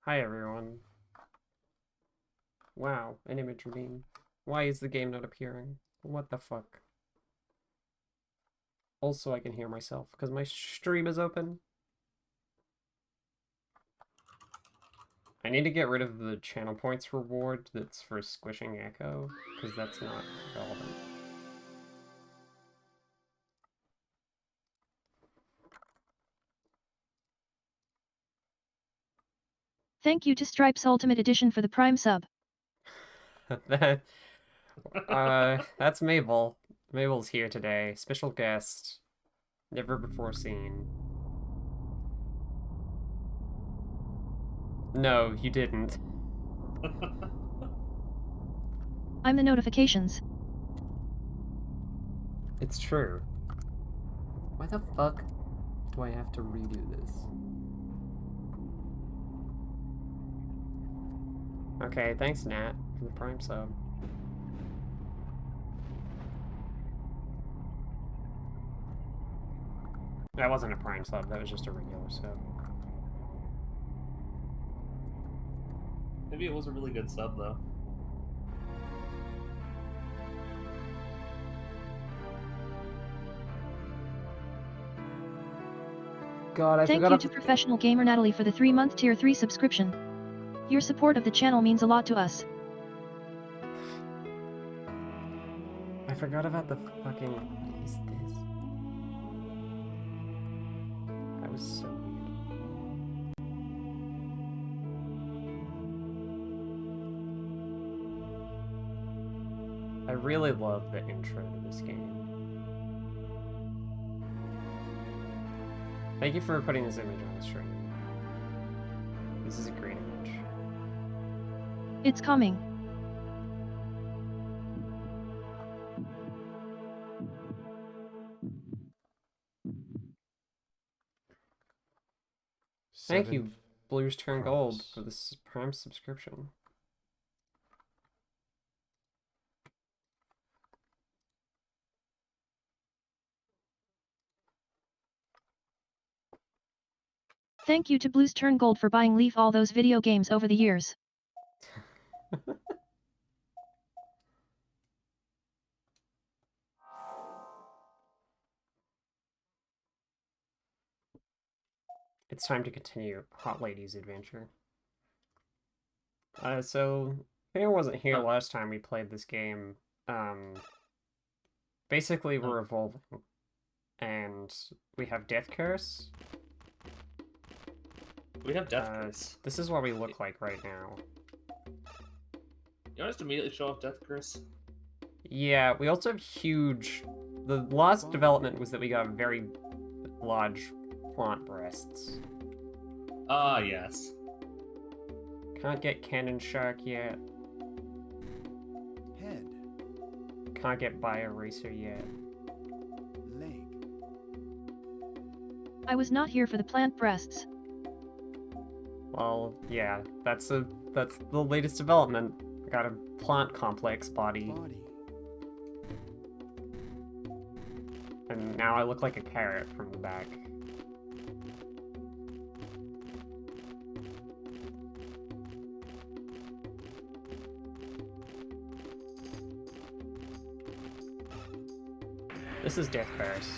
Hi everyone. Wow, an image meme. Why is the game not appearing? What the fuck? Also, I can hear myself because my stream is open. I need to get rid of the channel points reward that's for squishing echo, because that's not relevant. Thank you to Stripes Ultimate Edition for the Prime sub. that, that's Mabel. Mabel's here today. Special guest. Never before seen. No, you didn't. I'm the notifications. It's true. Why the fuck do I have to redo this? Okay, thanks Nat for the Prime sub. That wasn't a Prime sub, that was just a regular sub. Maybe it was a really good sub, though. God, I Thank forgot you to Professional Gamer Natalie for the 3-month Tier 3 subscription. Your support of the channel means a lot to us. I forgot about the fucking... What is this? That was so weird. I really love the intro to this game. Thank you for putting this image on the stream. This is a great image. It's coming. Thank you, Blues Turn Gold, for this Prime subscription. Thank you to Blues Turn Gold for buying Leaf all those video games over the years. It's time to continue Hot Lady's adventure. So, if anyone wasn't here last time we played this game, basically we're evolving. And we have Death Curse. We have Death Curse. This is what we look like right now. You want us to immediately show off Death Curse? Yeah, we also have huge... The last development was that we got very large plant breasts. Ah, yes. Can't get Cannon Shark yet. Head. Can't get Bioracer yet. Leg. I was not here for the plant breasts. Well, yeah, that's the latest development. I got a plant complex body. And now I look like a carrot from the back. This is Death Curse.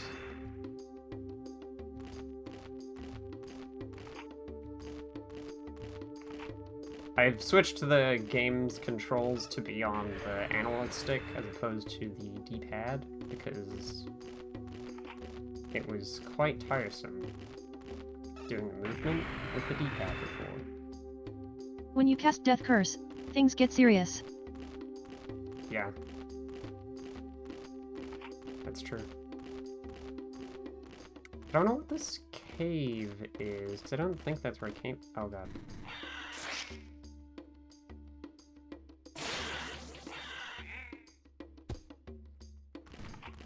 I've switched to the game's controls to be on the analog stick as opposed to the D-pad because it was quite tiresome doing the movement with the D-pad before. When you cast Death Curse, things get serious. Yeah. That's true. I don't know what this cave is, because I don't think that's where I came... Oh god.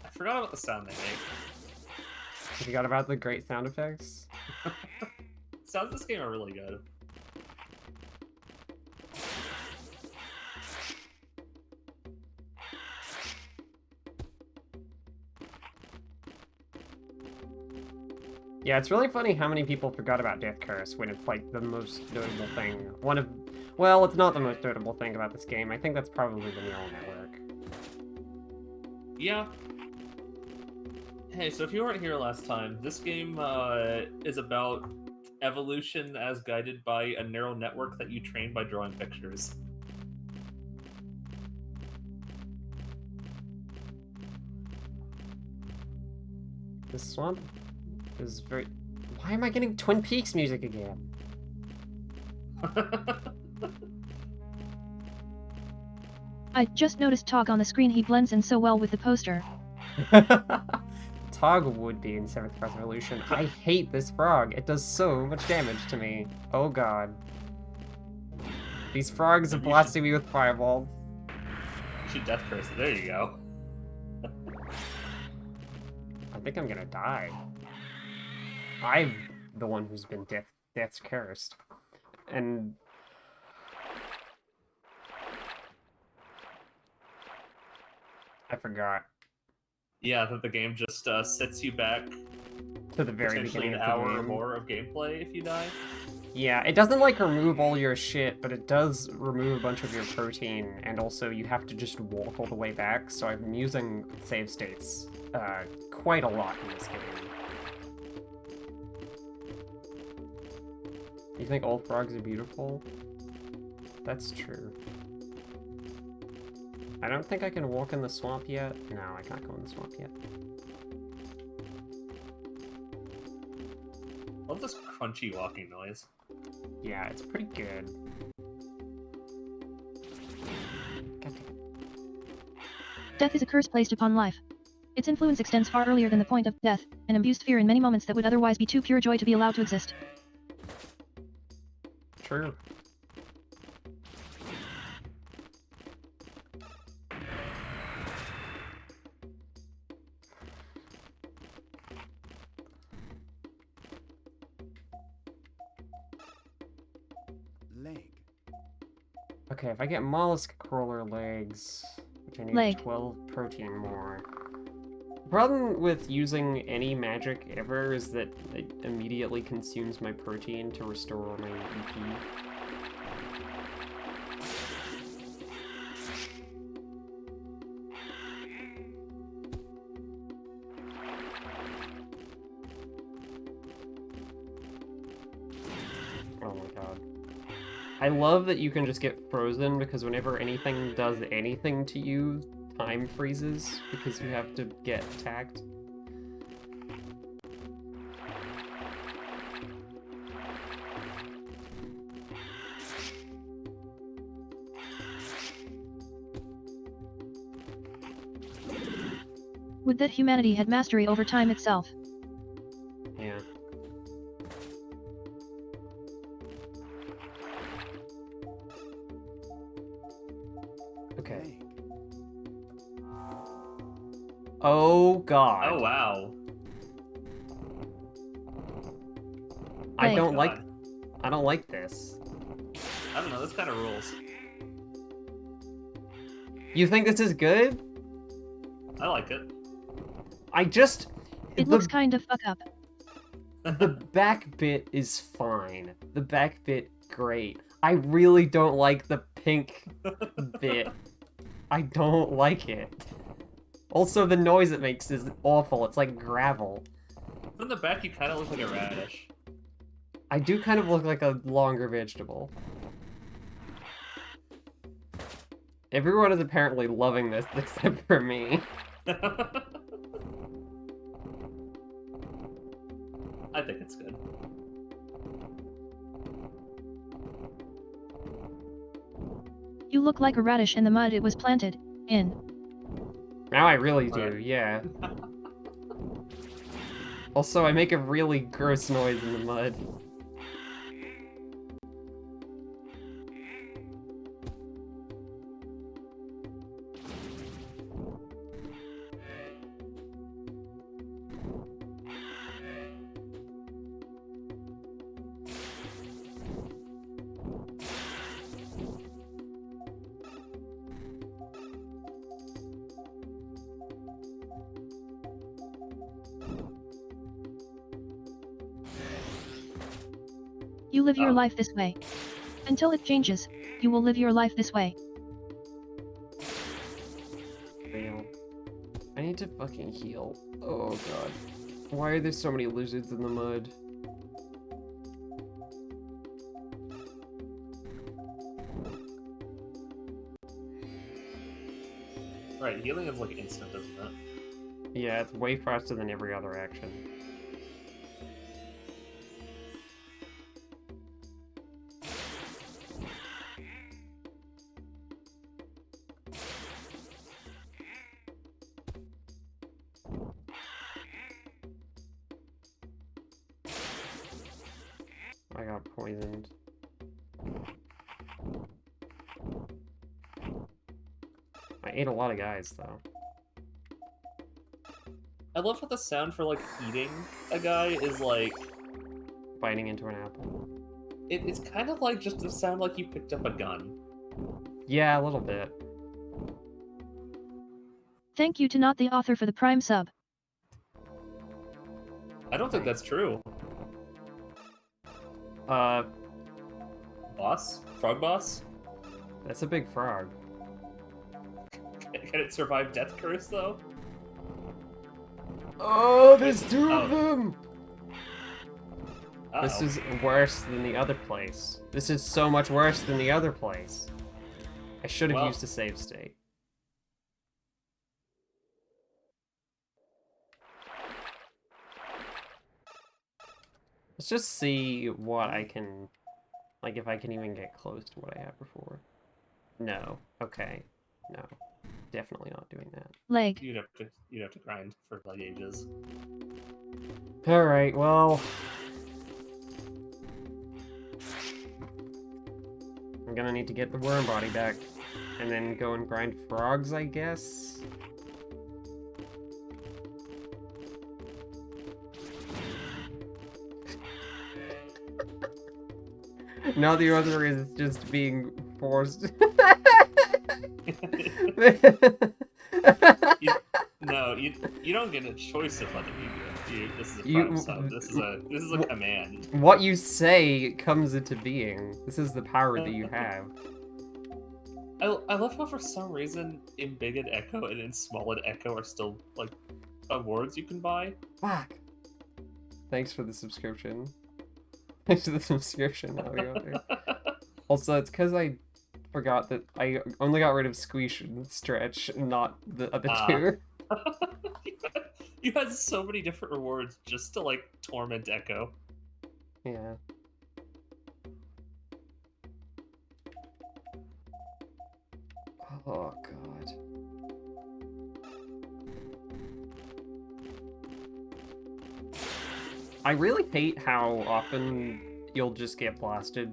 I forgot about the sound they make. I forgot about the great sound effects. Sounds of this game are really good. Yeah, it's really funny how many people forgot about Death Curse when it's like the most notable thing. Well, it's not the most notable thing about this game. I think that's probably the neural network. Yeah. Hey, so if you weren't here last time, this game is about evolution as guided by a neural network that you train by drawing pictures. This swamp is very... Why am I getting Twin Peaks music again? I just noticed Tog on the screen. He blends in so well with the poster. Tog would be in 7th Class Evolution. I hate this frog. It does so much damage to me. Oh god. These frogs are blasting me with fireballs. You should death curse it. There you go. I think I'm gonna die. I'm the one who's been death's cursed. And... I forgot. Yeah, that the game just sets you back To the very potentially beginning an of the hour or game. more of gameplay if you die. Yeah, it doesn't like remove all your shit, but it does remove a bunch of your protein, and also you have to just walk all the way back, so I'm using save states quite a lot in this game. You think all frogs are beautiful? That's true. I don't think I can walk in the swamp yet. No, I can't go in the swamp yet. I love this crunchy walking noise. Yeah, it's pretty good. God damn it. Death is a curse placed upon life. Its influence extends far earlier than the point of death, and imbues fear in many moments that would otherwise be too pure joy to be allowed to exist. True. Leg. Okay, if I get mollusk crawler legs, which I need Leg. 12 protein more. The problem with using any magic ever is that it immediately consumes my protein to restore my EP. Oh my god. I love that you can just get frozen because whenever anything does anything to you, time freezes because you have to get attacked. Would that humanity had mastery over time itself. Yeah. Okay. Leg. Oh god. Oh wow. I Leg. don't like God. I don't like this. I don't know, this kind of rules. You think this is good? I like it. It looks kind of fuck up. The back bit is fine. The back bit, great. I really don't like the pink bit. I don't like it. Also, the noise it makes is awful. It's like gravel. From the back, you kind of look like a radish. I do kind of look like a longer vegetable. Everyone is apparently loving this except for me. I think it's good. You look like a radish in the mud it was planted in. Now I really do, Alright. yeah. Also, I make a really gross noise in the mud. You live your Oh. life this way. Until it changes, you will live your life this way. Real. I need to fucking heal. Oh god. Why are there so many lizards in the mud? Right, healing is like instant, isn't it? Yeah, it's way faster than every other action. I got poisoned. I ate a lot of guys, though. I love how the sound for like eating a guy is like Biting into an apple. it's kind of like just the sound like you picked up a gun. Yeah, a little bit. Thank you to Not the Author for the Prime sub. I don't think that's true. Boss? Frog boss? That's a big frog. Can it survive death curse though? Oh, there's two Oh. of them! Uh-oh. This is worse than the other place. This is so much worse than the other place. I should have Well- used a save state. Let's just see what I can... Like, if I can even get close to what I had before. No. Okay. No. Definitely not doing that. Leg. You'd have to grind for like ages. Alright, well... I'm gonna need to get the worm body back. And then go and grind frogs, I guess? Now the other is just being forced. No, you don't get a choice of whether you do it. This is a You- prime sub. This is a command. What you say comes into being. This is the power that you have. I love how for some reason in Big and Echo and in Small and Echo are still like awards you can buy. Fuck. Thanks for the subscription. Thanks for the subscription. Now we got there. Also, it's because I forgot that I only got rid of Squeeze and Stretch, not the other two. You had so many different rewards just to like torment Echo. Yeah. Oh, God. I really hate how often you'll just get blasted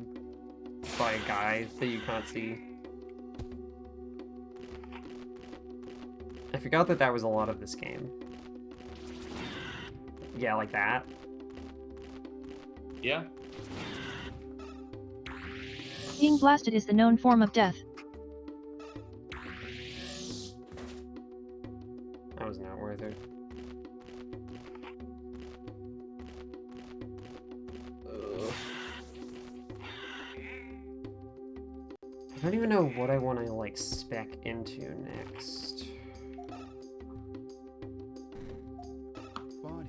by a guy that you can't see. I forgot that that was a lot of this game. Yeah, like that. Yeah. Being blasted is the known form of death. That was not worth it. Ugh. I don't even know what I want to, like, spec into next. Body.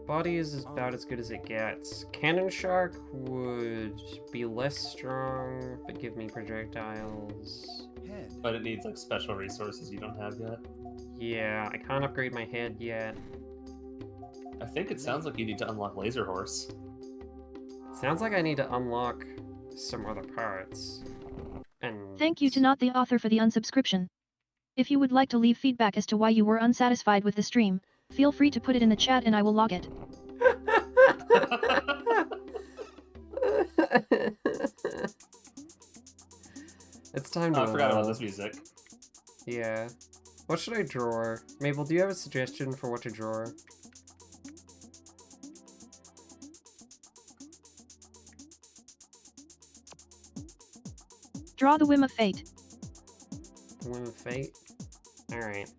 Body is about as good as it gets. Cannon Shark would be less strong, but give me projectiles. Head. But it needs like special resources you don't have yet. Yeah, I can't upgrade my head yet. I think it sounds like you need to unlock Laser Horse. Sounds like I need to unlock some other parts. And Thank you to Not the Author for the unsubscription. If you would like to leave feedback as to why you were unsatisfied with the stream, feel free to put it in the chat and I will log it. It's time to Oh, I forgot about evolve. this music. Yeah. What should I draw? Mabel, do you have a suggestion for what to draw? Draw the Whim of Fate. The Whim of Fate? Alright.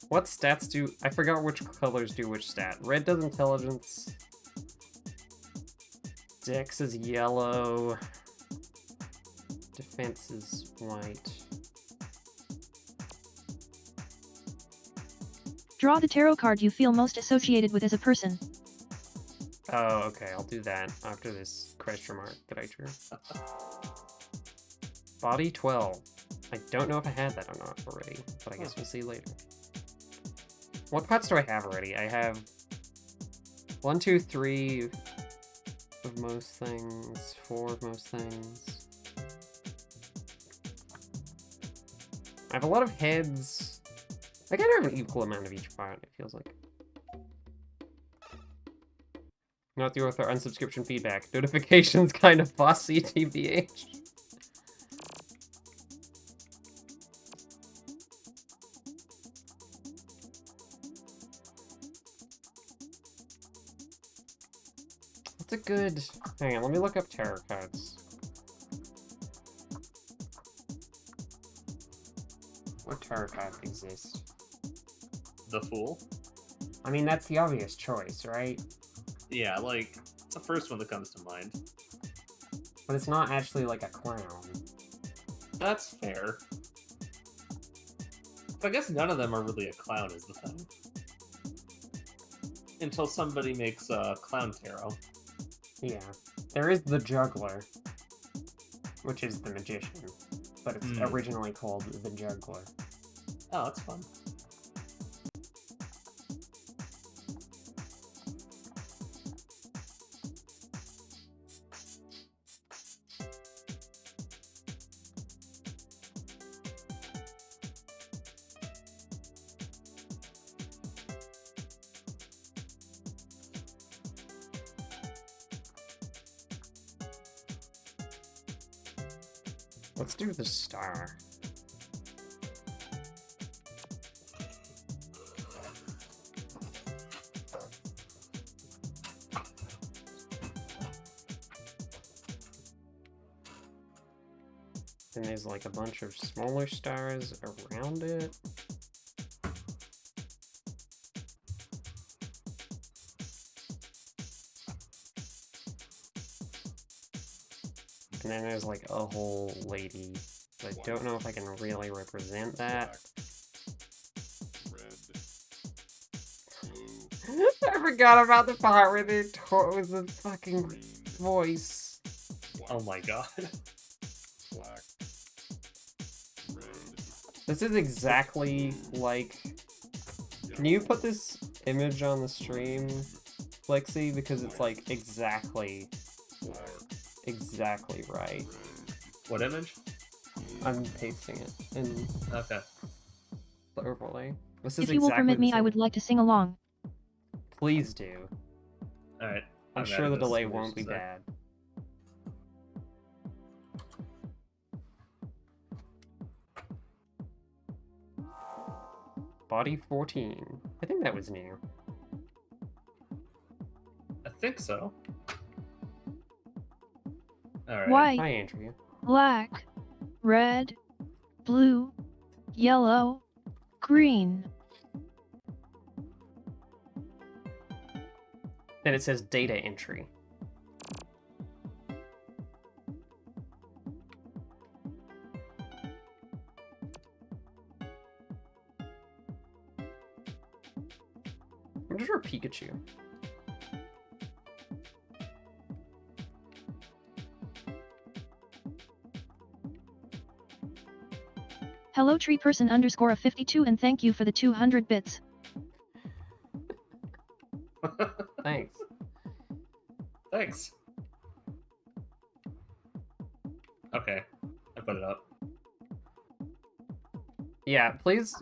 What stats do... I forgot which colors do which stat. Red does intelligence. Dex is yellow. Defense is white. Draw the tarot card you feel most associated with as a person. Oh, okay, I'll do that after this question mark that I drew. Body 12. I don't know if I had that or not already, but I guess we'll see later. What pots do I have already? I have 1, 2, 3 of most things, 4 of most things. I have a lot of heads. I kind of have an equal amount of each pot, it feels like. Not the author, unsubscription feedback. Notifications kind of bossy, TBH. What's a good... Hang on, let me look up tarot cards. What tarot cards exist? The Fool? I mean, that's the obvious choice, right? Yeah, like, it's the first one that comes to mind. But it's not actually like a clown. That's fair. But I guess none of them are really a clown, is the thing. Until somebody makes a clown tarot. Yeah. There is the juggler, which is the magician, but it's originally called the juggler. Oh, that's fun. Let's do the star. And there's like a bunch of smaller stars around it. And then there's like a whole lady. I don't know if I can really represent that. I forgot about the part where they was a fucking voice. Oh my god. This is exactly like... Can you put this image on the stream, Lexi? Because it's like exactly right. What image? I'm pasting it in Okay. the overlay. This is If you will permit me, I would like to sing along. Please do. Alright. I'm sure the delay won't be bad. Body 14. I think that was new. I think so. Alright. White, Hi, Andrea. black, red, blue, yellow, green. Then it says data entry. I'm just for Pikachu. Hello tree person underscore a 52 and thank you for the 200 bits. Thanks. Thanks. Okay. I put it up. Yeah, please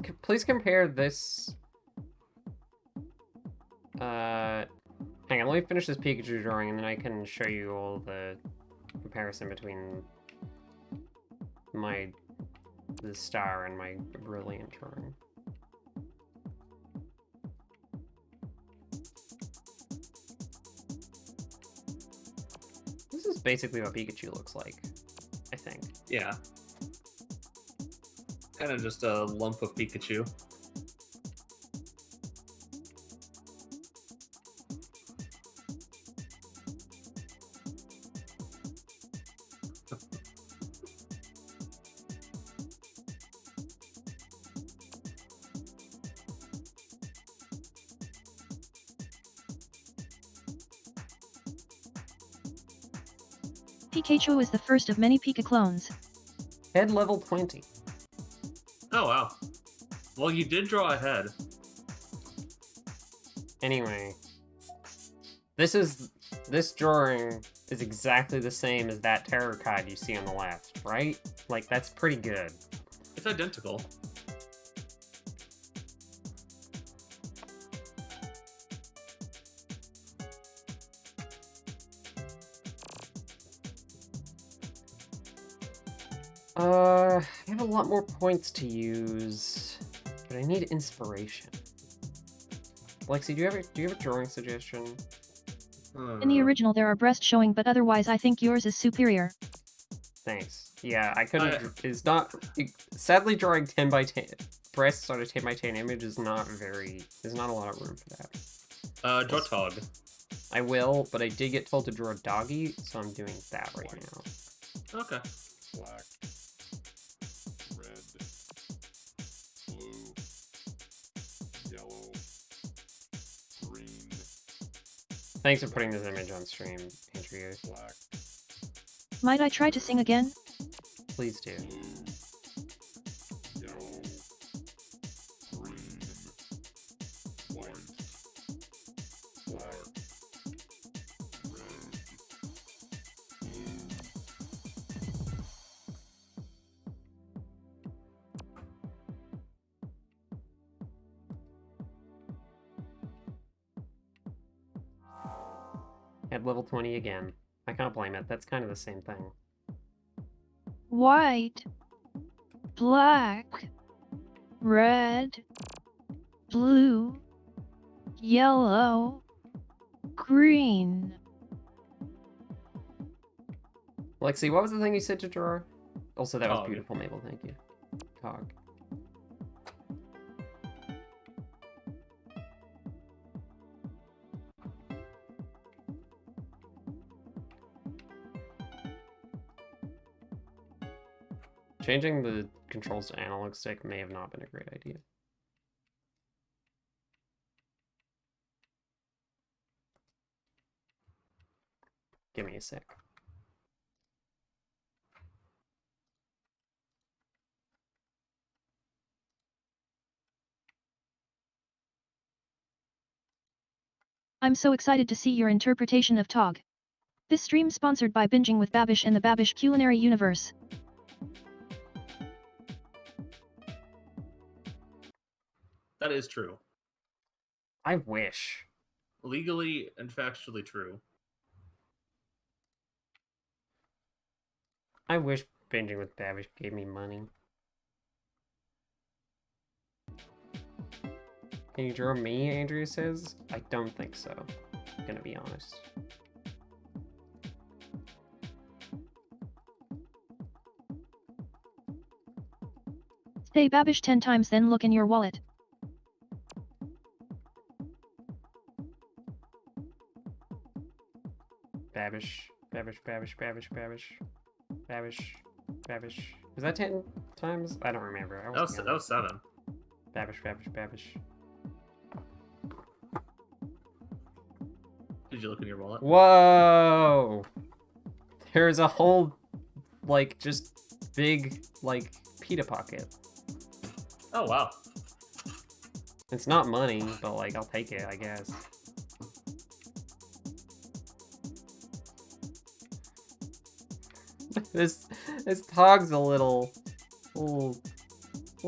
compare this. Hang on, let me finish this Pikachu drawing and then I can show you all the comparison between the star and my brilliant drawing. This is basically what Pikachu looks like, I think. Yeah. Kind of just a lump of Pikachu. Pikachu is the first of many Pika clones. Head level 20. Oh, wow. Well, you did draw ahead. Anyway, this drawing is exactly the same as that tarot card you see on the left, right? Like, that's pretty good. It's identical. I have a lot more points to use, but I need inspiration. Lexi, do you have a drawing suggestion? In the original there are breasts showing, but otherwise I think yours is superior. Thanks. Yeah, I couldn't. It's not. Sadly, drawing 10 by 10 breasts on a 10 by 10 image is not very. There's not a lot of room for that. Draw Tog. I will, but I did get told to draw a doggy, so I'm doing that right now. Okay. Black. Red. Blue. Yellow. Green. Thanks for putting this image on stream, Andrea. Black. Might I try to sing again? Please do. Blue. Yellow. Green. White. Black. Red. At level 20 again. I can't blame it. That's kind of the same thing. White. Black. Red. Blue. Yellow. Green. Lexi, what was the thing you said to draw? Also, that was Cog. beautiful, Mabel. Thank you. Cog. Changing the controls to analog stick may have not been a great idea. Give me a sec. I'm so excited to see your interpretation of Tog. This stream sponsored by Binging with Babish and the Babish Culinary Universe. That is true. I wish. Legally and factually true. I wish Binging with Babish gave me money. Can you draw me, Andrea says? I don't think so. I'm gonna be honest. Say Babish 10 times, then look in your wallet. Babish, Babish, Babish, Babish, Babish, Babish, Babish. Was that 10 times? I don't remember. I That was 7. Babish, Babish, Babish. Did you look in your wallet? Whoa! There's a whole, like, just big, like, pita pocket. Oh, wow. It's not money, but, like, I'll take it, I guess. This Tog's a little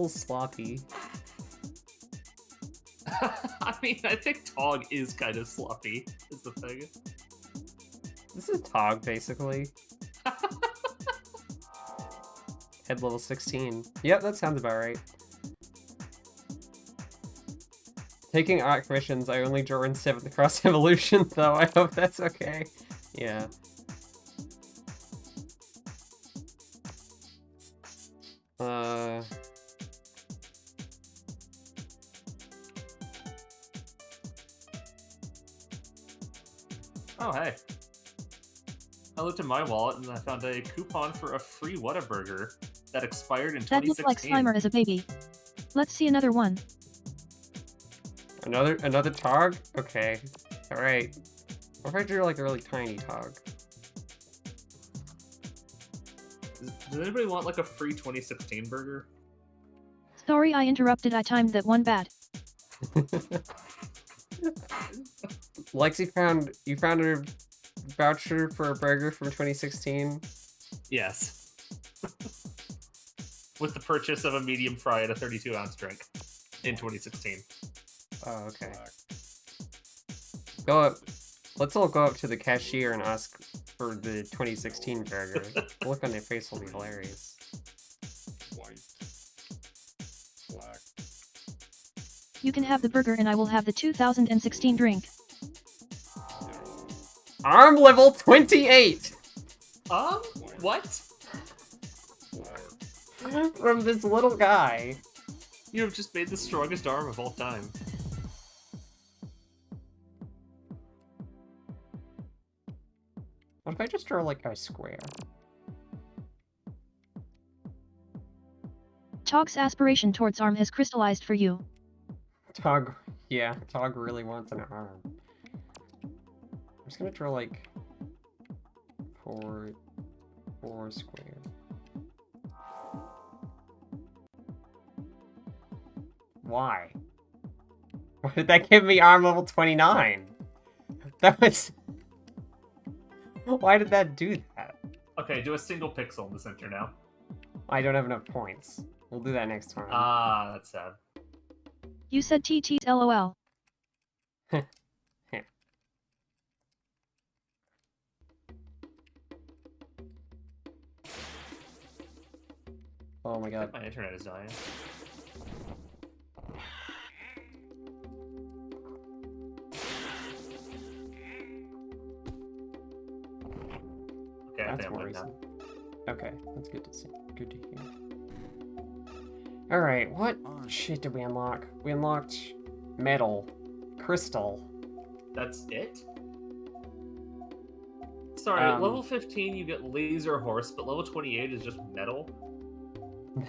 sloppy. I mean, I think Tog is kind of sloppy, is the thing. This is Tog, basically. Head level 16. Yep, that sounds about right. Taking art commissions, I only draw in 7th cross evolution, though. I hope that's okay. Yeah. Oh, hey. I looked in my wallet and I found a coupon for a free Whataburger that expired in That looked like 2016. Slimer as a baby. Let's see another one. Another Tog? Okay. Alright. What if I drew like a really tiny Tog? Does anybody want like a free 2016 burger? Sorry I interrupted, I timed that one bad. Lexi you found a voucher for a burger from 2016? Yes. With the purchase of a medium fry at a 32-ounce drink in 2016. Oh, okay. Go up. Let's all go up to the cashier and ask for the 2016 burger. The look on their face will be hilarious. White. Black. You can have the burger and I will have the 2016 drink. Yellow. Arm level 28! What? Black. From this little guy. You have just made the strongest arm of all time. What if I just draw like a square? Tog's aspiration towards arm has crystallized for you. Tog really wants an arm. I'm just gonna draw like four squares. Why? Why did that give me arm level 29? That was... Why did that do that? Okay, do a single pixel in the center now. I don't have enough points. We'll do that next time. Ah, that's sad. You said TT's LOL. Oh my god. My internet is dying. Okay, I That's think I'm more good now. recent. Okay, that's good to see. Good to hear. Alright, what shit did we unlock? We unlocked metal, crystal. That's it? Sorry, level 15 you get laser horse, but level 28 is just metal?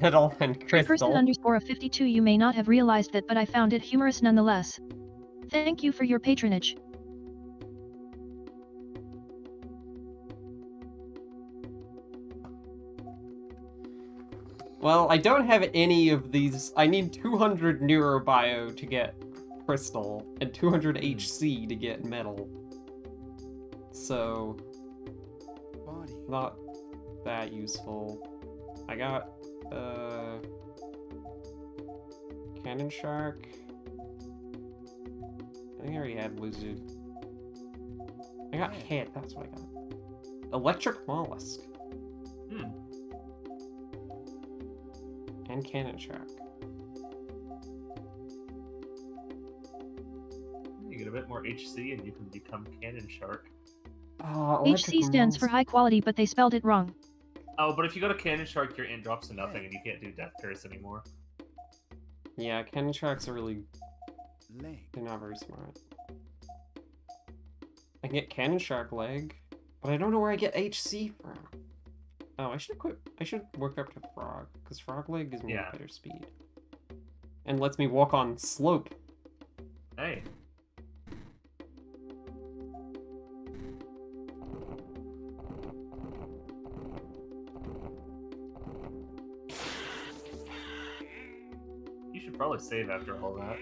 Metal and Person crystal. underscore 52, you may not have realized that, but I found it humorous nonetheless. Thank you for your patronage. Well, I don't have any of these. I need 200 neurobio to get crystal, and 200 HC to get metal. So, not that useful. I got, Cannon Shark. I think I already had Lizard. I got Hit, that's what I got. Electric Mollusk. And Cannon Shark. You get a bit more HC and you can become Cannon Shark. HC stands for high quality, but they spelled it wrong. Oh, but if you go to Cannon Shark, your int drops to nothing and you can't do Death Curse anymore. Yeah, Cannon Sharks are really... They're not very smart. I can get Cannon Shark leg, but I don't know where I get HC from. Oh, I should work up to Frog, because Frog leg gives me better speed. And lets me walk on slope. Hey. You should probably save after all that.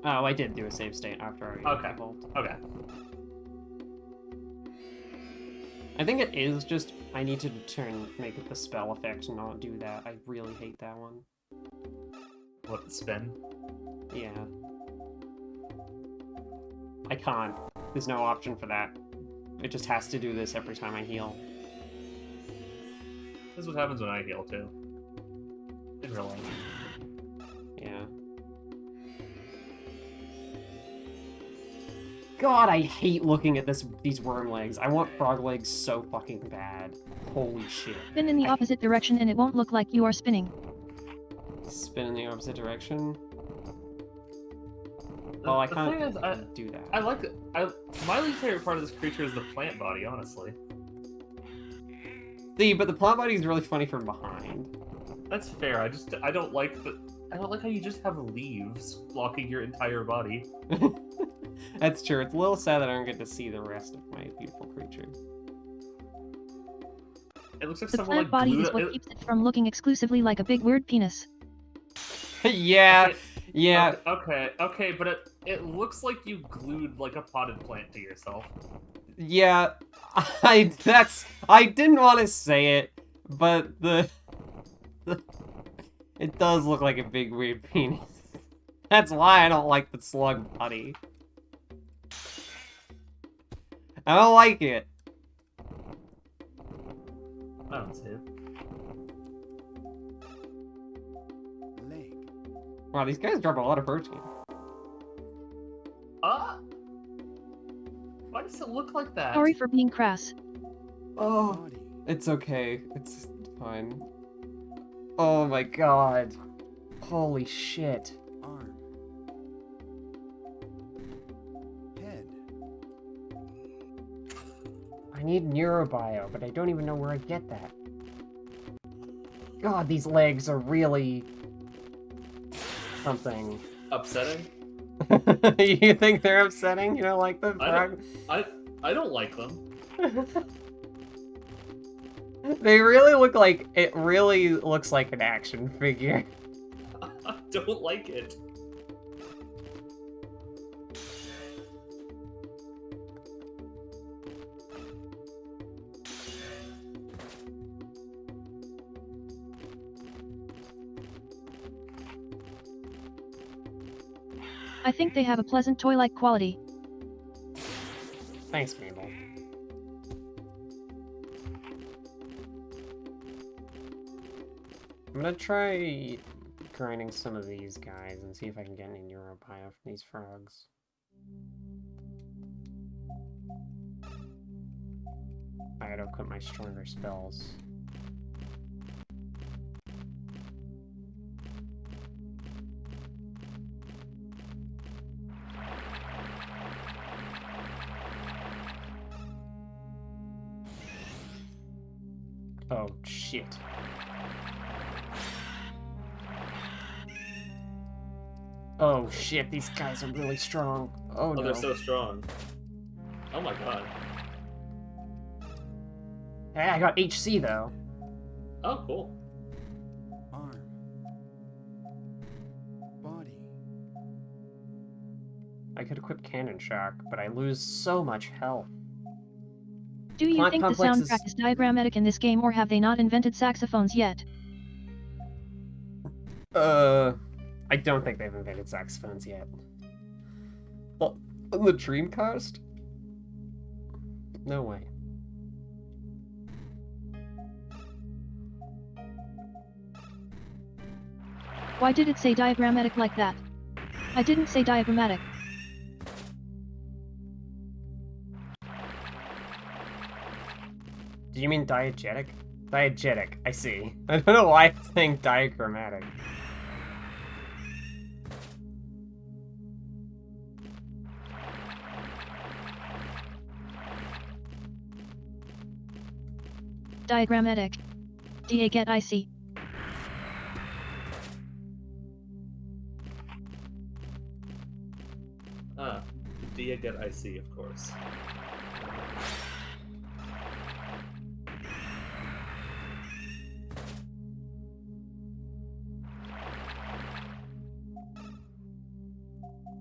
Oh, I did do a save state after I evolved. Okay. I think it is just, I need to make it the spell effect and not do that. I really hate that one. What, the spin? Yeah. I can't. There's no option for that. It just has to do this every time I heal. This is what happens when I heal, too. In real life. Yeah. God, I hate looking at these worm legs. I want frog legs so fucking bad. Holy shit. Spin in the opposite direction and it won't look like you are spinning. Spin in the opposite direction? Oh, I can't do that. I like it. My least favorite part of this creature is the plant body, honestly. See, but the plant body is really funny from behind. That's fair. I don't like how you just have leaves blocking your entire body. That's true. It's a little sad that I don't get to see the rest of my beautiful creature. It looks like The someone plant like body glued is what it. keeps it from looking exclusively like a big weird penis. Yeah, Okay, yeah, okay, but it looks like you glued like a potted plant to yourself. yeah. I didn't want to say it, but it does look like a big weird penis. That's why I don't like the slug body. I don't like it. I don't see it. Leg. Wow, these guys drop a lot of protein. Why does it look like that? Sorry for being crass. Oh, Body. it's okay. It's fine. Oh my god. Holy shit. Arm. Head. I need neurobio, but I don't even know where I get that. God, these legs are really something. Upsetting? You think they're upsetting? You don't like the I frog? I don't like them. They really look like, it really looks like an action figure. I don't like it. I think they have a pleasant toy-like quality. Thanks, Mabel. I'm gonna try grinding some of these guys and see if I can get any neurobio from these frogs. I gotta equip my stronger spells. Oh, shit. Oh, shit, these guys are really strong. Oh, Oh, no. they're so strong. Oh my god. Hey, I got HC, though. Oh, cool. Arm. Body. I could equip Cannon Shock, but I lose so much health. Do you Plant think the complexes- soundtrack is diagrammatic in this game, or have they not invented saxophones yet? I don't think they've invented saxophones yet. Well, on the Dreamcast? No way. Why did it say diagrammatic like that? I didn't say diagrammatic. Do you mean diegetic? Diegetic, I see. I don't know why I'm saying diagrammatic. Diagrammatic. DA get IC. Do you get IC, of course.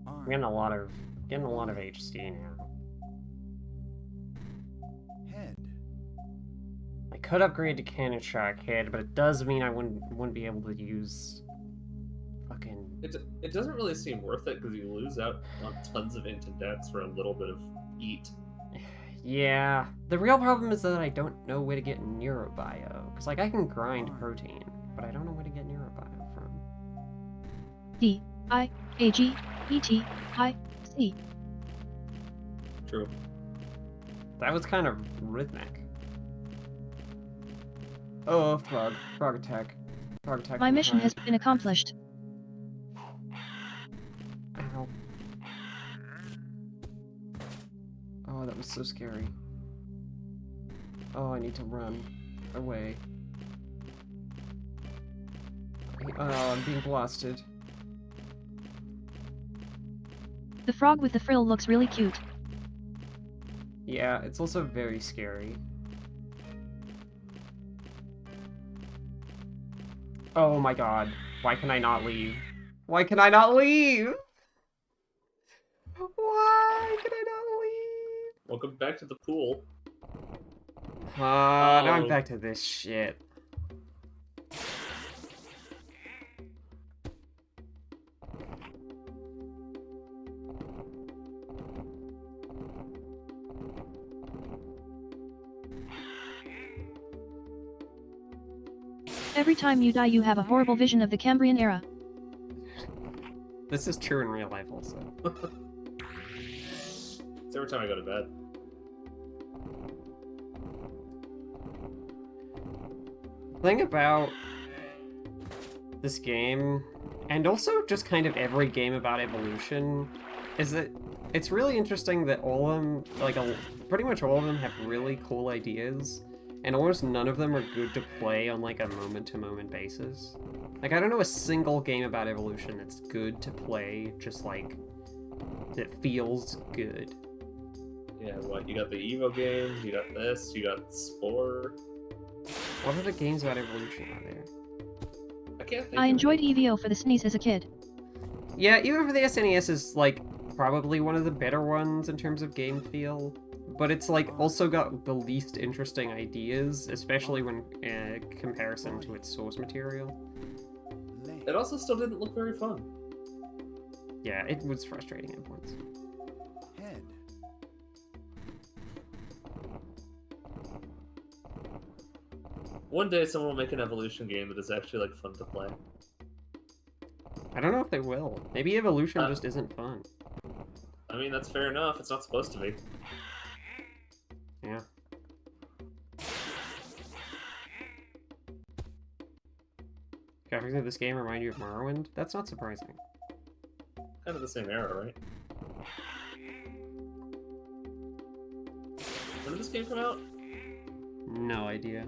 Arm. I'm getting a lot of HC now. Head. I could upgrade to Cannon Shock Head, but it does mean I wouldn't be able to use fucking. It doesn't really seem worth it because you lose out on tons of int and dex for a little bit of eat. Yeah, the real problem is that I don't know where to get neurobio. Cause like I can grind protein, but I don't know where to get neurobio from. D I A G E T I C. True. That was kind of rhythmic. Oh, frog attack, frog attack. My from mission has behind. been accomplished. Ow. Oh, that was so scary. Oh, I need to run away. Oh, I'm being blasted. The frog with the frill looks really cute. Yeah, it's also very scary. Oh my god. Why can I not leave? Why can I not leave? Why can I not leave? Welcome back to the pool. Now I'm Oh. back to this shit. Every time you die you have a horrible vision of the Cambrian era. This is true in real life also. It's every time I go to bed. The thing about this game, and also just kind of every game about evolution, is that it's really interesting that all of them, like, pretty much all of them have really cool ideas, and almost none of them are good to play on, like, a moment-to-moment basis. Like, I don't know a single game about evolution that's good to play, just, like, that feels good. Yeah, what? You got the Evo games, you got this, you got Spore. What other games about evolution are there? I can't think I of enjoyed any. EVO for the SNES as a kid. Yeah, even for the SNES is, like, probably one of the better ones in terms of game feel. But it's, like, also got the least interesting ideas, especially when comparison to its source material. Leg. It also still didn't look very fun. Yeah, it was frustrating at points. Head. One day someone will make an evolution game that is actually like fun to play. I don't know if they will. Maybe evolution Uh, just isn't fun. I mean, that's fair enough. It's not supposed to be. Yeah. Graphics of this game remind you of Morrowind? That's not surprising. Kind of the same era, right? When did this game come out? No idea.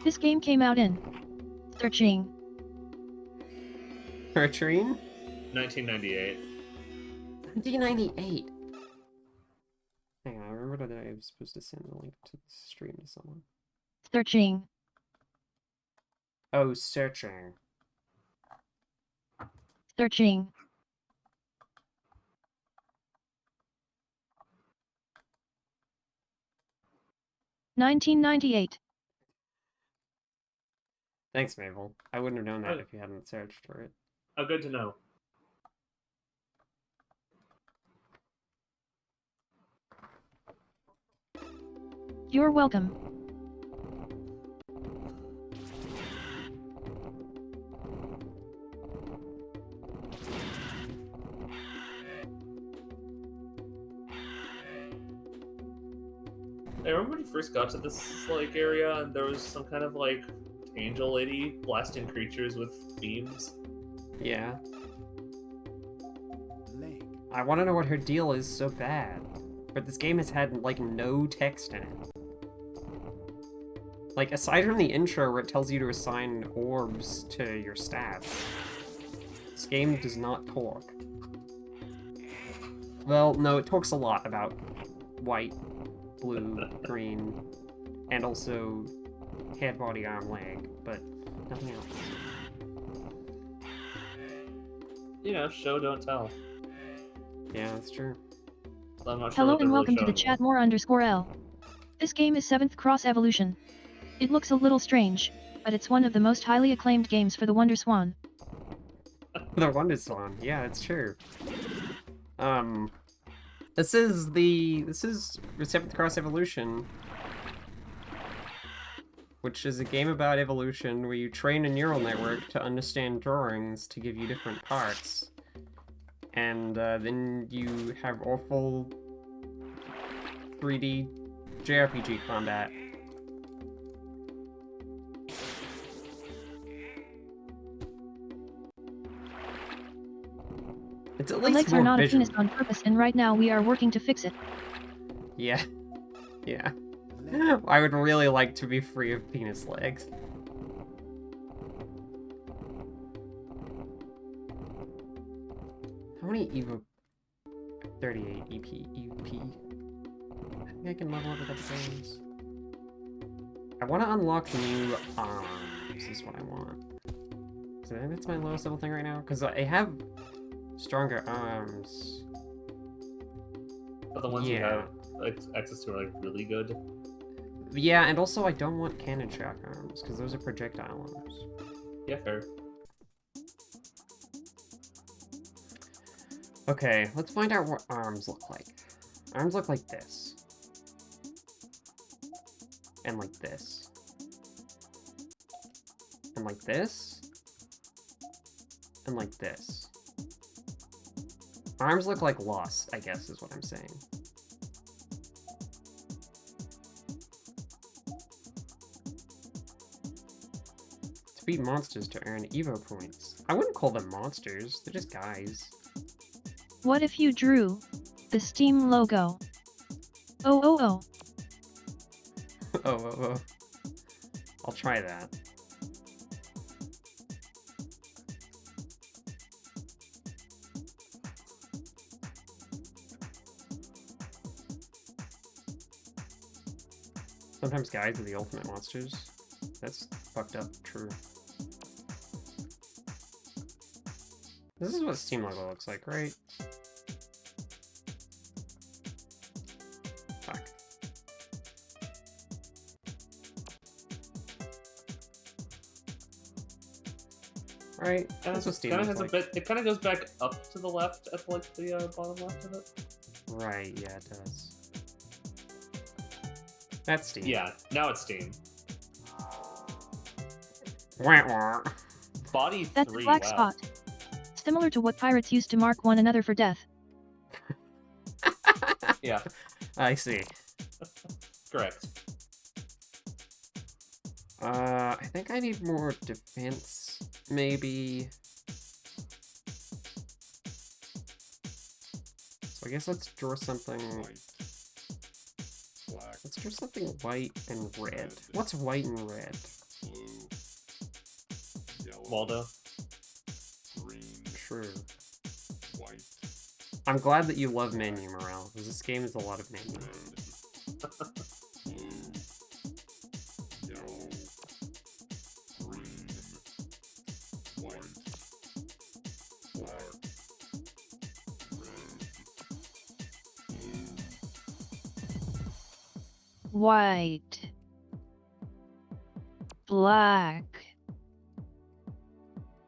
This game came out in searching. Pertrine? 1998. 1998. Hang on, I remember that I was supposed to send the link to the stream to someone. Searching. Oh, searching. Searching. $19.98. Thanks, Mabel. I wouldn't have known that Oh. if you hadn't searched for it. Oh, good to know. You're welcome. I remember when you first got to this like area, and there was some kind of like angel lady blasting creatures with beams. Yeah. Leg. I want to know what her deal is so bad. But this game has had, like, no text in it. Like, aside from the intro where it tells you to assign orbs to your stats, this game does not talk. Well, no, it talks a lot about white, blue, green, and also head, body, arm, leg, but nothing else. You know, show don't tell. Yeah, that's true. I'm not sure Hello what they're and really welcome to the showing chat me. more_L. This game is 7th Cross Evolution. It looks a little strange, but it's one of the most highly acclaimed games for the Wonder Swan. The Wonder Swan, yeah, it's true. This is Seventh Cross Evolution, which is a game about evolution where you train a neural network to understand drawings to give you different parts. And then you have awful 3D JRPG combat. It's at The least legs are more not a vision. penis on purpose and right now we are working to fix it. Yeah. Yeah. Leg. I would really like to be free of penis legs. How many Evo 38 EP? think I can level up a couple things. I want to unlock new arms. This is what I want. So I think that's my lowest level thing right now. Because I have stronger arms. But the ones you have access to are like really good. Yeah, and also I don't want cannon shock arms. Because those are projectile arms. Yeah, fair. Okay, let's find out what arms look like. Arms look like this. And like this. And like this. And like this. Arms look like loss, I guess is what I'm saying. To beat monsters to earn Evo points. I wouldn't call them monsters, they're just guys. What if you drew the Steam logo? Oh oh oh. Oh. I'll try that. Sometimes guys are the ultimate monsters. That's fucked up, true. This is what Steam logo looks like, right? Fuck. Right, that's what Steam Kinda looks has like. a bit. It kind of goes back up to the left at like the bottom left of it. Right, yeah, it does. That's Steam. Yeah, now it's Steam. Wah, wah. Body That's a 3. black Wow. spot. Similar to what pirates used to mark one another for death. Yeah, I see. correct. I think I need more defense, maybe. So I guess let's draw something. Black, Let's draw something white and red. What's white and red? blue, yellow, Waldo. green, True. white, I'm glad that you love menu morale, because this game is a lot of menu. red, blue, yellow, green, white, black, red, White. Black.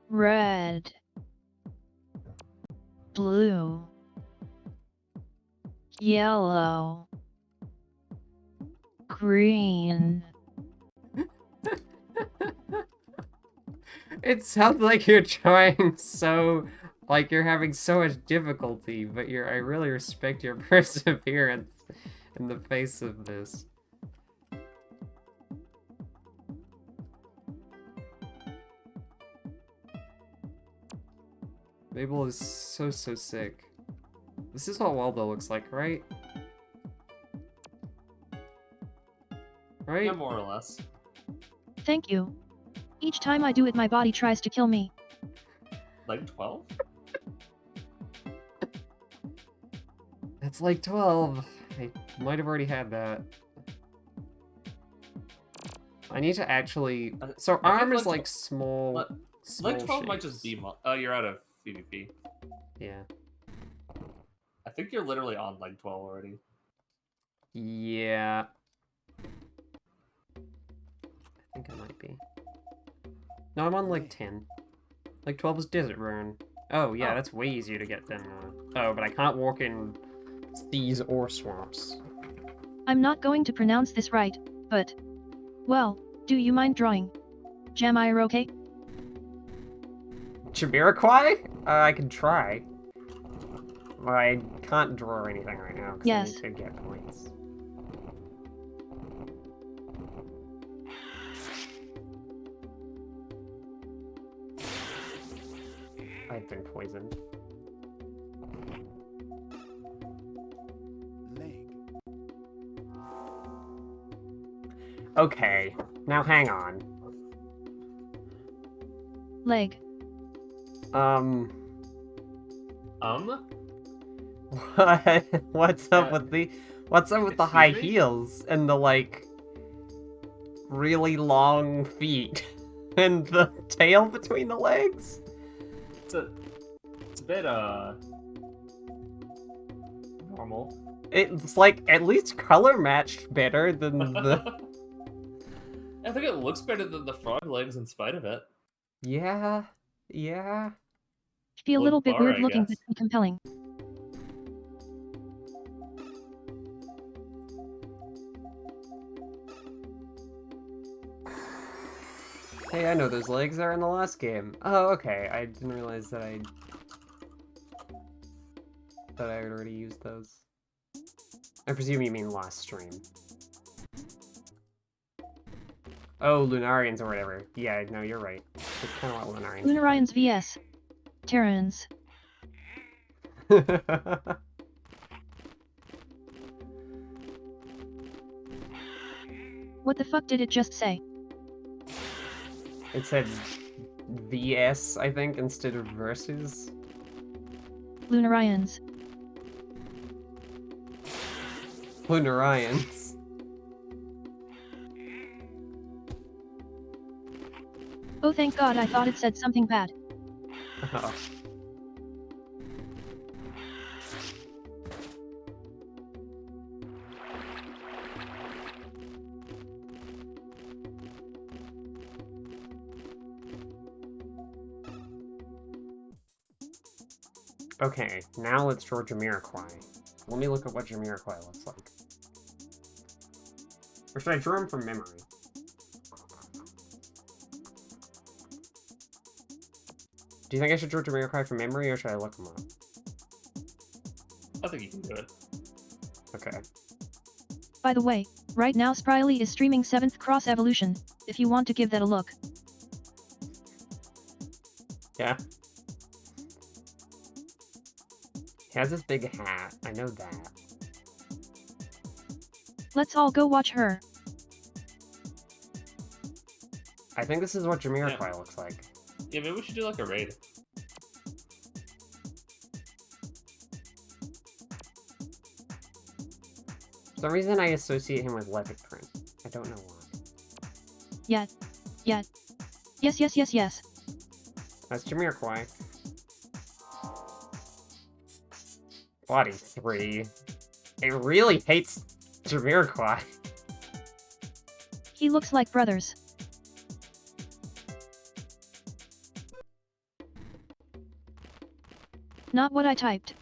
Red. Blue. Yellow. Green. It sounds like you're trying so, like you're having so much difficulty, but I really respect your perseverance in the face of this. Mabel is so sick. This is what Waldo looks like, right? Right? Yeah, more or less. Thank you. Each time I do it, my body tries to kill me. Like 12? That's like 12. I might have already had that. I need to actually... So I think arm is like like small... Like small 12 might just shapes. be. Oh, you're out of PvP. Yeah. I think you're literally on like 12 already. Yeah. I think I might be. No, I'm on like 10. Like 12 is Desert Rune. Oh, yeah, Oh. that's way easier to get than... Oh, but I can't walk in seas or swamps. I'm not going to pronounce this right, but... Well, do you mind drawing? Jamiroquai? Jamiroquai? I can try. But I can't draw anything right now because Yes. I need to get points. I've been poisoned. leg, Okay, now hang on. Leg. Um? What? What's up with the... What's up with the high Excuse me? heels and the, like, really long feet? And the tail between the legs? It's a bit normal. It's, like, at least color matched better than the... I think it looks better than the frog legs in spite of it. Yeah, yeah. Be a Look little bit bar, weird I looking, guess. but compelling. Hey, I know those legs are in the last game. Oh, okay. I didn't realize that I had already used those. I presume you mean last stream. Oh, Lunarians or whatever. Yeah, no, you're right. It's kind of like Lunarians. Lunarians vs. Terrans. What the fuck did it just say? It said VS, I think, instead of versus. Lunarians. Lunarians. Oh thank god, I thought it said something bad. Oh. Okay, now let's draw Jamiroquai. Let me look at what Jamiroquai looks like. Or should I draw him from memory? Do you think I should draw Jamiroquai from memory, or should I look him up? I think you can do it. Okay. By the way, right now Spryly is streaming 7th Cross Evolution, if you want to give that a look. Yeah. He has this big hat, I know that. Let's all go watch her. I think this is what Jamiroquai looks like. Yeah, maybe we should do like a raid. For some reason I associate him with Leopard Print. I don't know why. Yet. Yes. That's Jamiroquai. Body 3. It really hates Jamiroquai. He looks like brothers. Not what I typed.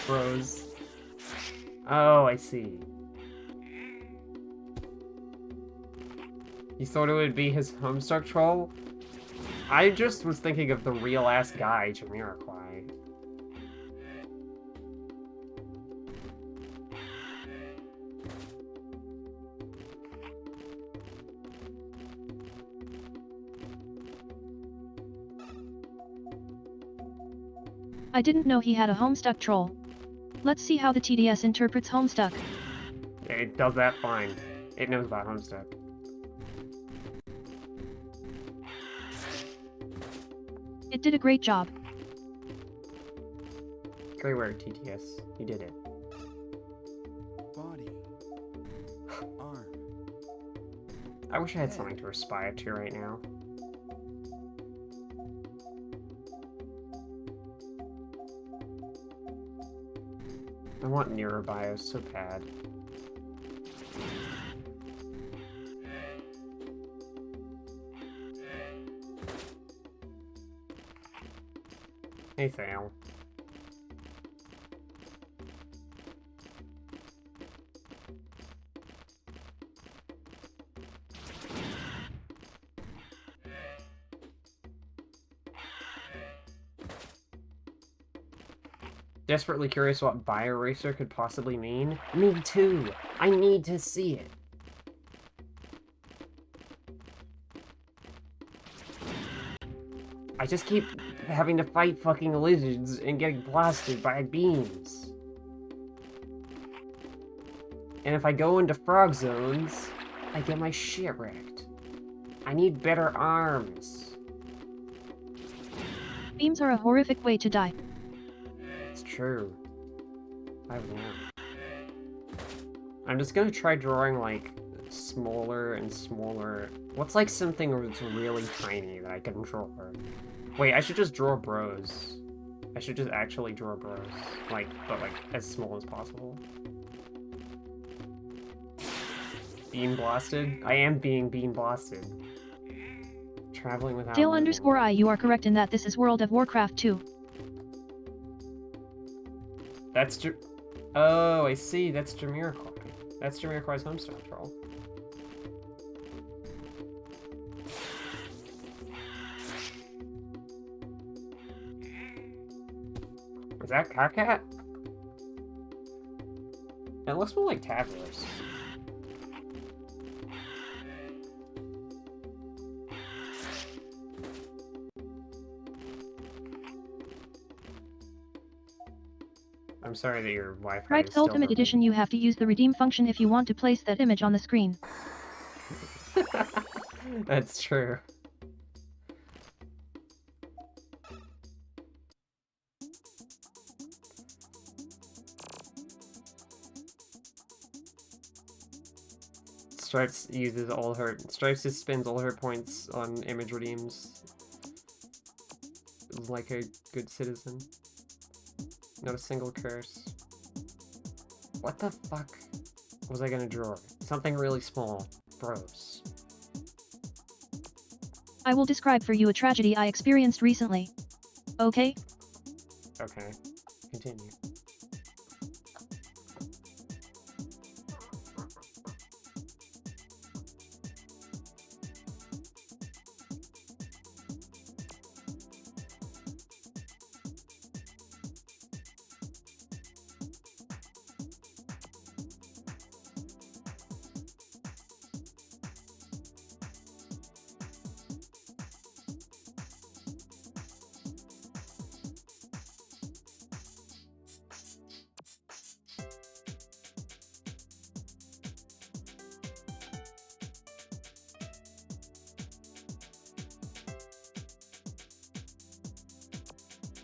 Bros. Oh, I see. You thought it would be his Homestuck troll? I just was thinking of the real-ass guy, Jamiroquai. I didn't know he had a Homestuck troll. Let's see how the TDS interprets Homestuck. It does that fine. It knows about Homestuck. It did a great job. Great work, TTS. You did it. Body. Arm. I wish I had something to aspire to right now. I want Neurobios so bad. Hey, fail. Desperately curious what Bioracer could possibly mean. Me too! I need to see it! I just keep having to fight fucking lizards and getting blasted by beams. And if I go into frog zones, I get my shit wrecked. I need better arms. Beams are a horrific way to die. It's true. I don't know. I'm just gonna try drawing, like, smaller and smaller. What's, like, something that's really tiny that I can draw? Wait, I should just draw bros. I should just actually draw bros. Like, but, like, as small as possible. Beam blasted? I am being beam blasted. Traveling without Tail_I, you are correct in that this is World of Warcraft 2. That's oh, I see. That's Jamiroquai. That's Jamiroquai's homestar troll. Is that Karkat? It looks more like Tavros. I'm sorry that your Wi-Fi Right, is still Ultimate broken. Edition, you have to use the redeem function if you want to place that image on the screen. That's true. Stripes uses all her Stripes just spends all her points on image redeems. Like a good citizen. Not a single curse. What the fuck was I gonna draw? Something really small. Bros. I will describe for you a tragedy I experienced recently. Okay? Okay. Continue.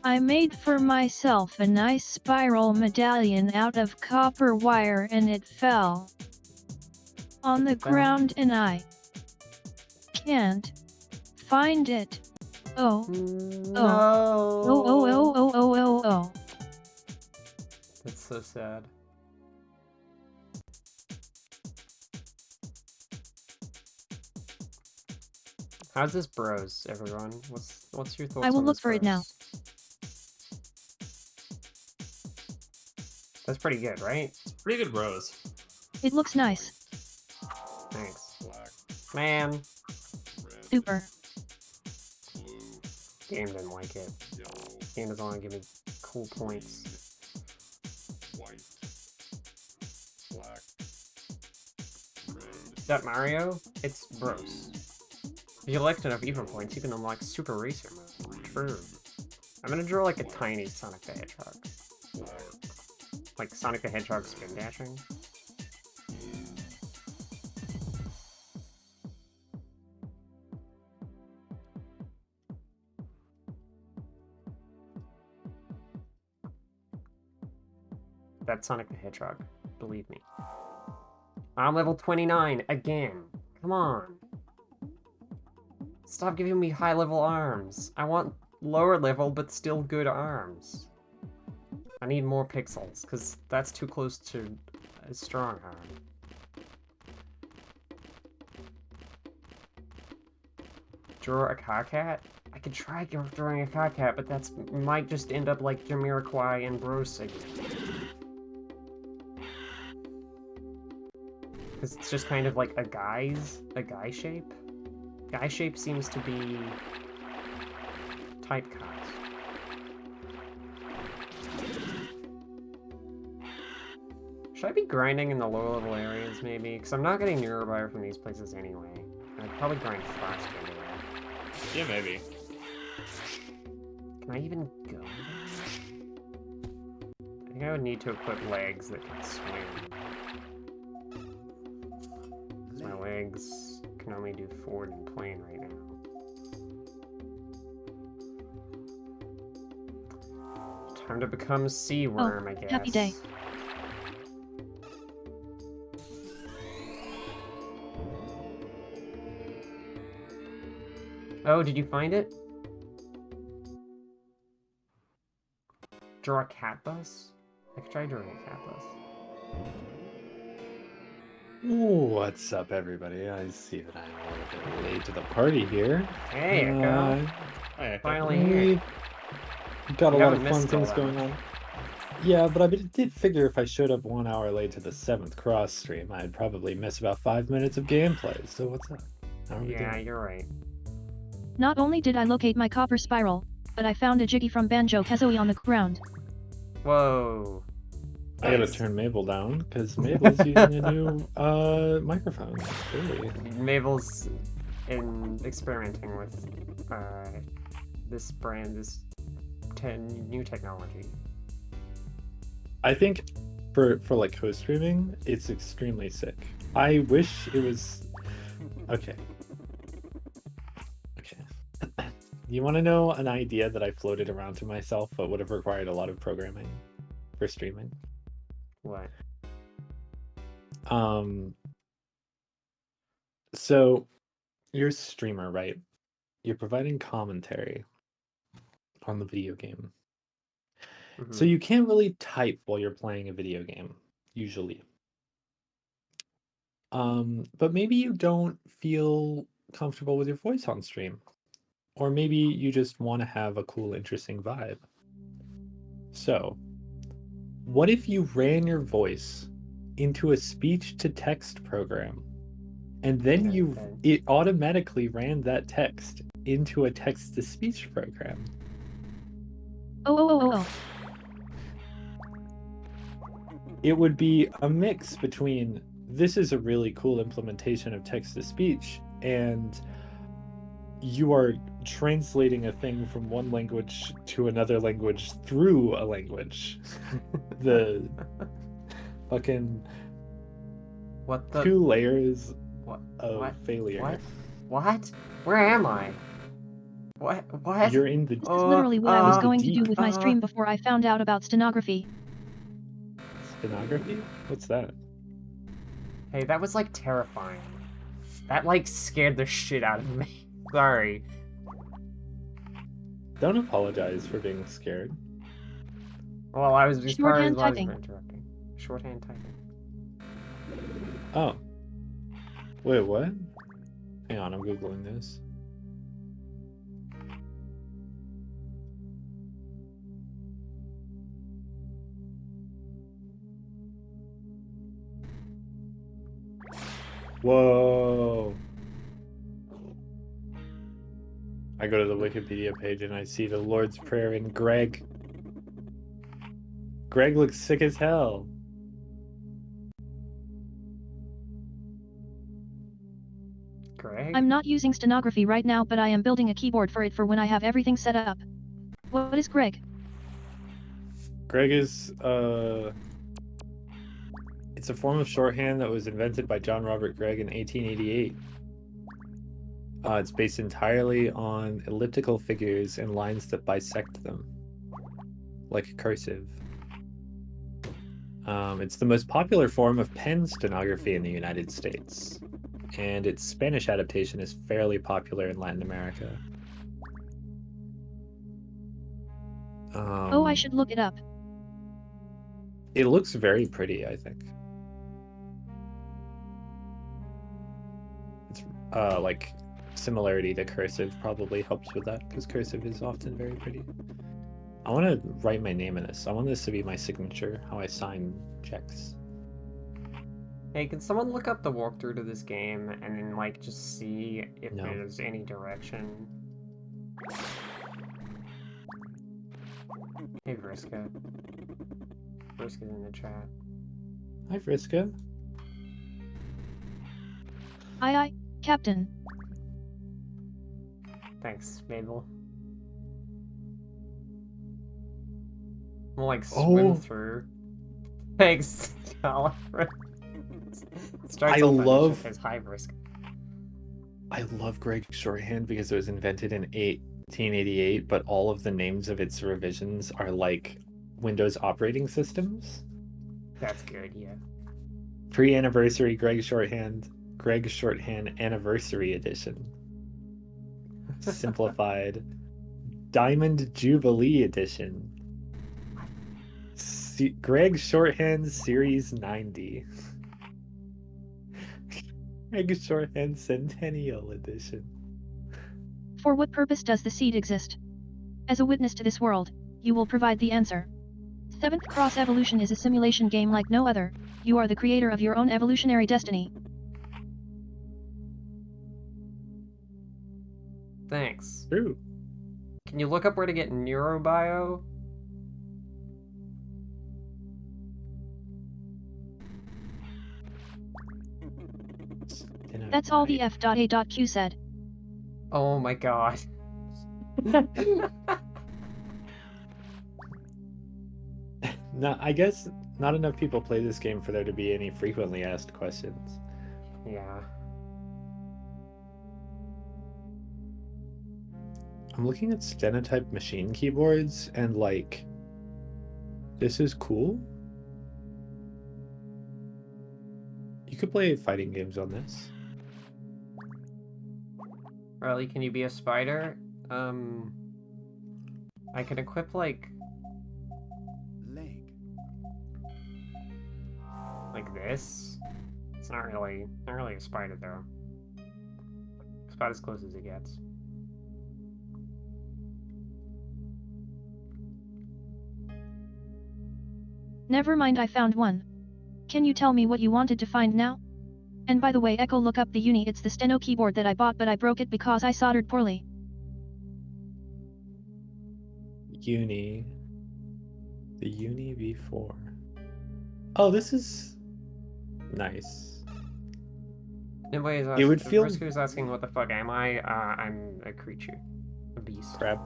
I made for myself a nice spiral medallion out of copper wire and it fell on the ground and I can't find it. Oh. No. Oh. That's so sad. How's this bros, everyone? What's your thoughts I will on look this for it now. bros? That's pretty good, right? Pretty good bros. It looks nice. Thanks. Man, Super. game didn't like it. Game doesn't want to give me cool points. Is that Mario? It's bros. If you collect enough Evo points, you can unlock Super Racer mode. True. I'm gonna draw like a tiny Sonic the Hedgehog. Like Sonic the Hedgehog spin dashing. That's Sonic the Hedgehog. Believe me. I'm level 29 again. Come on. Stop giving me high level arms. I want lower level but still good arms. I need more pixels, because that's too close to a strong arm. Draw a Karkat? I could try drawing a Karkat, but that's might just end up like Jamiroquai and Brosig. Because it's just kind of like a guy shape. Guy shape seems to be typecast. Should I be grinding in the lower level areas, maybe? Because I'm not getting neurobio from these places anyway. I'd probably grind faster anyway. Yeah, maybe. Can I even go there? I think I would need to equip legs that can swim. 'Cause my legs can only do forward and plane right now. Time to become a sea worm, I guess. happy day. Oh, did you find it? Draw a cat bus? I could try drawing a cat bus. What's up, everybody? I see that I'm a little bit late to the party here. Hey, Echo. Hi, Finally here. We've got a You lot haven't of fun missed all things that going much. on. Yeah, but I did figure if I showed up 1 hour late to the 7th cross stream, I'd probably miss about 5 minutes of gameplay. So what's up? How are we Yeah, doing? you're right. Not only did I locate my copper spiral, but I found a Jiggy from Banjo-Kazooie on the ground. Whoa. I gotta Nice. turn Mabel down because Mabel's using a new microphone. Clearly. Mabel's experimenting with this new technology. I think for like co-streaming, it's extremely sick. I wish it was okay. You want to know an idea that I floated around to myself but would have required a lot of programming for streaming? What? So you're a streamer, right? You're providing commentary on the video game. So Mhm. you can't really type while you're playing a video game, usually. But maybe you don't feel comfortable with your voice on stream. Or maybe you just want to have a cool, interesting vibe. So, what if you ran your voice into a speech-to-text program, and then it automatically ran that text into a text-to-speech program? Oh. It would be a mix between this is a really cool implementation of text-to-speech, and you are translating a thing from one language to another language through a language. The fucking What the? 2 layers What? of What? failure. What? Where am I? What? You're in the This is literally what I was going to do deep with my stream before I found out about stenography. stenography? What's that? Hey, that was like terrifying. That like scared the shit out of me. Sorry. Don't apologize for being scared. Well, I was just Shorthand interrupting. typing. Shorthand typing. Oh. Wait, what? Hang on, I'm Googling this. Whoa. I go to the Wikipedia page and I see the Lord's Prayer in Greg. Greg looks sick as hell. Greg? I'm not using stenography right now, but I am building a keyboard for it for when I have everything set up. What is Greg? Greg is, it's a form of shorthand that was invented by John Robert Gregg in 1888. It's based entirely on elliptical figures and lines that bisect them, like cursive. It's the most popular form of pen stenography in the United States, and its Spanish adaptation is fairly popular in Latin America. Oh, I should look it up. It looks very pretty, I think. It's like similarity to cursive probably helps with that, because cursive is often very pretty. I want to write my name in this. I want this to be my signature, how I sign checks. Hey, can someone look up the walkthrough to this game and then, like, just see if No. there's any direction? Hey, Vriska. Vriska's in the chat. Hi, Vriska. Aye, Captain. Thanks, Mabel. We'll like swim Oh. through. Thanks, Oliver. Starts I off love- as high risk. I love Greg Shorthand because it was invented in 1888, but all of the names of its revisions are like Windows operating systems. That's good, yeah. Pre-anniversary Greg Shorthand Anniversary Edition. Simplified Diamond Jubilee Edition. Greg Shorthand Series 90. Greg Shorthand Centennial Edition. For what purpose does the seed exist? As a witness to this world, you will provide the answer. 7th Cross Evolution is a simulation game like no other. You are the creator of your own evolutionary destiny. Thanks. True. Can you look up where to get neurobio? That's all the F.A.Q said. Oh my god. No, I guess not enough people play this game for there to be any frequently asked questions. Yeah. I'm looking at stenotype machine keyboards and like, this is cool. You could play fighting games on this. Riley, can you be a spider? I can equip like this. It's not really a spider though. It's about as close as it gets. Never mind, I found one. Can you tell me what you wanted to find now? And by the way, Echo, look up the Uni. It's the steno keyboard that I bought, but I broke it because I soldered poorly. Uni. The Uni V4. Oh, this is nice. Nobody is It would feel- Briscoe's asking what the fuck am I? I'm a creature. A beast. Crap.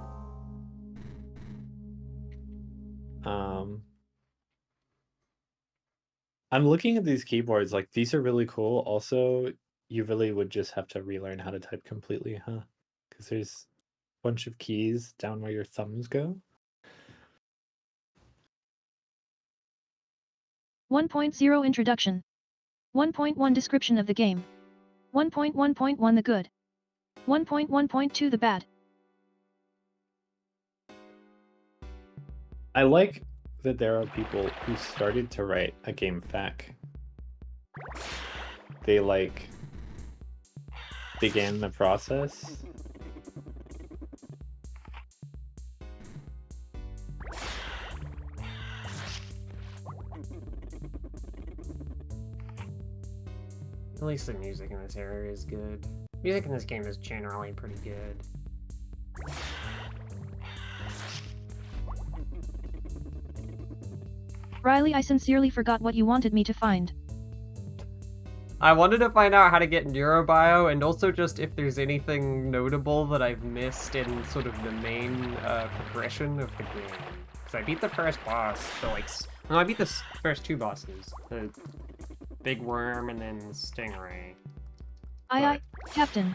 I'm looking at these keyboards, like these are really cool. Also, you really would just have to relearn how to type completely, huh? Because there's a bunch of keys down where your thumbs go. 1.0 Introduction. 1.1 Description of the game. 1.1.1 The good. 1.1.2 The bad. I like that there are people who started to write a game FAQ. They like began the process. At least the music in this area is good. Music in this game is generally pretty good. Riley, I sincerely forgot what you wanted me to find. I wanted to find out how to get neurobio, and also just if there's anything notable that I've missed in sort of the main progression of the game. Because I beat the first boss, no, I beat the first two bosses. The big worm and then the stingray. Aye, Captain.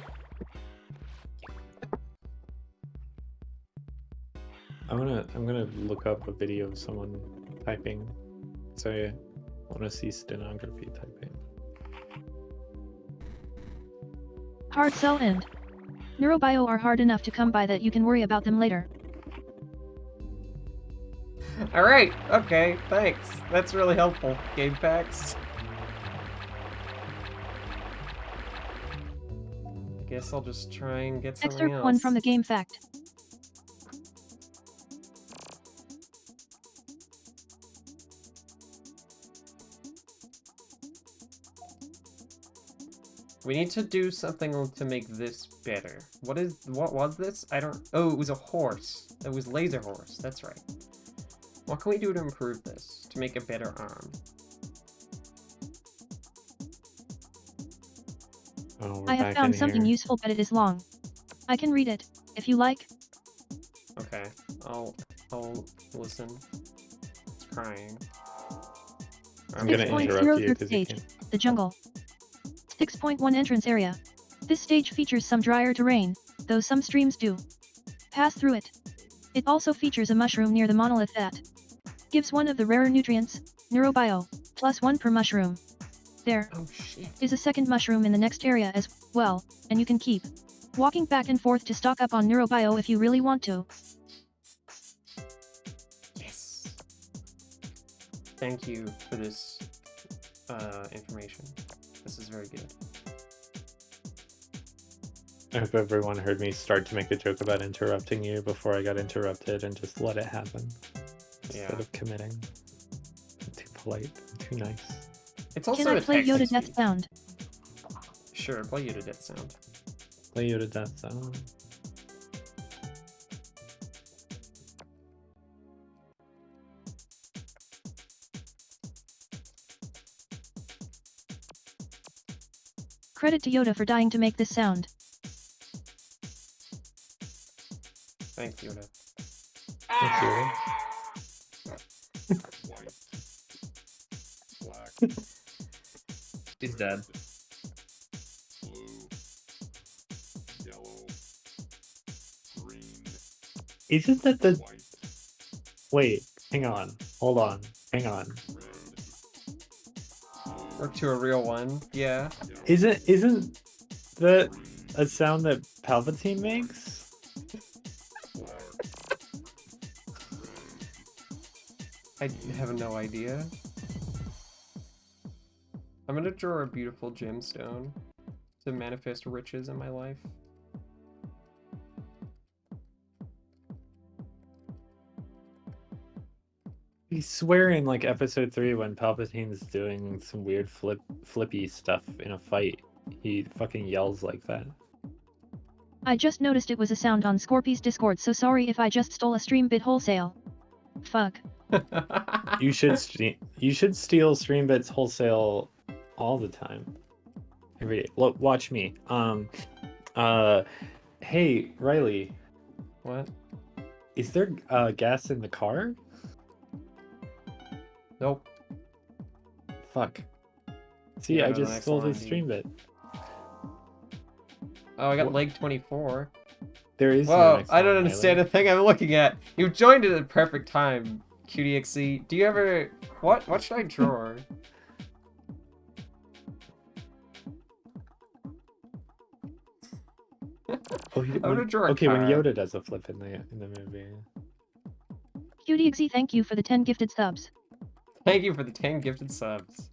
I'm gonna look up a video of someone typing. So I want to see stenography typing. Hard sell and neurobio are hard enough to come by that you can worry about them later. Alright, okay, thanks. That's really helpful. Game packs. I guess I'll just try and get something Excerpt else. 1 from the game fact. We need to do something to make this better. What was this? I don't... Oh, it was a horse. It was Laser Horse. That's right. What can we do to improve this? To make a better arm? Oh, I have found something useful, but it is long. I can read it, if you like. Okay. I'll listen. crying. I'm gonna interrupt you because you can't. The jungle. 6.1 entrance area. This stage features some drier terrain, though some streams do pass through it. It also features a mushroom near the monolith that gives one of the rarer nutrients, neurobio, +1 per mushroom. There is a second mushroom in the next area as well, and you can keep walking back and forth to stock up on neurobio if you really want to. Yes. Thank you for this information. This is very good. I hope everyone heard me start to make a joke about interrupting you before I got interrupted and just let it happen. Instead of committing. I'm too polite, I'm too nice. It's also Can I a play Yoda texting death speed. sound? Sure, play Yoda death sound. Play Yoda death sound. Credit to Yoda for dying to make this sound. Thanks, Yoda. Thank you. He's dead. Isn't that the... Wait, hang on. Hold on. Hang on. Or to a real one, yeah. Isn't that a sound that Palpatine makes? I have no idea. I'm gonna draw a beautiful gemstone to manifest riches in my life. I swear in like episode 3 when Palpatine's doing some weird flippy stuff in a fight, he fucking yells like that. I just noticed it was a sound on Scorpy's Discord, so sorry if I just stole a stream bit wholesale. Fuck. You should steal stream bits wholesale all the time. Every day. Look, watch me. Hey, Riley. What? Is there gas in the car? Nope. Fuck. See, Yeah, I no, the just next stole line, the dude. stream bit. Oh, I got What? leg 24. There is no Whoa, next I don't line, understand the Riley. thing I'm looking at. You've joined at the perfect time, QDXC. Do you ever... What should I draw? Oh, he, I'm gonna draw a okay, when car. Yoda does a flip in the movie. QDXZ, thank you for the 10 gifted subs. Thank you for the 10 gifted subs.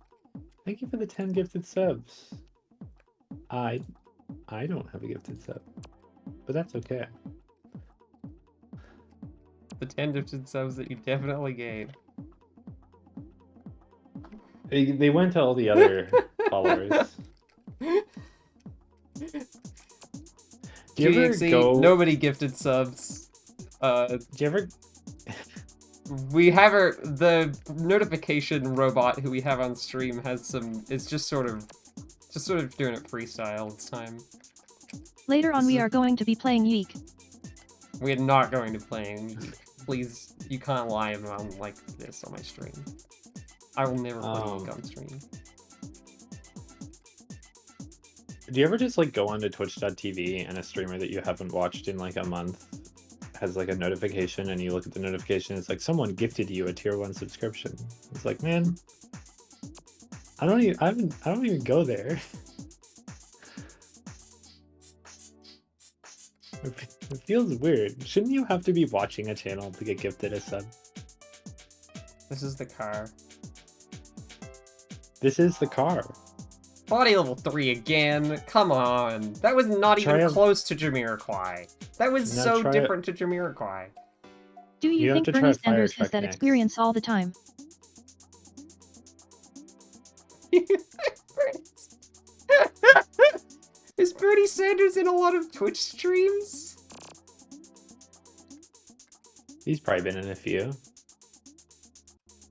Thank you for the 10 gifted subs. I don't have a gifted sub, but that's okay. The 10 gifted subs that you definitely gave. They went to all the other followers. Do you ever GXE, go? nobody gifted subs. Do you ever? We have the notification robot who we have on stream has some. It's just sort of doing it freestyle this time. Later on, we are going to be playing Yeek. We are not going to play. Please, you can't lie about like this on my stream. I will never play Yeek on stream. Do you ever just like go onto twitch.tv and a streamer that you haven't watched in like a month has like a notification and you look at the notification, it's like someone gifted you a tier 1 subscription. It's like, man, I don't even go there. It feels weird. Shouldn't you have to be watching a channel to get gifted a sub? This is the car. This is the car. Body level 3 again. Come on. That was not even close to Jamiroquai. That was Now so try different to Jamiroquai. Do you have think to try Bernie a fire Sanders has truck that next. experience all the time? Is Bernie Sanders in a lot of Twitch streams? He's probably been in a few.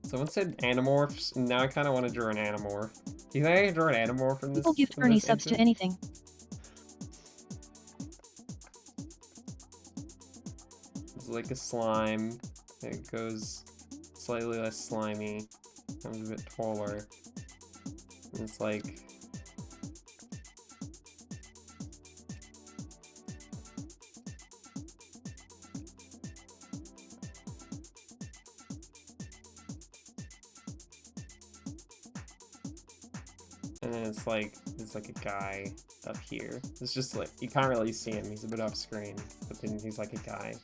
Someone said Animorphs, and now I kind of want to draw an Animorph. Do you think I can draw an Animorph from this? People gift from Bernie this subs to instance? anything. It's like a slime. It goes slightly less slimy. Becomes a bit taller. And it's like... And then it's like, there's like a guy up here. It's just like, you can't really see him, he's a bit off screen, but then he's like a guy.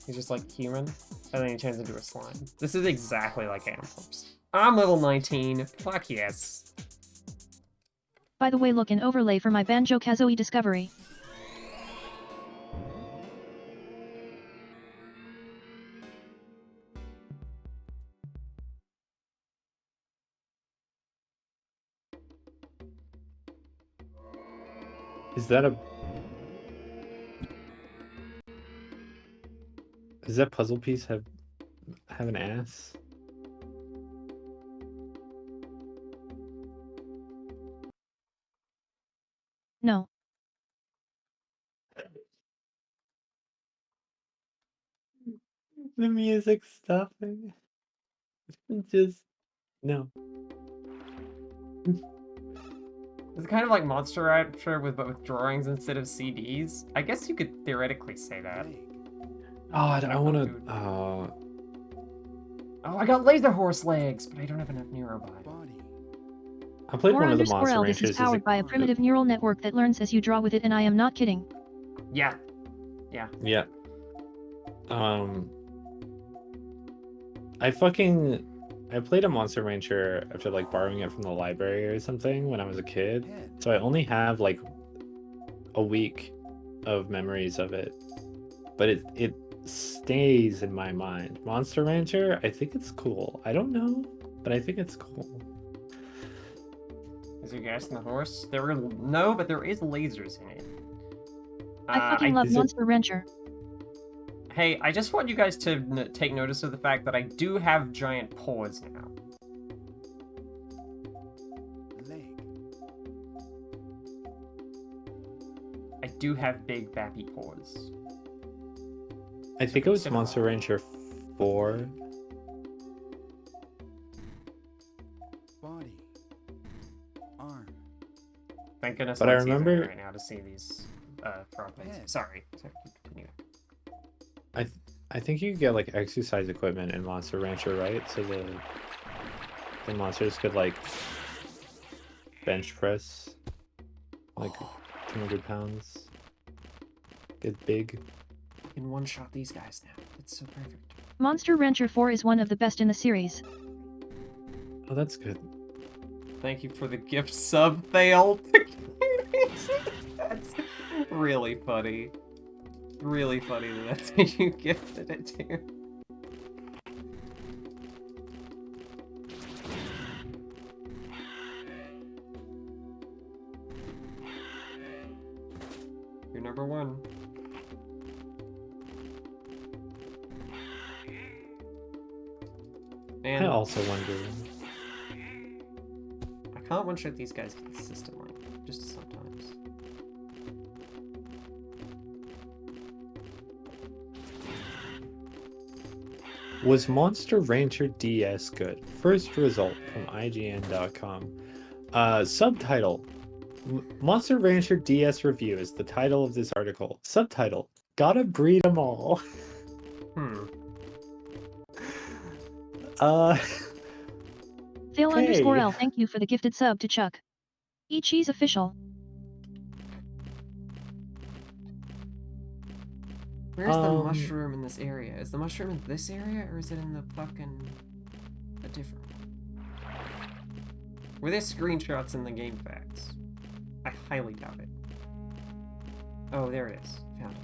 He's just like human, and then he turns into a slime. This is exactly like Animorphs. I'm level 19, fuck yes. By the way, look an overlay for my Banjo-Kazooie discovery. Is that a... Does that puzzle piece have an ass? No. The music stopping. Just... No. It's kind of like Monster Rancher with drawings instead of CDs. I guess you could theoretically say that. Leg. Oh, I want to... Oh, I got laser horse legs, but I don't have enough neurobot. Body. I played one of the Monster L, Ranchers this is powered by a primitive neural network that learns as you draw with it, and I am not kidding. Yeah. Yeah. I played a Monster Rancher after like borrowing it from the library or something when I was a kid. Head. So I only have like a week of memories of it. But it stays in my mind. Monster Rancher, I think it's cool. I don't know, but I think it's cool. Is there gas in the horse? No, but there is lasers in it. I fucking love Monster Rancher. Hey, I just want you guys to take notice of the fact that I do have giant paws now. Leg. I do have big bappy paws. I think it was Monster Rancher 4. Body. Arm. Thank goodness But I'm I using it remember- right now to see these problems. Head. Sorry, continue. I think you could get like exercise equipment in Monster Rancher, right? So the monsters could like bench press like 200 pounds. Get big. I can one-shot these guys now. It's so perfect. Monster Rancher 4 is one of the best in the series. Oh, that's good. Thank you for the gift sub, fail. That's really funny. Really funny that that's who you gifted it to. You're number one. And I also wonder. I can't one-shot these guys consistently, just sometimes. Was Monster Rancher DS good? First result from IGN.com. Subtitle. Monster Rancher DS review is the title of this article. Subtitle. Gotta breed 'em all. Fail Hey. _L, thank you for the gifted sub to Chuck. Cheese official. Where's the mushroom in this area? Is the mushroom in this area, or is it in the fucking... a different one? Were there screenshots in the game facts? I highly doubt it. Oh, there it is. Found it.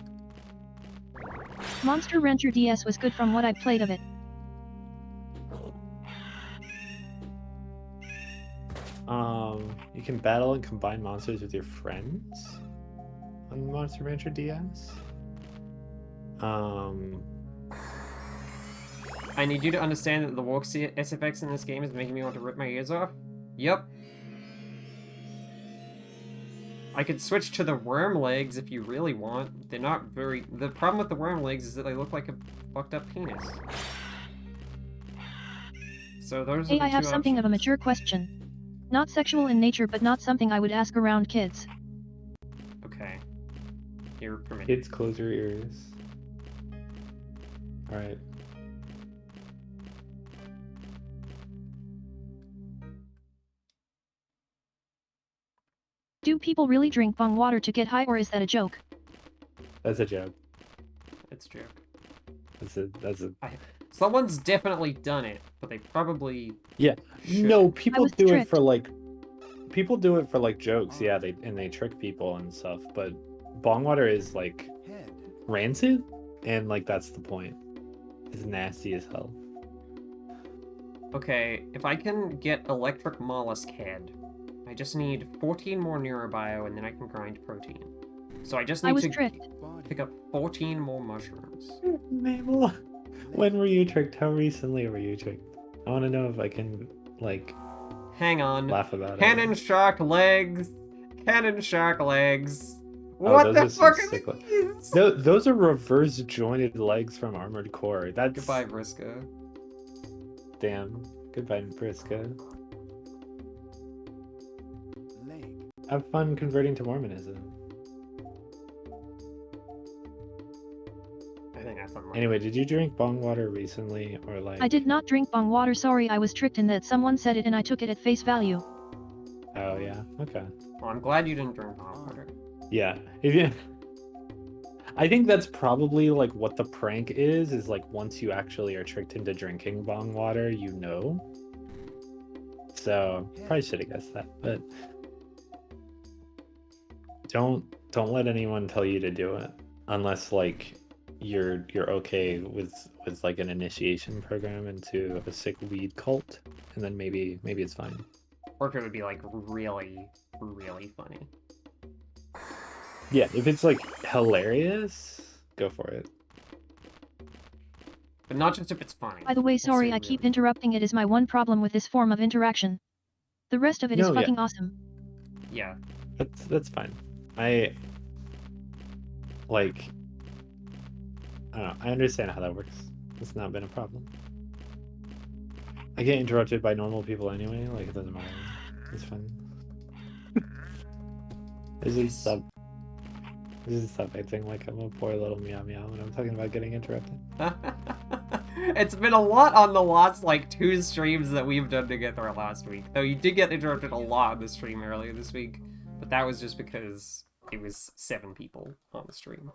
Monster Rancher DS was good from what I played of it. You can battle and combine monsters with your friends on Monster Rancher DS. I need you to understand that the walk SFX in this game is making me want to rip my ears off. Yep. I could switch to the worm legs if you really want. They're not very... The problem with the worm legs is that they look like a fucked up penis. So those Hey, are the I have two something of a options. mature question. Not sexual in nature, but not something I would ask around kids. Okay. You're permitted. Kids, close your ears. Alright. Do people really drink bong water to get high, or is that a joke? That's a joke. It's a joke. That's a Someone's definitely done it, but they probably Yeah. should. No, people was do it tricked. for like jokes, yeah, they trick people and stuff, but bong water is like Head. rancid, and like that's the point. It's nasty as hell. Okay, if I can get electric mollusk head, I just need 14 more neurobio and then I can grind protein. So I just I need was to tricked. Body. pick up 14 more mushrooms. Mabel, Leg. when were you tricked? How recently were you tricked? I want to know if I can like Hang on. laugh about Cannon it. shark legs. Cannon shark legs. Oh, What those the are some fuck are sick these? Those are reverse jointed legs from Armored Core. That's Goodbye, Vriska. damn. Goodbye, Briska. Leg. Have fun converting to Mormonism. I think that's unlucky. Anyway, did you drink bong water recently, or like? I did not drink bong water, sorry, I was tricked in that someone said it and I took it at face value. Oh yeah. Okay. Well, I'm glad you didn't drink hot water. Yeah. If you... I think that's probably like what the prank is like once you actually are tricked into drinking bong water, you know. So probably should have guessed that, but don't let anyone tell you to do it unless like you're okay with like an initiation program into a sick weed cult, and then maybe it's fine. Or if it would be like really, really funny. Yeah, if it's like hilarious, go for it. But not just if it's funny. By the way, sorry, Also I keep really- interrupting, it is my one problem with this form of interaction. The rest of it is No, yeah. fucking awesome. Yeah. That's fine. I like I don't know, I understand how that works. It's not been a problem. I get interrupted by normal people anyway, like it doesn't matter. It's fine. I just stop acting like I'm a poor little meow meow when I'm talking about getting interrupted. It's been a lot on the last, like, 2 streams that we've done together last week. Though you did get interrupted a lot on the stream earlier this week. But that was just because it was 7 people on the stream.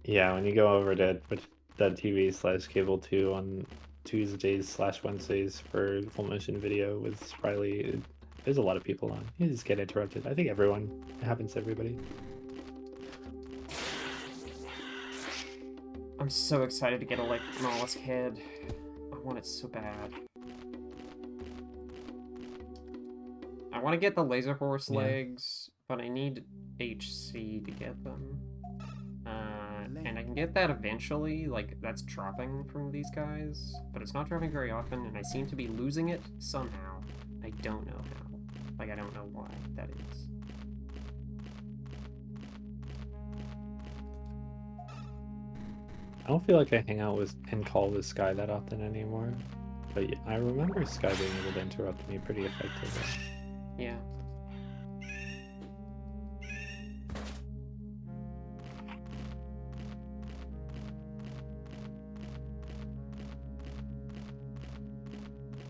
Yeah, when you go over to twitch.tv/cable2 on Tuesdays/Wednesdays for full motion video with Spriley, there's a lot of people on. You just get interrupted. I think it happens to everybody. I'm so excited to get a mollusk head. I want it so bad. I want to get the laser horse Yeah. legs, but I need HC to get them. And I can get that eventually, like, that's dropping from these guys, but it's not dropping very often, and I seem to be losing it somehow. I don't know how. Like, I don't know why that is. I don't feel like I hang out with and call with Sky that often anymore, but yeah, I remember Sky being able to interrupt me pretty effectively. Yeah.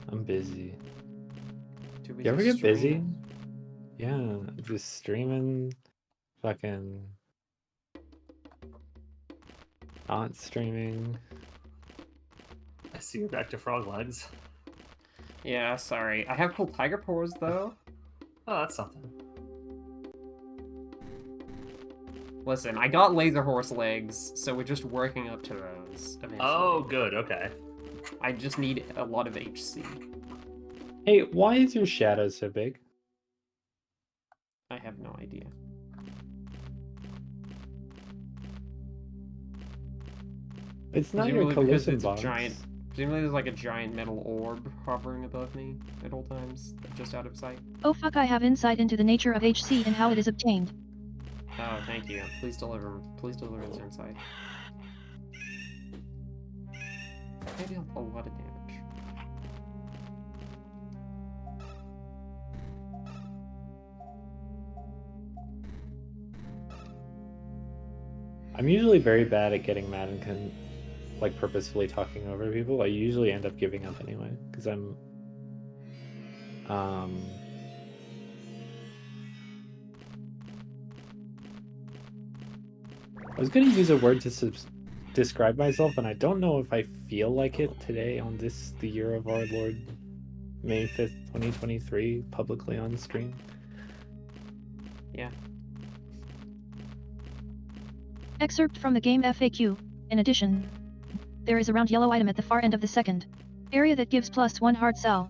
I'm busy. Too You ever get busy? streaming. Yeah, just streaming, fucking not streaming. I see you're back to frog legs. Yeah, sorry. I have cool tiger paws, though. Oh, that's something. Listen, I got laser horse legs, so we're just working up to those eventually. Oh, good. Okay. I just need a lot of HC. Hey, why is your shadow so big? I have no idea. It's not your Presumably because collision it's box. a giant. Presumably there's like a giant metal orb hovering above me at all times, just out of sight. Oh fuck, I have insight into the nature of HC and how it is obtained. Oh, thank you. Please deliver this insight. I dealt a lot of damage. I'm usually very bad at getting mad and like purposefully talking over people. I usually end up giving up anyway because I'm I was gonna use a word to describe myself, and I don't know if I feel like it today on the year of our Lord, May 5th, 2023, publicly on stream. Yeah. Excerpt from the game FAQ. In addition, there is a round yellow item at the far end of the second area that gives +1 hard cell.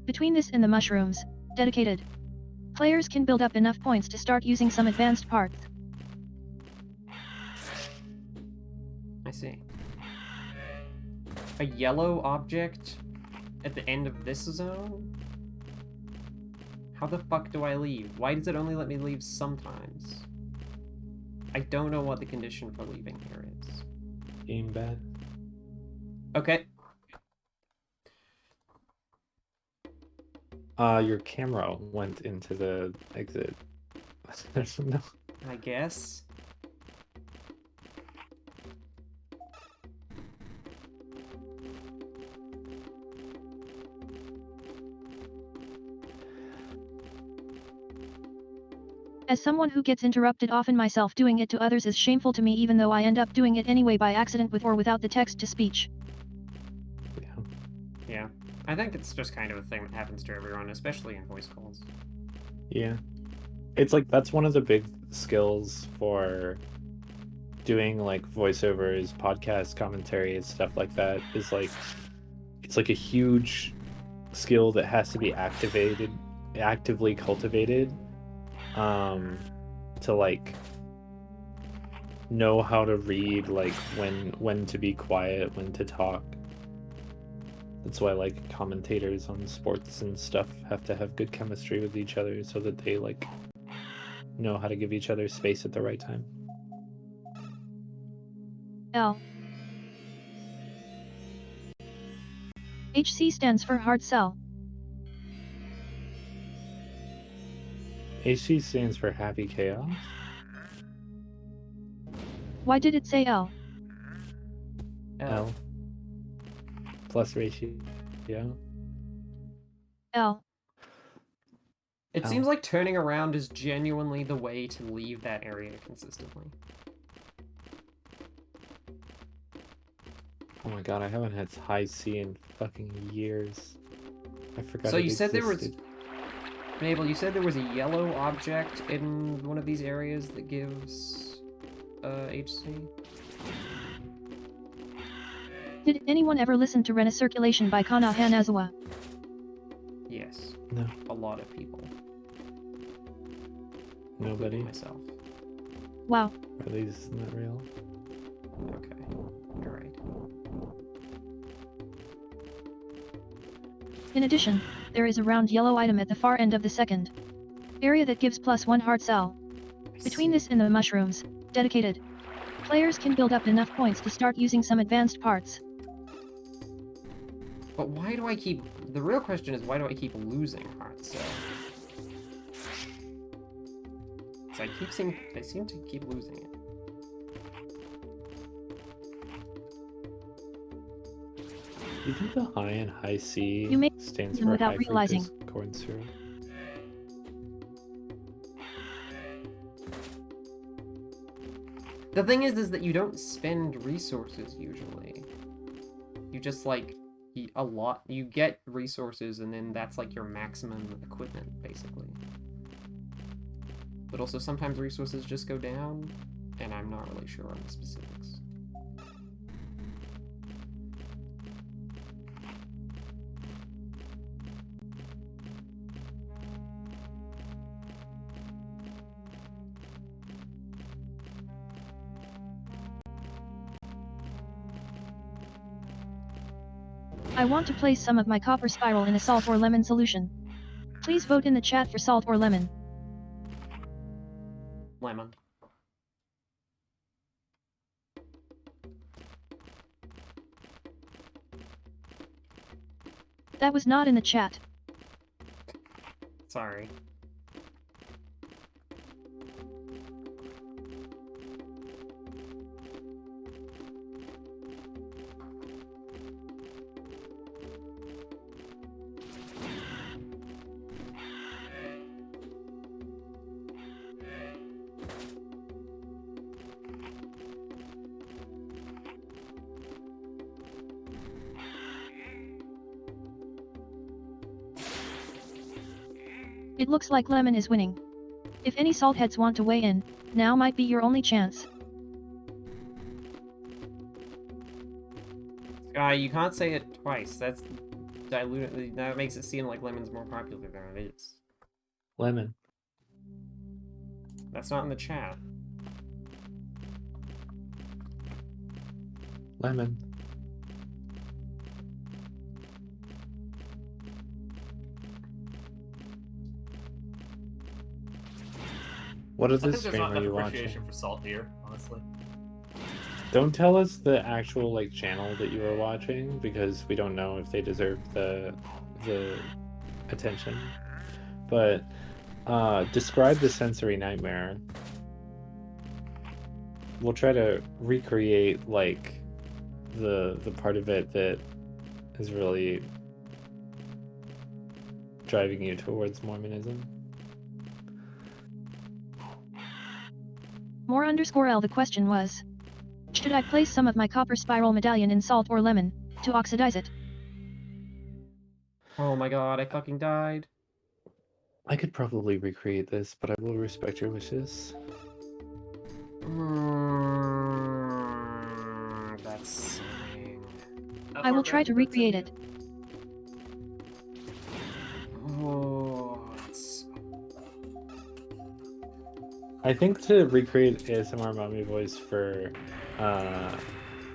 Between this and the mushrooms, dedicated players can build up enough points to start using some advanced parts. I see. A yellow object at the end of this zone? How the fuck do I leave? Why does it only let me leave sometimes? I don't know what the condition for leaving here is. Game bad. Okay. Your camera went into the exit. There's no... I guess. As someone who gets interrupted often, myself doing it to others is shameful to me, even though I end up doing it anyway by accident with or without the text-to-speech. Yeah. Yeah. I think it's just kind of a thing that happens to everyone, especially in voice calls. Yeah. It's like that's one of the big skills for doing like voiceovers, podcast commentary, and stuff like that, is like it's like a huge skill that has to be actively cultivated, to like know how to read like when to be quiet, when to talk. That's why like commentators on sports and stuff have to have good chemistry with each other so that they like know how to give each other space at the right time. L. HC stands for hard cell. HC stands for Happy Chaos. Why did it say L? L. Plus ratio. L. It Ow. seems like turning around is genuinely the way to leave that area consistently. Oh my god, I haven't had high C in fucking years. I forgot. So it you said there was... existed. Mabel, you said there was a yellow object in one of these areas that gives HC? Did anyone ever listen to Rena Circulation by Kana Hanazawa? Yes. No. A lot of people. Nobody. including myself. Wow. Are these not real? Okay. You're right. In addition, there is a round yellow item at the far end of the second area that gives +1 hard cell. Between this and the mushrooms, dedicated players can build up enough points to start using some advanced parts. But why do I keep... The real question is, why do I keep losing heart cell? So I seem to keep losing it. Do you think the high and high C You may stands them for without high realizing. fructose corn syrup? The thing is that you don't spend resources usually. You just like eat a lot. You get resources, and then that's like your maximum equipment, basically. But also sometimes resources just go down, and I'm not really sure on the specifics. I want to place some of my copper spiral in a salt or lemon solution. Please vote in the chat for salt or lemon. Lemon. That was not in the chat. Sorry. It looks like Lemon is winning. If any saltheads want to weigh in, now might be your only chance. Sky, you can't say it twice. That's diluted. That makes it seem like Lemon's more popular than it is. Lemon. That's not in the chat. Lemon. What I other think there's stream not are enough you appreciation watching? for salt here, honestly. Don't tell us the actual like channel that you are watching because we don't know if they deserve the attention. But describe the sensory nightmare. We'll try to recreate like the part of it that is really driving you towards Mormonism. More_L the question was, should I place some of my copper spiral medallion in salt or lemon, to oxidize it? Oh my god, I fucking died. I could probably recreate this, but I will respect your wishes. That's something. I will try to recreate it. Oh, it's... I think to recreate ASMR mommy voice for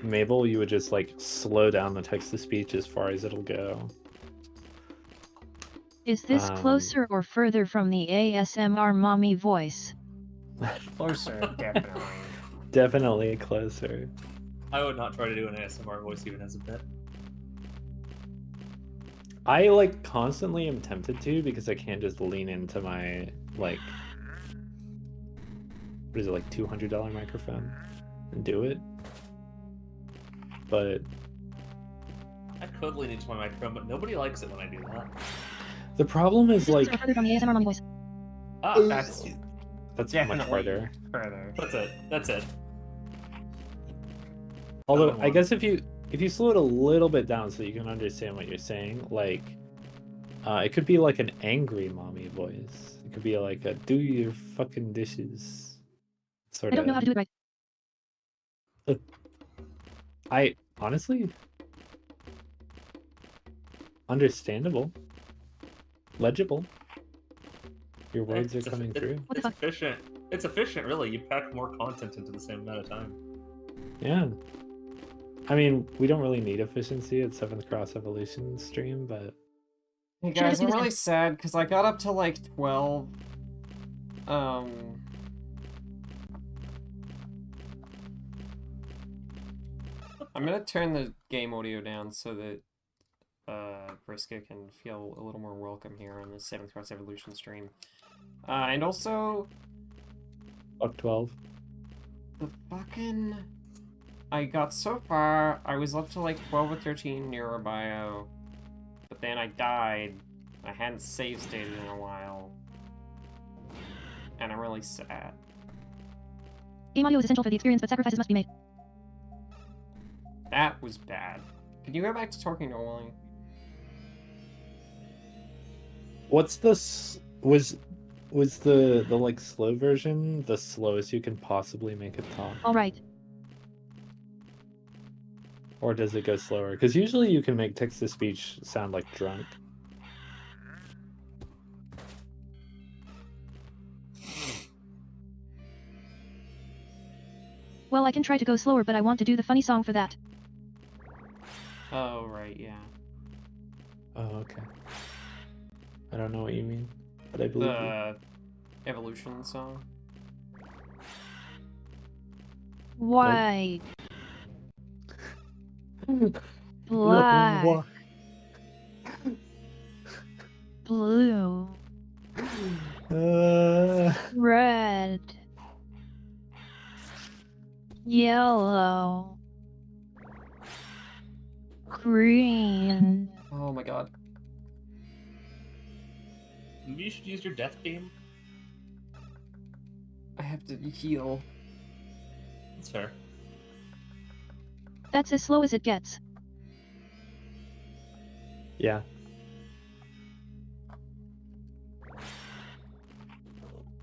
Mabel, you would just like slow down the text to speech as far as it'll go. Is this closer or further from the ASMR mommy voice? Closer, definitely. Definitely closer. I would not try to do an ASMR voice even as a bit. I like constantly am tempted to because I can't just lean into my like what is it, like $200 microphone and do it. But I could lean into my microphone, but nobody likes it when I do that. the problem is like Further from the ASMR mommy voice. Ah, That's that's definitely much farther. further. that's it. That's it. Although Another I one. guess if you slow it a little bit down so you can understand what you're saying, like it could be like an angry mommy voice. It could be like a do your fucking dishes sort I of. don't know how to do it right. I honestly understandable, legible. Your words are coming through. What the It's fuck? efficient. It's efficient, really. You pack more content into the same amount of time. Yeah. I mean, we don't really need efficiency at 7th Cross Evolution stream, but Hey Should I guys, just do I'm this really then? sad because I got up to like 12. I'm gonna turn the game audio down so that Briska can feel a little more welcome here on the 7th Cross Evolution stream. And also, fuck 12. the fucking... I got so far, I was up to like 12 or 13 neurobio, but then I died. I hadn't save stated in a while. And I'm really sad. Game audio is essential for the experience, but sacrifices must be made. That was bad. Can you go back to talking normally? What's this? Was the like slow version the slowest you can possibly make it talk? Alright. Or does it go slower? Because usually you can make text to speech sound like drunk. Well, I can try to go slower, but I want to do the funny song for that. Oh, right, yeah. Oh, okay. I don't know what you mean, but I believe you. The Evolution song. White. Black. Wha- Blue. Uh, Red. Yellow. Green. Oh my god. Maybe you should use your death beam. I have to heal. That's fair. That's as slow as it gets. yeah.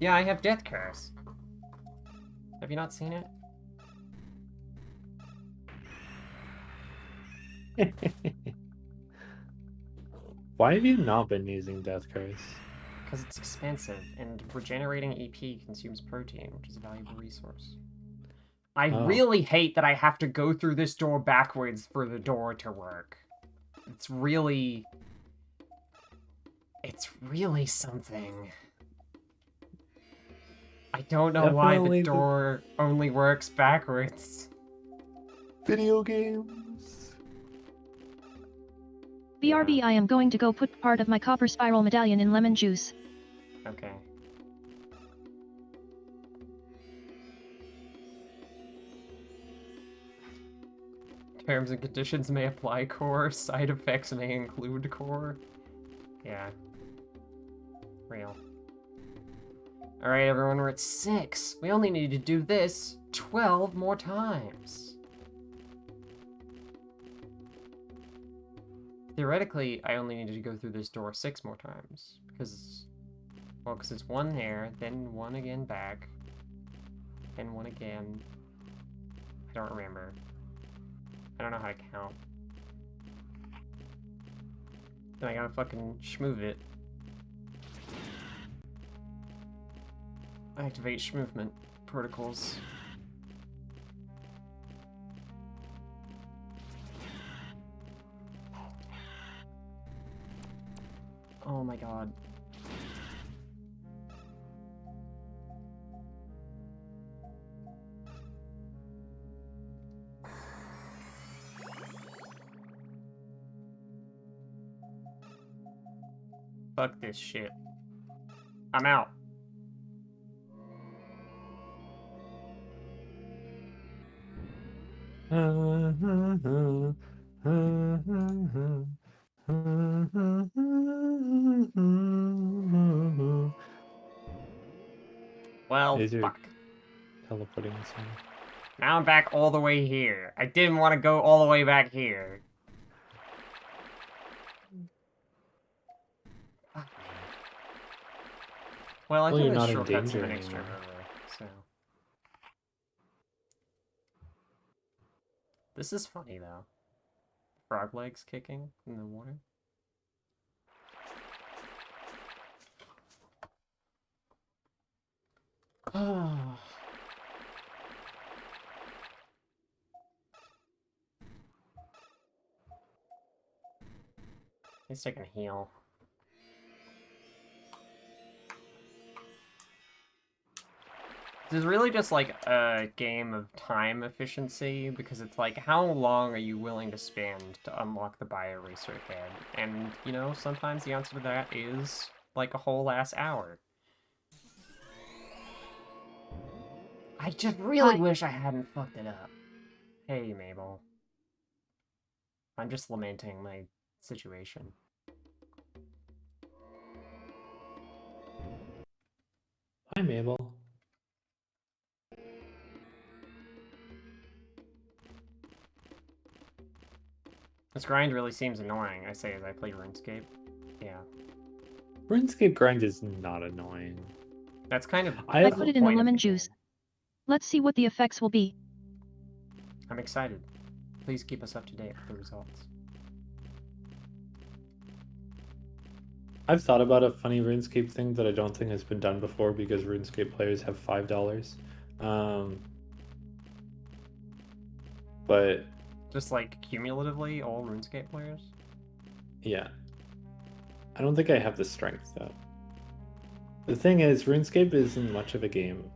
Yeah, I have Death Curse. Have you not seen it? Why have you not been using Death Curse? Because it's expensive, and regenerating EP consumes protein, which is a valuable resource. I Oh. really hate that I have to go through this door backwards for the door to work. It's really something. I don't know why Definitely the door only works backwards. Video games. BRB, I am going to go put part of my copper spiral medallion in lemon juice. Okay. Terms and conditions may apply core. Side effects may include core. Yeah. Real. Alright, everyone, we're at 6. We only need to do this 12 more times. Theoretically, I only needed to go through this door 6 more times. Because it's one there, then one again back, then one again. I don't remember. I don't know how to count. Then I gotta fucking schmoove it. Activate schmovement protocols. Oh my god. Fuck this shit. I'm out. Well, Is your fuck. teleporting sound? Now I'm back all the way here. I didn't want to go all the way back here. Fuck, man. Well, I Well, think you're there's not in shortcuts in danger the next anymore. river, so... This is funny, though. Frog legs kicking in the water. Oh. At least I can heal. This is really just like a game of time efficiency, because it's like, how long are you willing to spend to unlock the bioracer head? And, you know, sometimes the answer to that is like a whole ass hour. I just really Hi. wish I hadn't fucked it up. Hey, Mabel. I'm just lamenting my situation. Hi, Mabel. This grind really seems annoying, I say as I play RuneScape. Yeah. RuneScape grind is not annoying. That's kind of I I have put it in the lemon juice. Let's see what the effects will be. I'm excited. Please keep us up to date with the results. I've thought about a funny RuneScape thing that I don't think has been done before because RuneScape players have $5. But Just like cumulatively, all RuneScape players? yeah, I don't think I have the strength though. The thing is, RuneScape isn't much of a game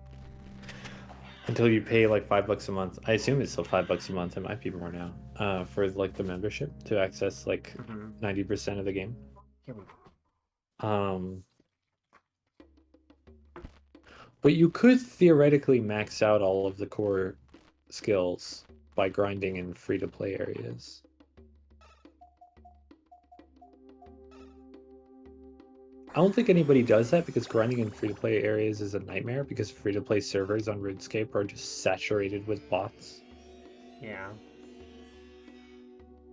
until you pay like $5 a month. I assume it's still $5 a month. It might be more now. For like the membership to access like 90% of the game. Here we go. But you could theoretically max out all of the core skills by grinding in free-to-play areas. I don't think anybody does that because grinding in free-to-play areas is a nightmare because free-to-play servers on RuneScape are just saturated with bots. Yeah.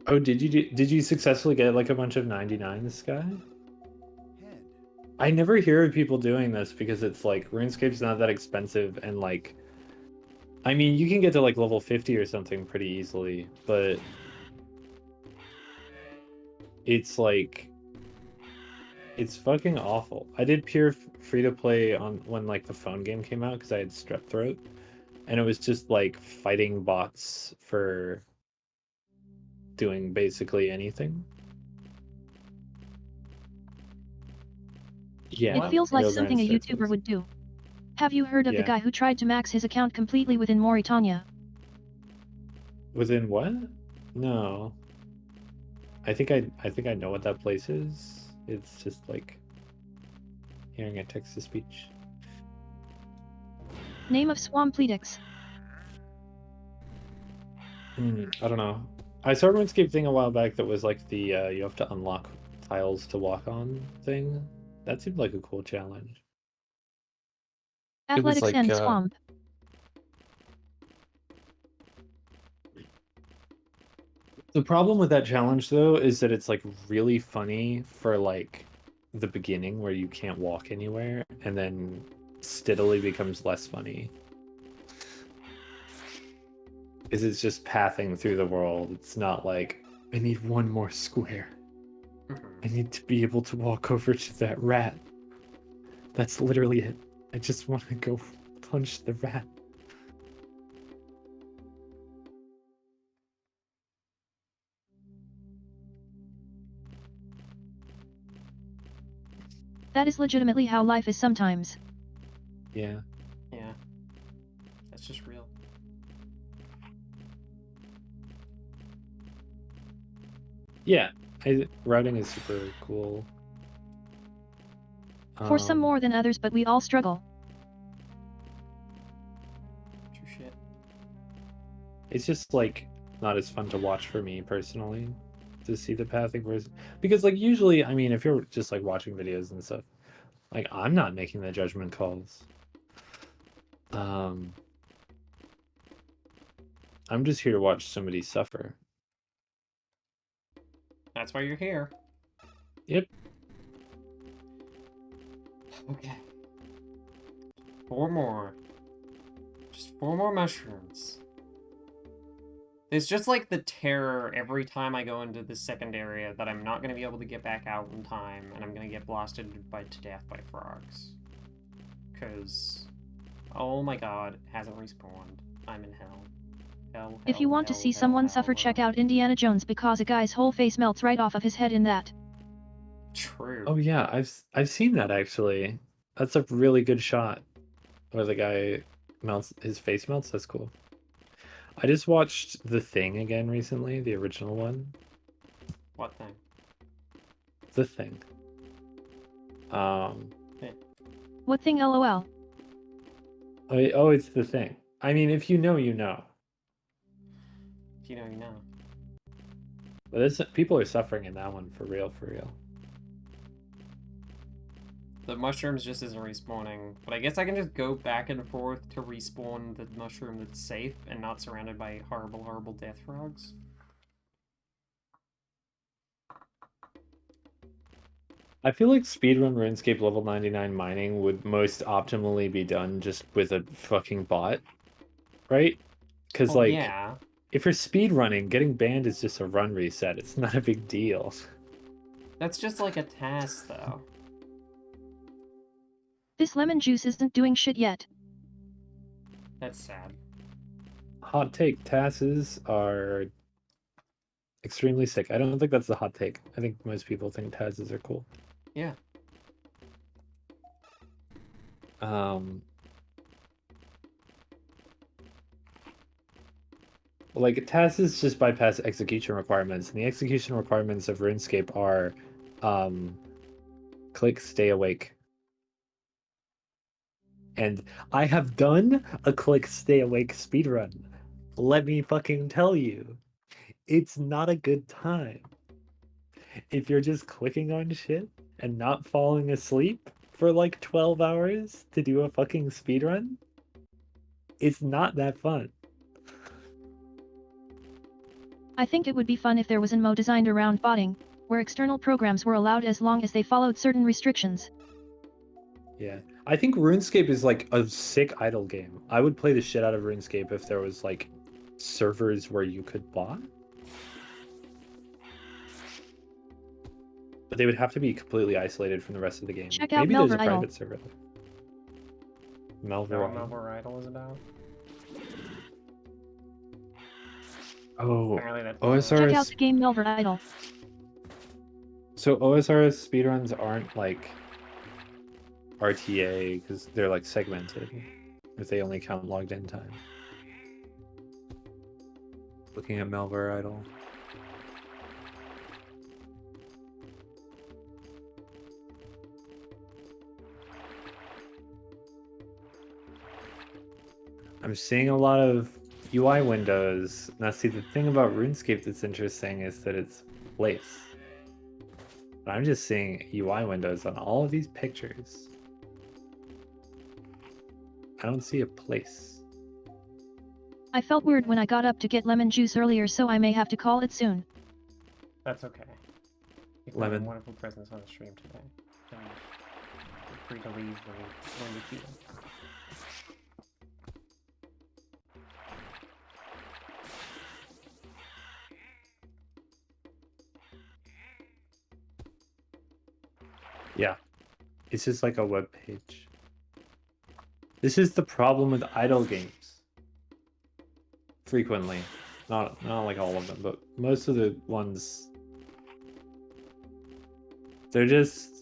Oh, did you successfully get like a bunch of 99 this guy? Head. I never hear of people doing this because it's like RuneScape's not that expensive and like I mean you can get to like level 50 or something pretty easily, but it's like it's fucking awful. I did pure free to play on when like the phone game came out because I had strep throat, and it was just like fighting bots for doing basically anything. Yeah, It feels like no something a grand YouTuber starts. would do. Have you heard of the Yeah. guy who tried to max his account completely within Mauritania? Within what? No. I think I know what that place is. It's just like hearing a text to speech. Name of Swampledix. I don't know. I saw a RuneScape thing a while back that was like the you have to unlock tiles to walk on thing. That seemed like a cool challenge. It was Athletics like and Swamp. the problem with that challenge though is that it's like really funny for like the beginning where you can't walk anywhere and then steadily becomes less funny. Is it's just pathing through the world. It's not like I need one more square. I need to be able to walk over to that rat. That's literally it. I just want to go punch the rat. That is legitimately how life is sometimes. Yeah. Yeah. That's just real. Yeah. Routing is super cool. For some more than others, but we all struggle. True shit. It's just like not as fun to watch for me personally to see the pathing versus because like usually I mean if you're just like watching videos and stuff like I'm not making the judgment calls. I'm just here to watch somebody suffer. That's why you're here. Yep. Okay. 4 more. Just 4 more mushrooms. There's just like the terror every time I go into the second area that I'm not going to be able to get back out in time and I'm going to get blasted to death by frogs. Because, oh my god, it hasn't respawned. I'm in hell. Hell, If you hell, want to hell, see hell, someone hell, suffer, check hell. out Indiana Jones because a guy's whole face melts right off of his head in that. True. Oh yeah, I've seen that actually. That's a really good shot where the guy melts his face melts. That's cool. I just watched The Thing again recently, the original one. What thing? The Thing. What thing, lol? Oh, it's The Thing. I mean, if you know, you know. If you know, you know. But this, people are suffering in that one for real, for real. The mushrooms just isn't respawning, but I guess I can just go back and forth to respawn the mushroom that's safe and not surrounded by horrible, horrible death frogs. I feel like speedrun RuneScape level 99 mining would most optimally be done just with a fucking bot, right? Because, Well, like, yeah. if you're speedrunning, getting banned is just a run reset. It's not a big deal. That's just like a task, though. This lemon juice isn't doing shit yet. That's sad. Hot take, TASes are extremely sick. I don't think that's the hot take. I think most people think TASes are cool. Yeah. Like TASes just bypass execution requirements, and the execution requirements of RuneScape are click stay awake. And I have done a click stay awake speedrun. Let me fucking tell you, it's not a good time. If you're just clicking on shit and not falling asleep for like 12 hours to do a fucking speedrun, it's not that fun. I think it would be fun if there was an MO designed around botting, where external programs were allowed as long as they followed certain restrictions. Yeah. I think RuneScape is like a sick idle game. I would play the shit out of RuneScape if there was like servers where you could bot. But they would have to be completely isolated from the rest of the game. Check out Maybe there's a Melver Idol. private server there. Know what Melver. Melville Idol is about? Oh, Apparently that's Check out OSRS. the game Melver Idol. So OSRS speedruns aren't like RTA because they're like segmented if they only count logged in time. Looking at Melver Idol. I'm seeing a lot of UI windows. Now see, the thing about RuneScape that's interesting is that it's place. But I'm just seeing UI windows on all of these pictures. I don't see a place. I felt weird when I got up to get lemon juice earlier, so I may have to call it soon. That's okay. You've been Lemon. a wonderful presence on the stream today. And feel free to leave when you feel. Yeah, it's just like a web page. This is the problem with idle games. Frequently, not like all of them, but most of the ones, they're just.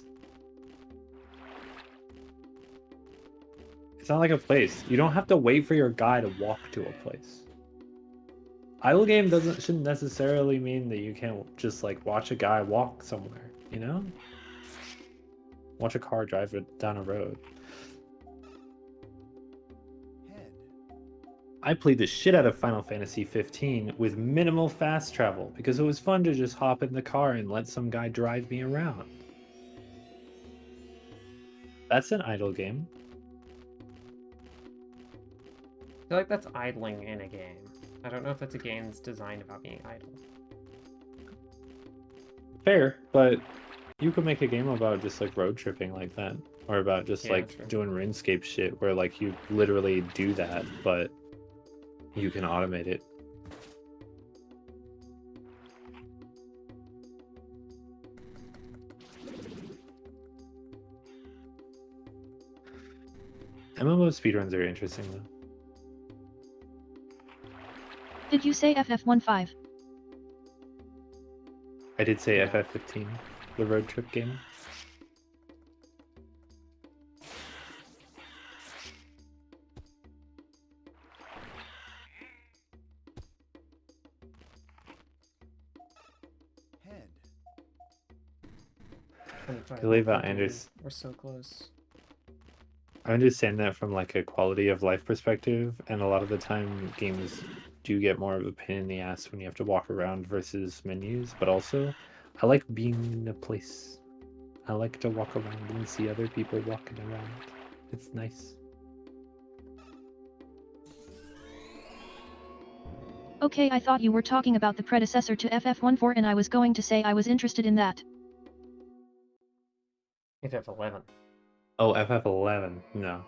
It's not like a place. You don't have to wait for your guy to walk to a place. Idle game shouldn't necessarily mean that you can't just like watch a guy walk somewhere, you know? Watch a car drive down a road. Head. I played the shit out of Final Fantasy 15 with minimal fast travel because it was fun to just hop in the car and let some guy drive me around. That's an idle game. I feel like that's idling in a game. I don't know if that's a game that's designed about being idle. Fair, but you could make a game about just like road tripping like that. Or about just Yeah, like true. doing RuneScape shit where like you literally do that, but you can automate it. MMO speedruns are interesting though. Did you say FF15? I did say Yeah. FF15, the road trip game. Head. 25 Believe more it, people. Anders. We're so close. I understand that from like a quality of life perspective, and a lot of the time games do get more of a pain in the ass when you have to walk around versus menus, but also I like being in a place. I like to walk around and see other people walking around. It's nice. Okay, I thought you were talking about the predecessor to FF14 and I was going to say I was interested in that. FF11. Oh, FF11, no.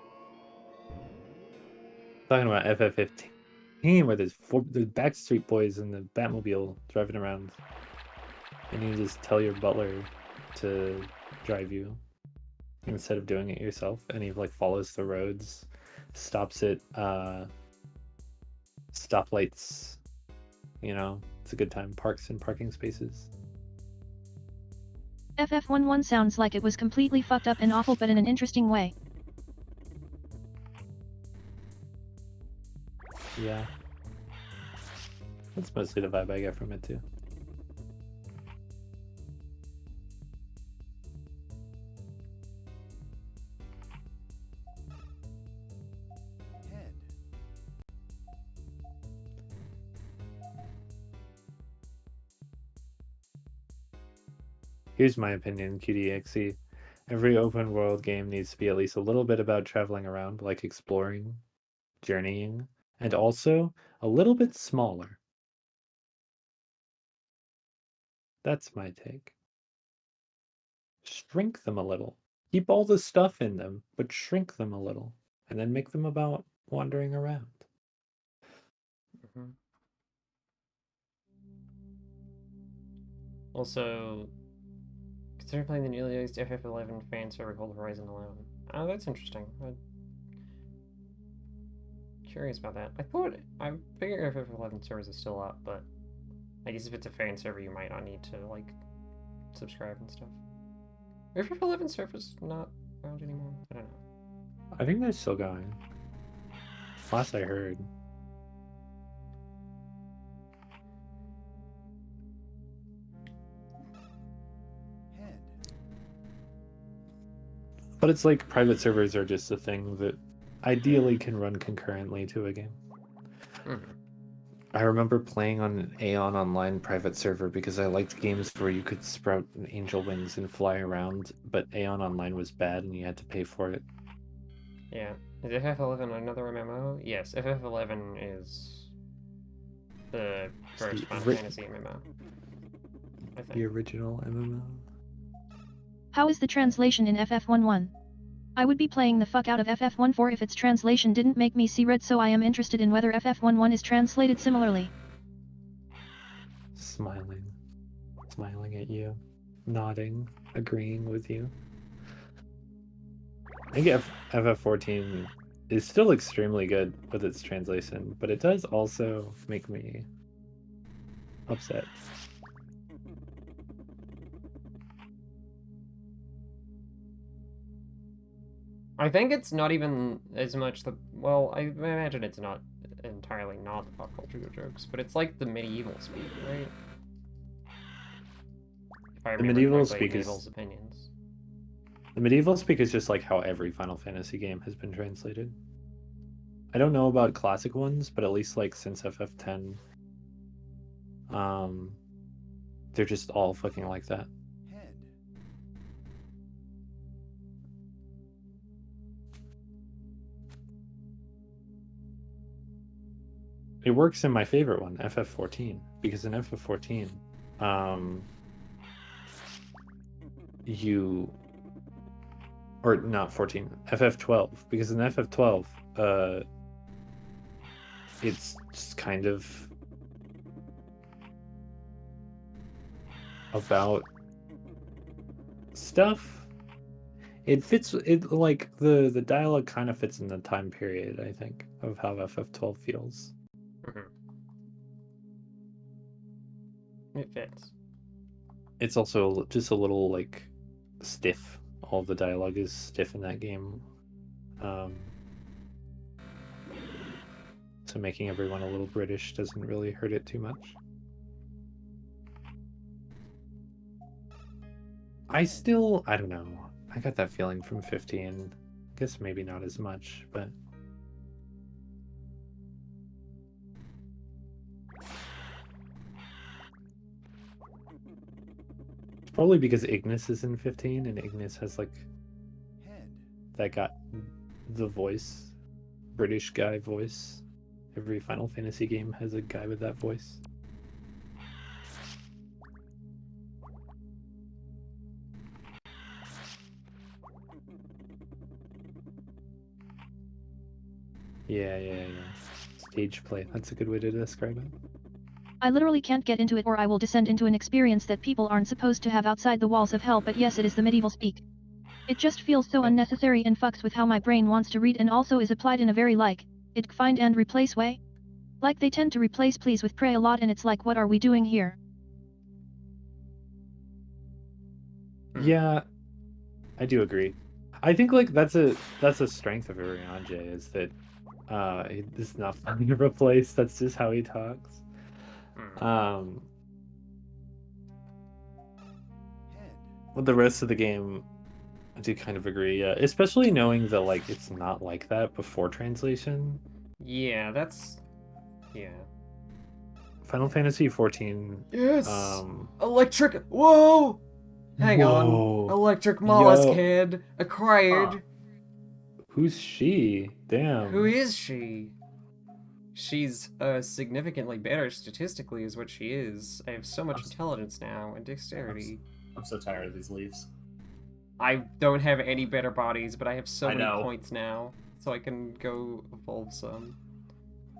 Talking about FF15, where there's Backstreet Boys in the Batmobile driving around, and you just tell your butler to drive you instead of doing it yourself, and he like follows the roads, stops at stoplights. You know, it's a good time. Parks and parking spaces. FF11 sounds like it was completely fucked up and awful, but in an interesting way. Yeah, that's mostly the vibe I get from it too. Head. Here's my opinion, QDXC. Every open world game needs to be at least a little bit about traveling around, like exploring, journeying, and also a little bit smaller. That's my take. Shrink them a little. Keep all the stuff in them, but shrink them a little, and then make them about wandering around. Mhm. Also, consider playing the newly released FF11 fan server called Horizon 11. Oh, that's interesting. I'm curious about that. I figure FF11 servers are still up, but I guess if it's a fan server, you might not need to like subscribe and stuff. FF11 servers not around anymore. I don't know. I think they're still going. Last I heard. Head. But it's like private servers are just a thing that ideally can run concurrently to a game. Mhm. I remember playing on an Aeon Online private server because I liked games where you could sprout angel wings and fly around, but Aeon Online was bad and you had to pay for it. Yeah. Is FF11 another MMO? Yes, FF11 is the first the Final ori- Fantasy MMO. I think. The original MMO. How is the translation in FF11? I would be playing the fuck out of FF14 if its translation didn't make me see red, so I am interested in whether FF11 is translated similarly. Smiling at you, nodding, agreeing with you. I think FF14 is still extremely good with its translation, but it does also make me upset. I think it's not even as much the... Well, I imagine it's not entirely not the pop culture jokes, but it's like the medieval speak, right? If I The remember medieval correctly, speak Mabel's is opinions. the medieval speak is just like how every Final Fantasy game has been translated. I don't know about classic ones, but at least like since FF10, they're just all fucking like that. Head. It works in my favorite one, FF14, because in FF14, you or not 14, FF12, because in FF12, it's just kind of about stuff. It fits it like the dialogue kind of fits in the time period, I think, of how FF12 feels. It fits. It's also just a little like stiff. All the dialogue is stiff in that game. So making everyone a little British doesn't really hurt it too much. I don't know. I got that feeling from 15. I guess maybe not as much, but it's probably because Ignis is in 15 and Ignis has like Head. that got the voice, British guy voice. Every Final Fantasy game has a guy with that voice. Yeah. Stage play. That's a good way to describe it. I literally can't get into it or I will descend into an experience that people aren't supposed to have outside the walls of hell, but yes, it is the medieval speak. It just feels so unnecessary and fucks with how my brain wants to read, and also is applied in a very it find and replace way. Like they tend to replace please with pray a lot, and it's like, what are we doing here? Yeah, I do agree. I think like that's a strength of Urianger is that it's not fun to replace. That's just how he talks. Mm. Head. With the rest of the game, I do kind of agree. Yeah, especially knowing that like it's not like that before translation. Yeah, that's... Yeah. Final Fantasy 14. Yes! Electric... Whoa! Hang Whoa. on. Electric mollusk Yo. head acquired. Who's she? Damn. Who is she? She's significantly better statistically is what she is. I have so much intelligence now and dexterity. I'm so tired of these leaves. I don't have any better bodies, but I have so I many know. points now, so I can go evolve some.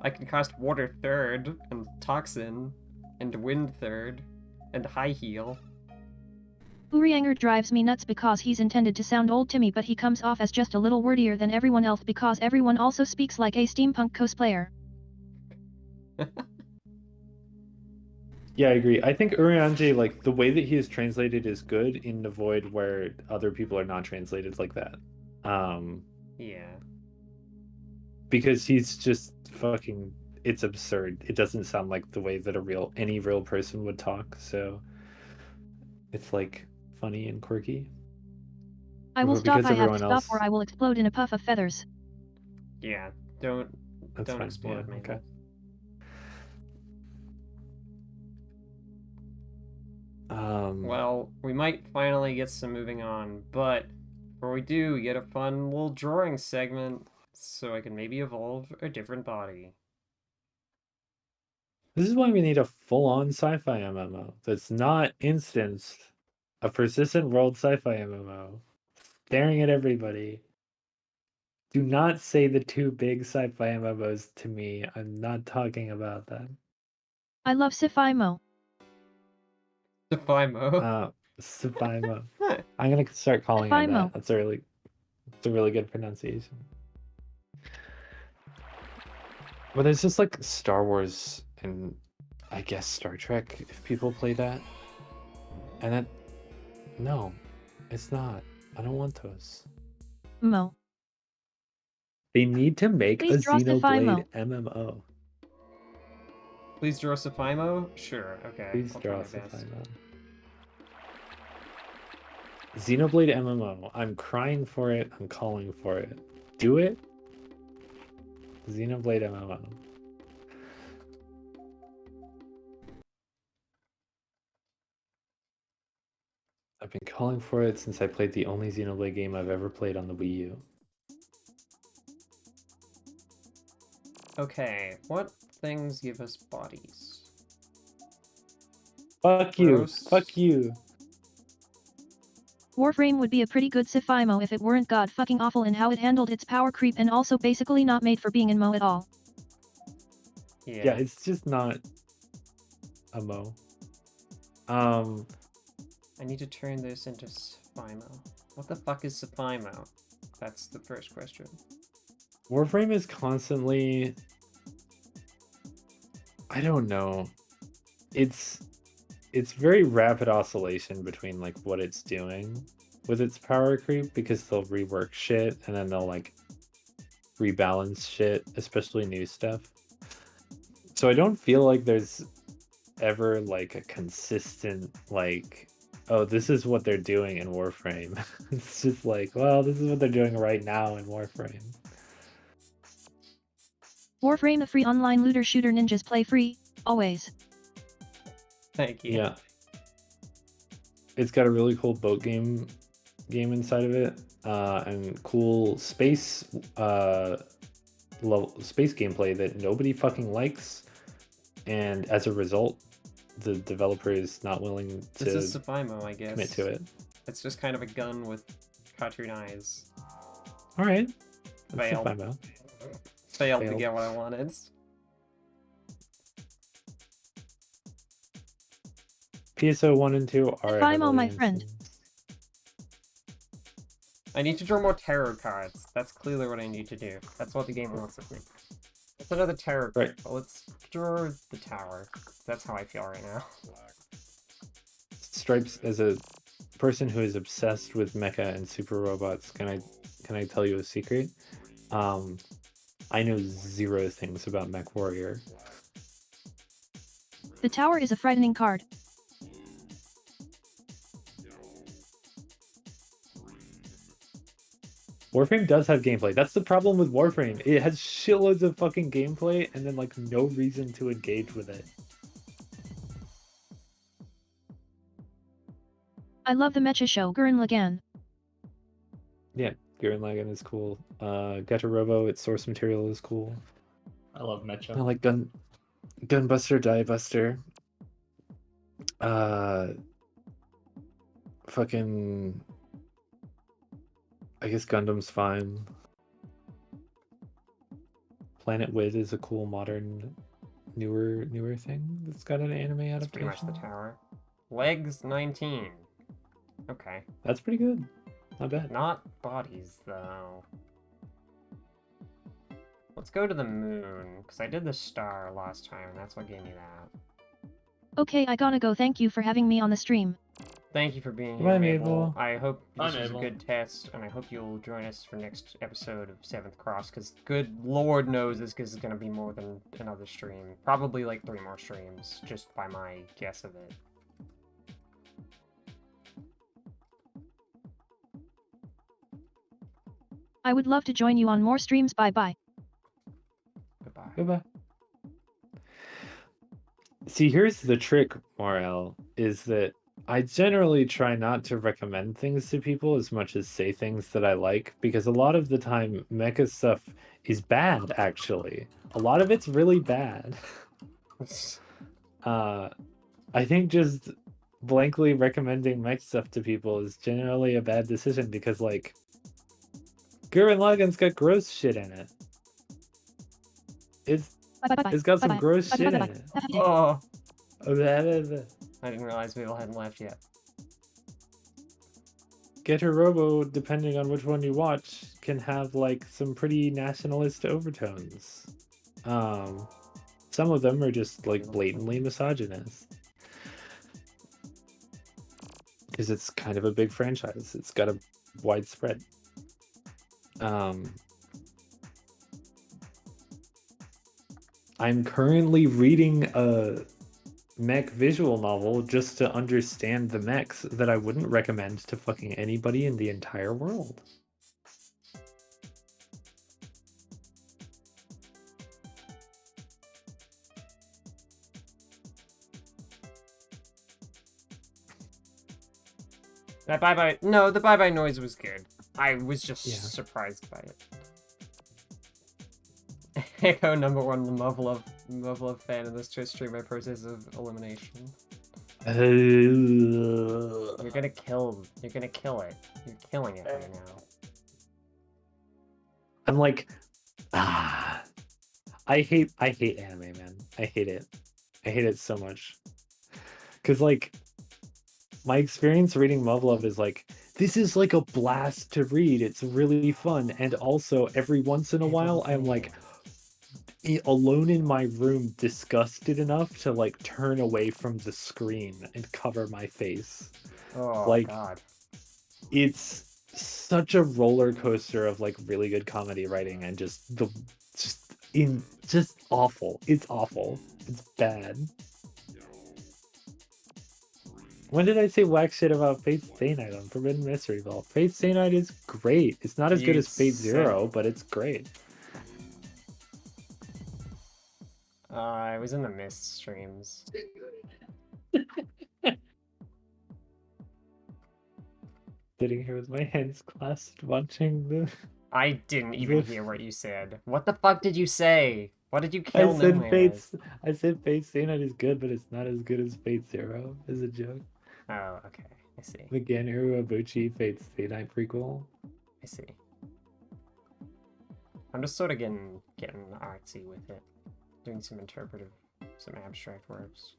I can cast Water third, and Toxin, and Wind third, and High Heal. Urianger drives me nuts because he's intended to sound old to me, but he comes off as just a little wordier than everyone else because everyone also speaks like a steampunk cosplayer. Yeah, I agree. I think Urianger, like, the way that he is translated is good in the void where other people are not translated like that. Yeah. Because he's just fucking, it's absurd. It doesn't sound like the way that any real person would talk, so it's like funny and quirky. I will But stop. because I have to everyone stop else, or I will explode in a puff of feathers. Yeah. Don't that's fine. explode, Yeah, Mabel. okay. Well, we might finally get some moving on, but before we do, we get a fun little drawing segment so I can maybe evolve a different body. This is why we need a full-on sci-fi MMO that's not instanced. A persistent world sci-fi MMO. Staring at everybody. Do not say the two big sci-fi MMOs to me. I'm not talking about that. I love Sifimo. Defimo. Sci-fi MMO. I'm gonna start calling it Sifimo. that. It's a really good pronunciation. But there's just like Star Wars and I guess Star Trek if people play that. And that no, it's not. I don't want those. Mo. They need to make a Please draw Xenoblade Sifimo. MMO. Please draw Sifimo? Sure, okay. Please I'll try draw my best. Sifimo. Xenoblade MMO. I'm crying for it. I'm calling for it. Do it. Xenoblade MMO. I've been calling for it since I played the only Xenoblade game I've ever played on the Wii U. Okay, what things give us bodies? Fuck you. Gross. Fuck you. Warframe would be a pretty good Sifimo if it weren't god fucking awful in how it handled its power creep and also basically not made for being in Mo at all. Yeah, it's just not a Mo. I need to turn this into Sifimo. What the fuck is Sifimo? That's the first question. Warframe is constantly... I don't know. It's very rapid oscillation between like what it's doing with its power creep because they'll rework shit and then they'll like rebalance shit, especially new stuff. So I don't feel like there's ever like a consistent like, oh, this is what they're doing in Warframe. It's just like, well, this is what they're doing right now in Warframe. Warframe, the free online looter shooter ninjas play free, always. Thank you. Yeah. It's got a really cool boat game inside of it, and cool space space gameplay that nobody fucking likes, and as a result, the developer is not willing to This is Sifimo, I guess. commit to it. It's just kind of a gun with cartoon eyes. All right, Failed. Failed. Failed to Failed. get what I wanted. PSO 1 and 2 are Fimo, heavily my friend. influenced. I need to draw more tarot cards. That's clearly what I need to do. That's what the game wants of me. That's another tarot card. Right. But let's draw the tower. That's how I feel right now. Stripes, as a person who is obsessed with mecha and super robots, can I tell you a secret? I know 0 things about Mech Warrior. The tower is a frightening card. Warframe does have gameplay. That's the problem with Warframe. It has shitloads of fucking gameplay and then like no reason to engage with it. I love the mecha show Gurren Lagann. Yeah, Gurren Lagann is cool. Geta Robo, its source material is cool. I love Mecha. I like Gunbuster, Diebuster. Fucking I guess Gundam's fine. Planet Wid is a cool modern newer thing that's got an anime That's adaptation. pretty much the tower. Legs 19. Okay. That's pretty good. Not bad. Not bodies, though. Let's go to the moon, because I did the star last time, and that's what gave me that. Okay, I gotta go. Thank you for having me on the stream. Thank you for being Bye, here, Mabel. Mabel. I hope Bye, this was a Mabel. good test, and I hope you'll join us for next episode of 7th Cross, because good lord knows this is going to be more than another stream. Probably like 3 more streams, just by my guess of it. I would love to join you on more streams. Bye bye. Goodbye. Goodbye. See, here's the trick, Morel, is that I generally try not to recommend things to people as much as say things that I like, because a lot of the time, mecha stuff is bad, actually. A lot of it's really bad. I think just blankly recommending mech stuff to people is generally a bad decision, because, like, Gurren Lagann's got gross shit in it. Bye bye bye. It's got some Bye-bye. gross Bye-bye, shit in bye-bye. it. Have a good day. Oh, Oh, I didn't realize Mabel hadn't left yet. Getter Robo, depending on which one you watch, can have like some pretty nationalist overtones. Some of them are just like blatantly misogynist. Because it's kind of a big franchise. It's got a widespread. I'm currently reading a mech visual novel just to understand the mechs that I wouldn't recommend to fucking anybody in the entire world. That bye-bye... No, the bye-bye noise was good. I was just Yeah. surprised by it. Echo #1, the Muv-Love fan in this Twitch stream by process of elimination. You're gonna kill it. You're killing it right now. I'm like, I hate anime, man. I hate it. I hate it so much. Cause like, my experience reading Muv-Love is like, this is like a blast to read. It's really fun, and also every once in a while, I'm like alone in my room, disgusted enough to like turn away from the screen and cover my face. Oh, Like, God. It's such a roller coaster of like really good comedy writing and just awful. It's awful. It's bad. When did I say whack shit about Fate Stay Night on Forbidden Mystery Ball? Fate Stay Night is great. It's not as good You as Fate said- Zero, but it's great. I was in the Mist streams. Sitting here with my hands clasped watching the... I didn't even hear what you said. What the fuck did you say? What did you kill I said Newman I said Fate Stay Night is good, but it's not as good as Fate Zero as a joke. Oh, okay. I see. Again, Urobuchi Fate Stay Night prequel. I see. I'm just sort of getting artsy with it. Doing some interpretive, some abstract works.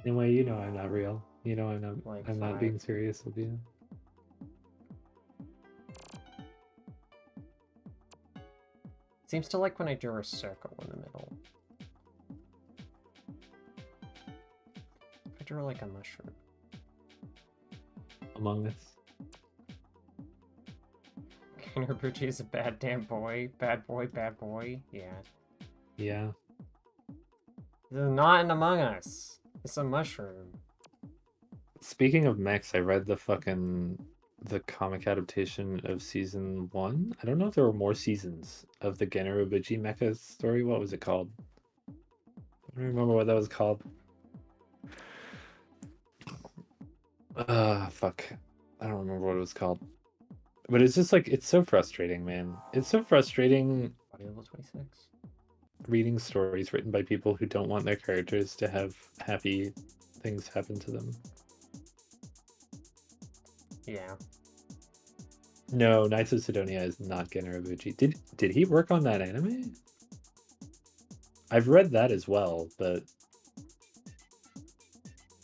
Anyway, you know I'm not real. You know Like I'm not five. being serious with you. Seems to like when I draw a circle in the middle. If I draw like a mushroom. Among Us. Kinobuchi is a bad damn boy. Bad boy, bad boy. Yeah. Yeah. This is not an Among Us. It's a mushroom. Speaking of mechs, I read the comic adaptation of season 1. I don't know if there were more seasons of the Genrubuchi mecha story. What was it called? I don't remember what that was called. Fuck. I don't remember what it was called. But it's just like, it's so frustrating, man. It's so frustrating Body level 26. reading stories written by people who don't want their characters to have happy things happen to them. Yeah. No, Knights of Sidonia is not Gen Urobuchi. Did he work on that anime? I've read that as well, but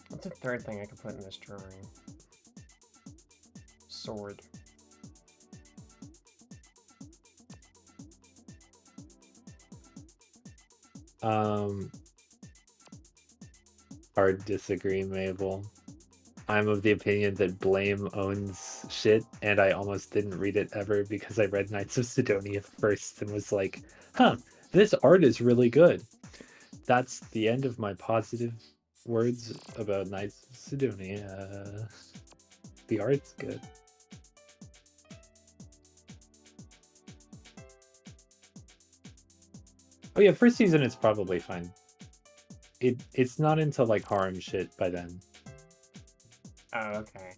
What's the third thing I could put in this drawing? Sword. hard disagree, Mabel. I'm of the opinion that Blame owns shit, and I almost didn't read it ever because I read Knights of Sidonia first and was like, huh, this art is really good. That's the end of my positive words about Knights of Sidonia. The art's good. Oh yeah, first season is probably fine. It's not into like harem shit by then. Oh, okay.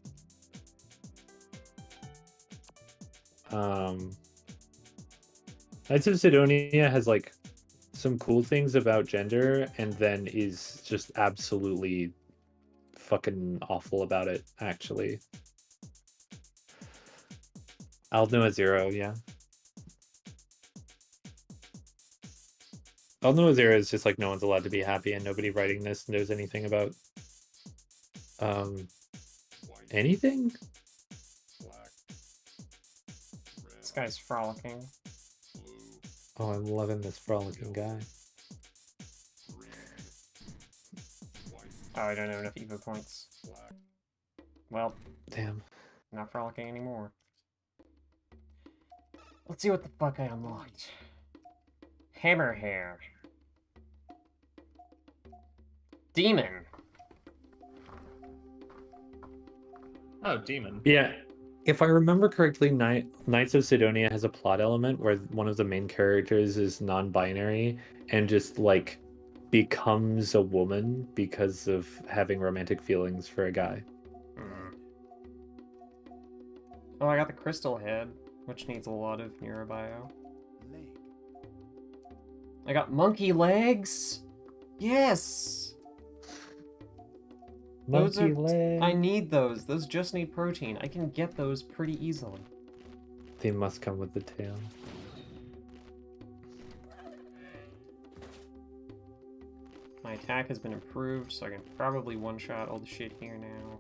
Knights of Sidonia has like some cool things about gender and then is just absolutely fucking awful about it, actually. Aldnoah Zero, yeah. Aldnoah Zero is just like no one's allowed to be happy and nobody writing this knows anything about anything? This guy's frolicking. Oh, I'm loving this frolicking guy. Oh, I don't have enough Evo points. Well, Damn. not frolicking anymore. Let's see what the fuck I unlocked. Hammer hair. Demon. Oh, demon. Yeah. If I remember correctly, Knights of Sidonia has a plot element where one of the main characters is non-binary and just like becomes a woman because of having romantic feelings for a guy. Hmm. Oh, I got the crystal head, which needs a lot of neurobio. leg, I got monkey legs. Yes. Those Monkey are. leg. I need those. Those just need protein. I can get those pretty easily. They must come with the tail. My attack has been improved, so I can probably one-shot all the shit here now.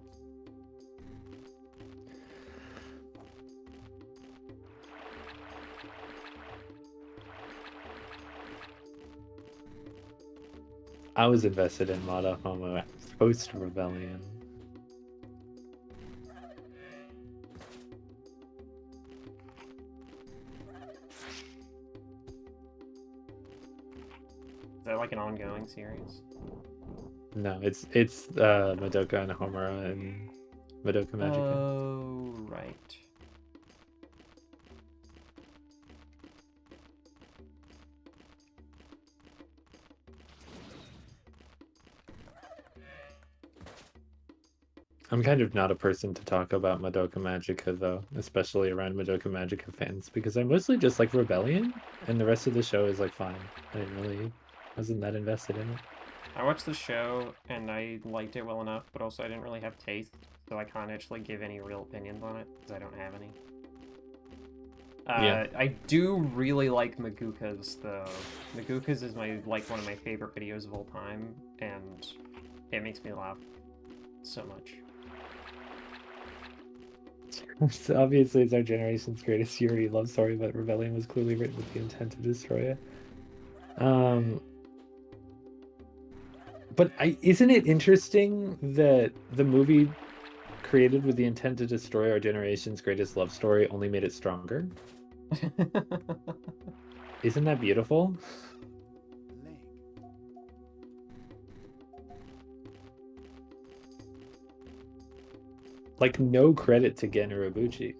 I was invested in Mada Homo post-rebellion. Is that like an ongoing series? No, it's Madoka and Homura and Madoka Magica. Oh, right. I'm kind of not a person to talk about Madoka Magica though, especially around Madoka Magica fans, because I mostly just like Rebellion, and the rest of the show is like fine. I didn't really wasn't that invested in it. I watched the show and I liked it well enough, but also I didn't really have taste, so I can't actually give any real opinions on it because I don't have any. Yeah. I do really like Maguka's though. Maguka's is one of my favorite videos of all time, and it makes me laugh so much. So obviously, it's our generation's greatest Yuri love story, but Rebellion was clearly written with the intent to destroy it. But isn't it interesting that the movie created with the intent to destroy our generation's greatest love story only made it stronger? Isn't that beautiful? leg, Like, no credit to Gen Urobuchi.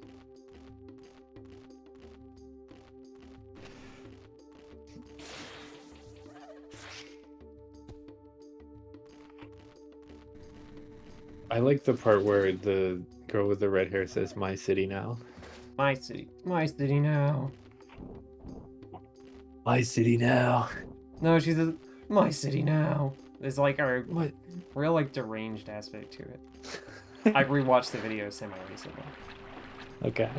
I like the part where the girl with the red hair says, "My city now." My city now. My city now. No, she says, my city now. There's like a What? real like deranged aspect to it. I rewatched the video semi-recently. Okay.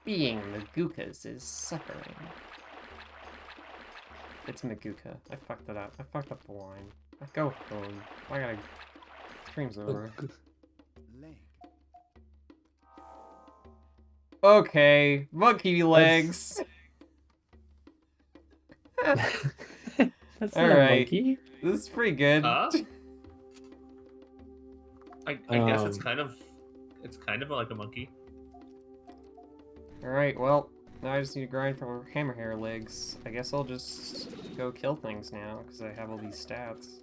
Being Magukas is suffering. It's Maguka. I fucked it up. I fucked up the line. I go home. I gotta... Stream's over. leg, Okay, monkey legs. That's All not a right. monkey. This is pretty good. I guess it's kind of like a monkey. All right. Well, now I just need to grind for hammerhair legs. I guess I'll just go kill things now because I have all these stats.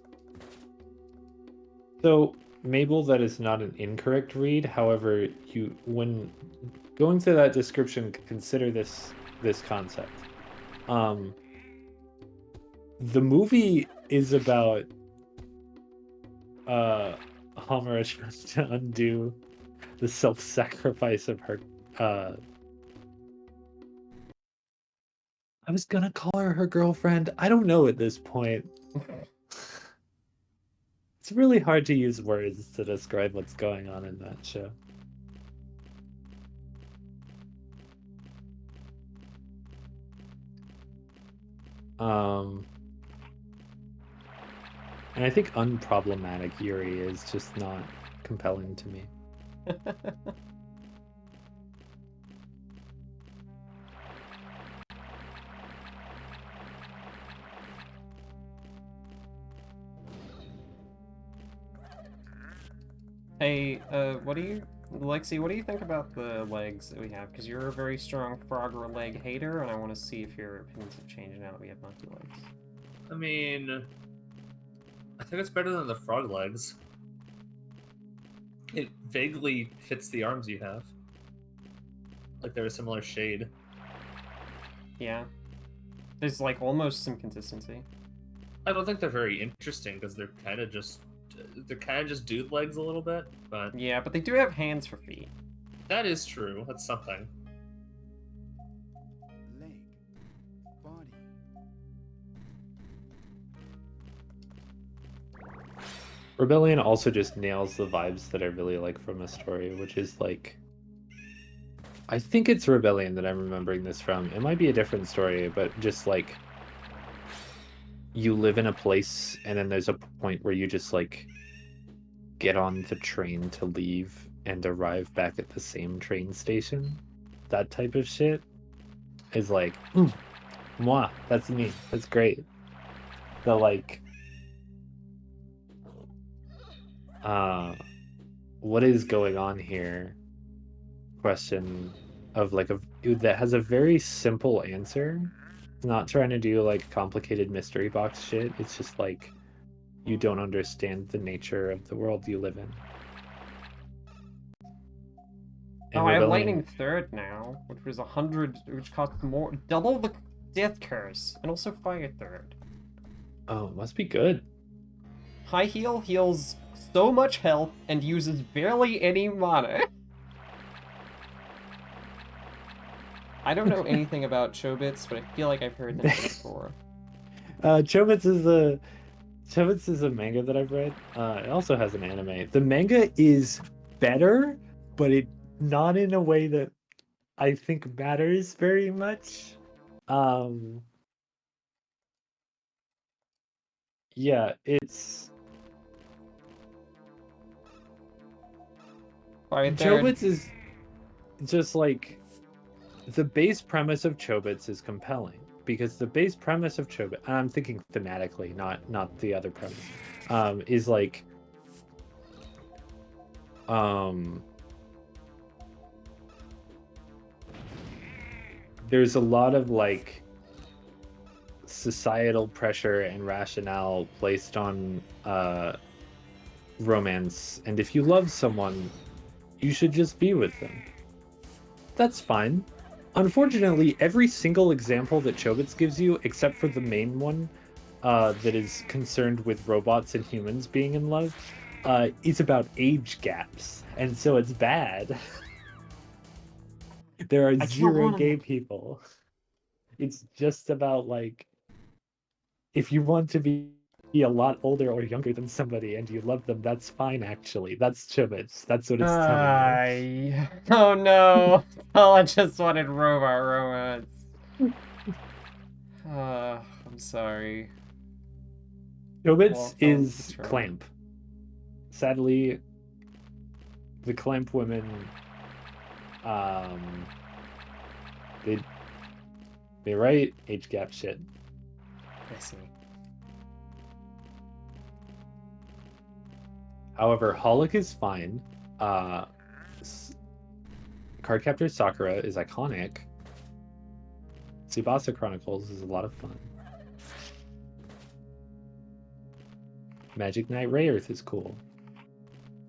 So, Mabel, that is not an incorrect read. However, when going through that description, consider this concept. The movie is about Homura trying to undo the self-sacrifice of her. I was gonna call her girlfriend. I don't know at this point. It's really hard to use words to describe what's going on in that show. And I think unproblematic Yuri is just not compelling to me. Hey, Lexi, what do you think about the legs that we have? Because you're a very strong frogger leg hater, and I want to see if your opinions have changed now that we have monkey legs. I mean, I think it's better than the frog legs. It vaguely fits the arms you have. Like they're a similar shade. Yeah. There's like almost some consistency. I don't think they're very interesting because they're kind of just dude legs a little bit, but Yeah, but they do have hands for feet. that is true. That's something. leg, body, Rebellion also just nails the vibes that I really like from a story, which is like, I think it's Rebellion that I'm remembering this from. It might be a different story, but just like, you live in a place and then there's a point where you just like get on the train to leave and arrive back at the same train station. That type of shit is like, moi, that's me. That's great. The like, what is going on here? Question of like that has a very simple answer. It's not trying to do like complicated mystery box shit. It's just like, you don't understand the nature of the world you live in. And Oh, I have Rebellion- lightning third now, which was 100, which cost more, double the death curse, and also fire third. Oh, it must be good. High heal heals so much health and uses barely any mana. I don't know anything about Chobits, but I feel like I've heard them before. Chobits is a manga that I've read. It also has an anime. The manga is better, but it not in a way that I think matters very much. Yeah, it's Fire third. Chobits is just like, the base premise of Chobits is compelling because the base premise of Chobits, and I'm thinking thematically, not the other premise, is like, there's a lot of like societal pressure and rationale placed on romance, and if you love someone, you should just be with them. That's fine. Unfortunately, every single example that Chobits gives you, except for the main one, that is concerned with robots and humans being in love, is about age gaps, and so it's bad. There are can't zero want 'em. gay people. It's just about like if you want to be a lot older or younger than somebody and you love them, that's fine actually. That's Chobits. That's what it's telling you. Oh no! Oh, I just wanted robot romance. I'm sorry. Chobits Well, is try. Clamp. Sadly, the Clamp women, they write age gap shit. I see. However, Holic is fine. Cardcaptor Sakura is iconic. Tsubasa Chronicles is a lot of fun. Magic Knight Rayearth is cool.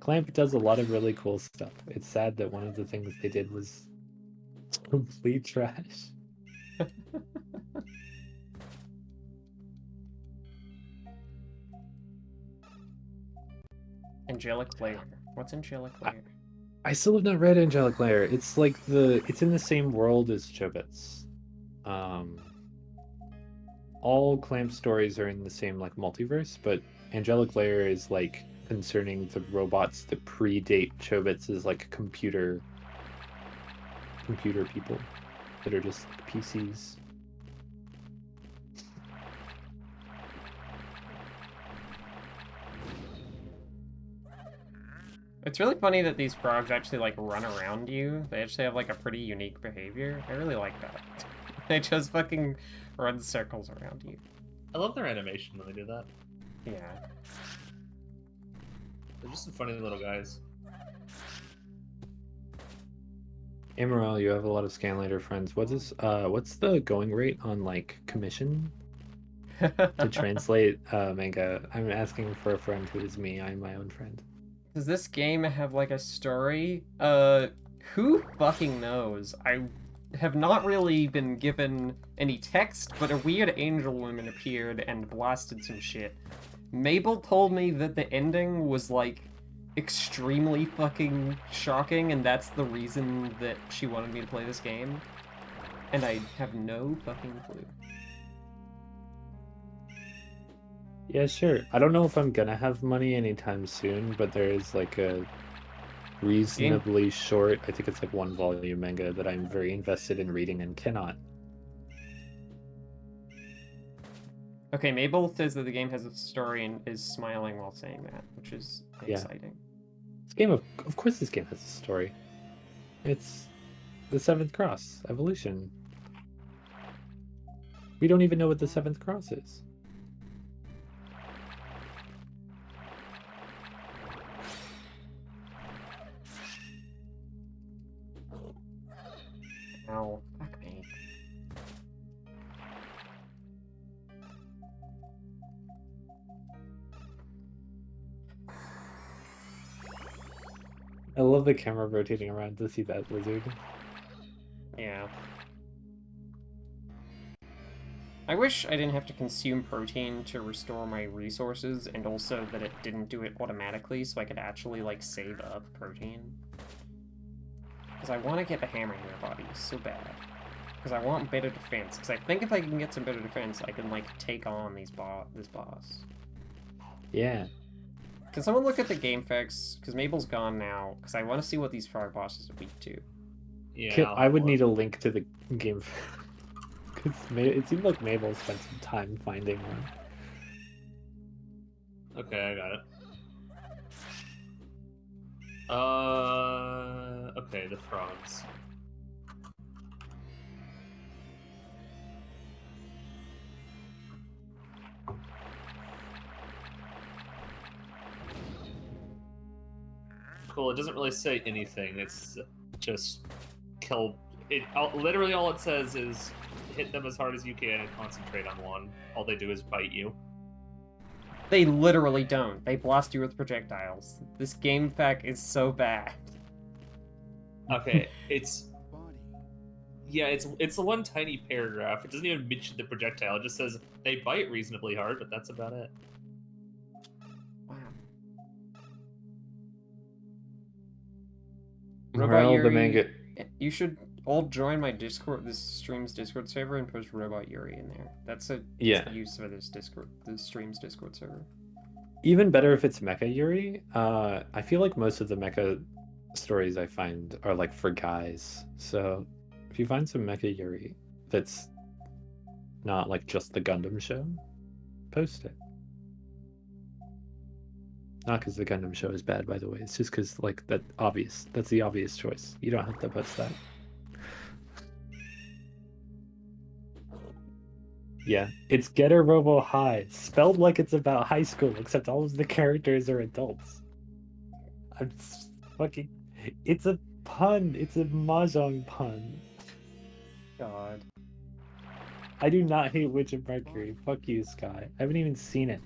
Clamp does a lot of really cool stuff. It's sad that one of the things they did was complete trash. Angelic Layer. What's Angelic Layer? I still have not read Angelic Layer. It's like it's in the same world as Chobits. All Clamp stories are in the same like multiverse, but Angelic Layer is like concerning the robots that predate Chobits as like computer people that are just PCs. It's really funny that these frogs actually like run around you. They actually have like a pretty unique behavior. I really like that. They just fucking run circles around you. I love their animation when they do that. Yeah. They're just some funny little guys. Amaral, you have a lot of Scanlator friends. What's the going rate on like commission to translate manga? I'm asking for a friend who is me. I'm my own friend. Does this game have like a story? Who fucking knows? I have not really been given any text, but a weird angel woman appeared and blasted some shit. Mabel told me that the ending was like extremely fucking shocking, and that's the reason that she wanted me to play this game. And I have no fucking clue. Yeah, sure. I don't know if I'm gonna have money anytime soon, but there is like a reasonably short, I think it's like 1 volume manga that I'm very invested in reading and cannot. Okay, Mabel says that the game has a story and is smiling while saying that, which is exciting. This game, of course, this game has a story. It's the Seventh Cross evolution. We don't even know what the Seventh Cross is. Ow, fuck me. I love the camera rotating around to see that lizard. Yeah. I wish I didn't have to consume protein to restore my resources, and also that it didn't do it automatically, so I could actually, like, save up protein. Because I want to get the hammer in your body so bad. Because I want better defense. Because I think if I can get some better defense, I can, like, take on this boss. Yeah. Can someone look at the game facts? Because Mabel's gone now. Because I want to see what these frog bosses are weak to. Yeah, I would need a link to the game. Because it seemed like Mabel spent some time finding one. Okay, I got it. Okay, the frogs. Cool, it doesn't really say anything. It's just kill. Literally all it says is hit them as hard as you can and concentrate on one. All they do is bite you. They literally don't. They blast you with projectiles. This game pack is so bad. Okay, it's Body. yeah, it's the one tiny paragraph. It doesn't even mention the projectile. It just says they bite reasonably hard, but that's about it. Wow. Morale of the Yuri, manga. you should I'll join my Discord, this stream's Discord server, and post Robot Yuri in there. That's a Yeah. use for this stream's Discord server. Even better if it's Mecha Yuri. I feel like most of the mecha stories I find are like for guys. So if you find some Mecha Yuri that's not like just the Gundam show, post it. Not because the Gundam show is bad, by the way. It's just because like that's the obvious choice. You don't have to post that. Yeah, it's Getter Robo High, spelled like it's about high school, except all of the characters are adults. I'm fucking. It's a pun. It's a mahjong pun. God. I do not hate Witch of Mercury. Fuck you, Sky. I haven't even seen it.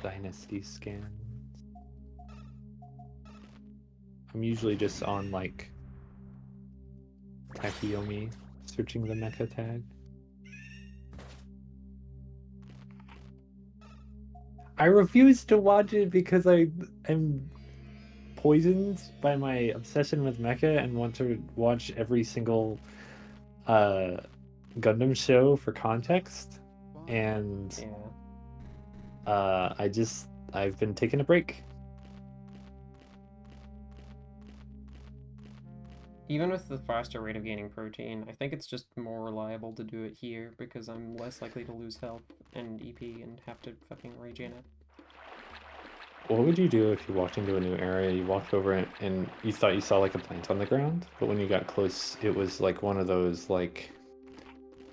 Dynasty scans. I'm usually just on like Takeyomi searching the mecha tag. I refuse to watch it because I am poisoned by my obsession with mecha and want to watch every single Gundam show for context. And Yeah. I've been taking a break. Even with the faster rate of gaining protein, I think it's just more reliable to do it here because I'm less likely to lose health and EP and have to fucking regen it. What would you do if you walked into a new area, you walked over it, and you thought you saw like a plant on the ground, but when you got close, it was like one of those like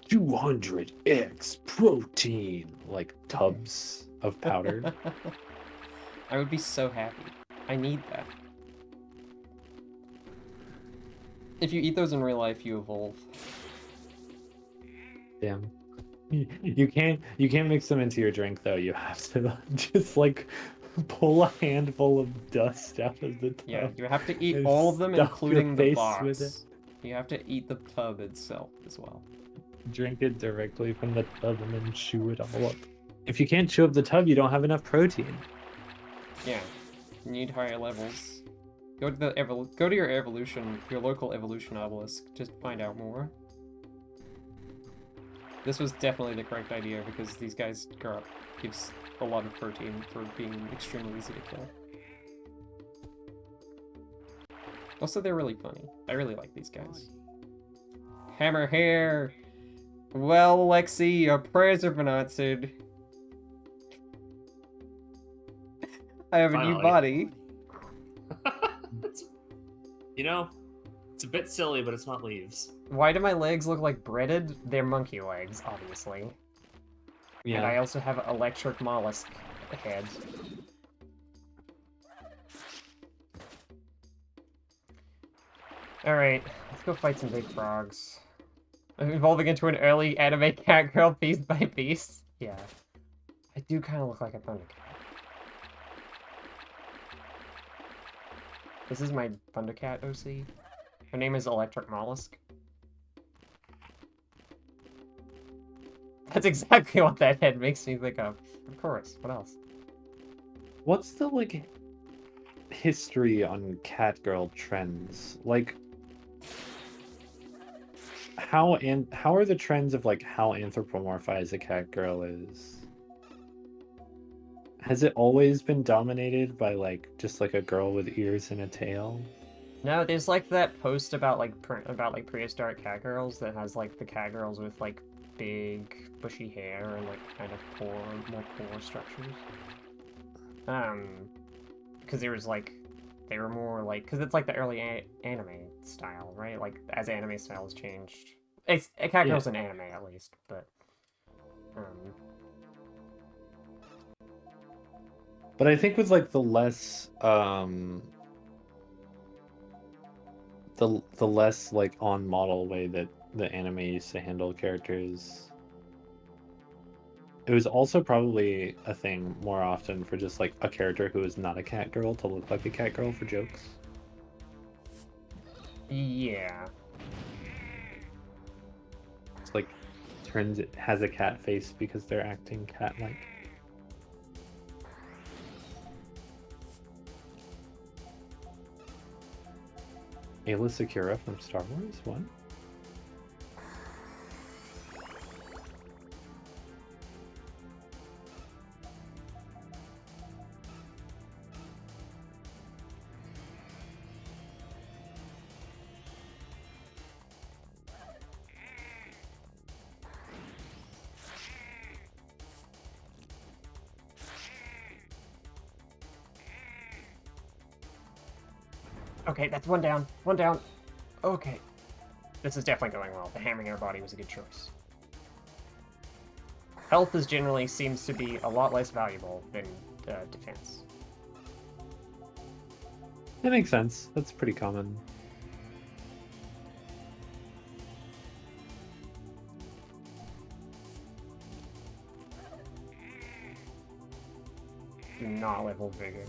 200x protein like tubs of powder? I would be so happy. I need that. If you eat those in real life, you evolve. Damn. You can't mix them into your drink though. You have to just like pull a handful of dust out of the tub. Yeah, you have to eat and all of them, stuff your including the face box. with it. You have to eat the tub itself as well. Drink it directly from the tub and then chew it all up. If you can't chew up the tub, you don't have enough protein. Yeah, you need higher levels. Go to your local evolution obelisk to find out more. This was definitely the correct idea because these guys gives a lot of protein for being extremely easy to kill. Also, they're really funny. I really like these guys. Hammer hair! Well, Lexi, your prayers have been answered. I have a new Finally. body. You know, it's a bit silly, but it's not leaves. Why do my legs look like breaded? They're monkey legs, obviously. And I also have electric mollusk head. Alright, let's go fight some big frogs. I'm evolving into an early anime cat girl piece by piece. Yeah. I do kind of look like a Thundercat. This is my Thundercat OC. Her name is Electric Mollusk. That's exactly what that head makes me think of. Of course, what else? What's the like history on catgirl trends? Like how are the trends of like how anthropomorphized a catgirl is? Has it always been dominated by like just like a girl with ears and a tail? No, there's like that post about like prehistoric catgirls that has like the catgirls with like big bushy hair and like kind of more pore structures. Because there was like they were more like because it's like the early anime style, right? Like as anime styles changed, it's catgirls in anime at least, but But I think with like the less the less like on model way that the anime used to handle characters, it was also probably a thing more often for just like a character who is not a cat girl to look like a cat girl for jokes. yeah. It's like has a cat face because they're acting cat-like. Ayla Secura from Star Wars? What? Okay, that's one down. One down. Okay. This is definitely going well. The hammering air body was a good choice. Health is generally seems to be a lot less valuable than defense. That makes sense. That's pretty common. Do not level vigor.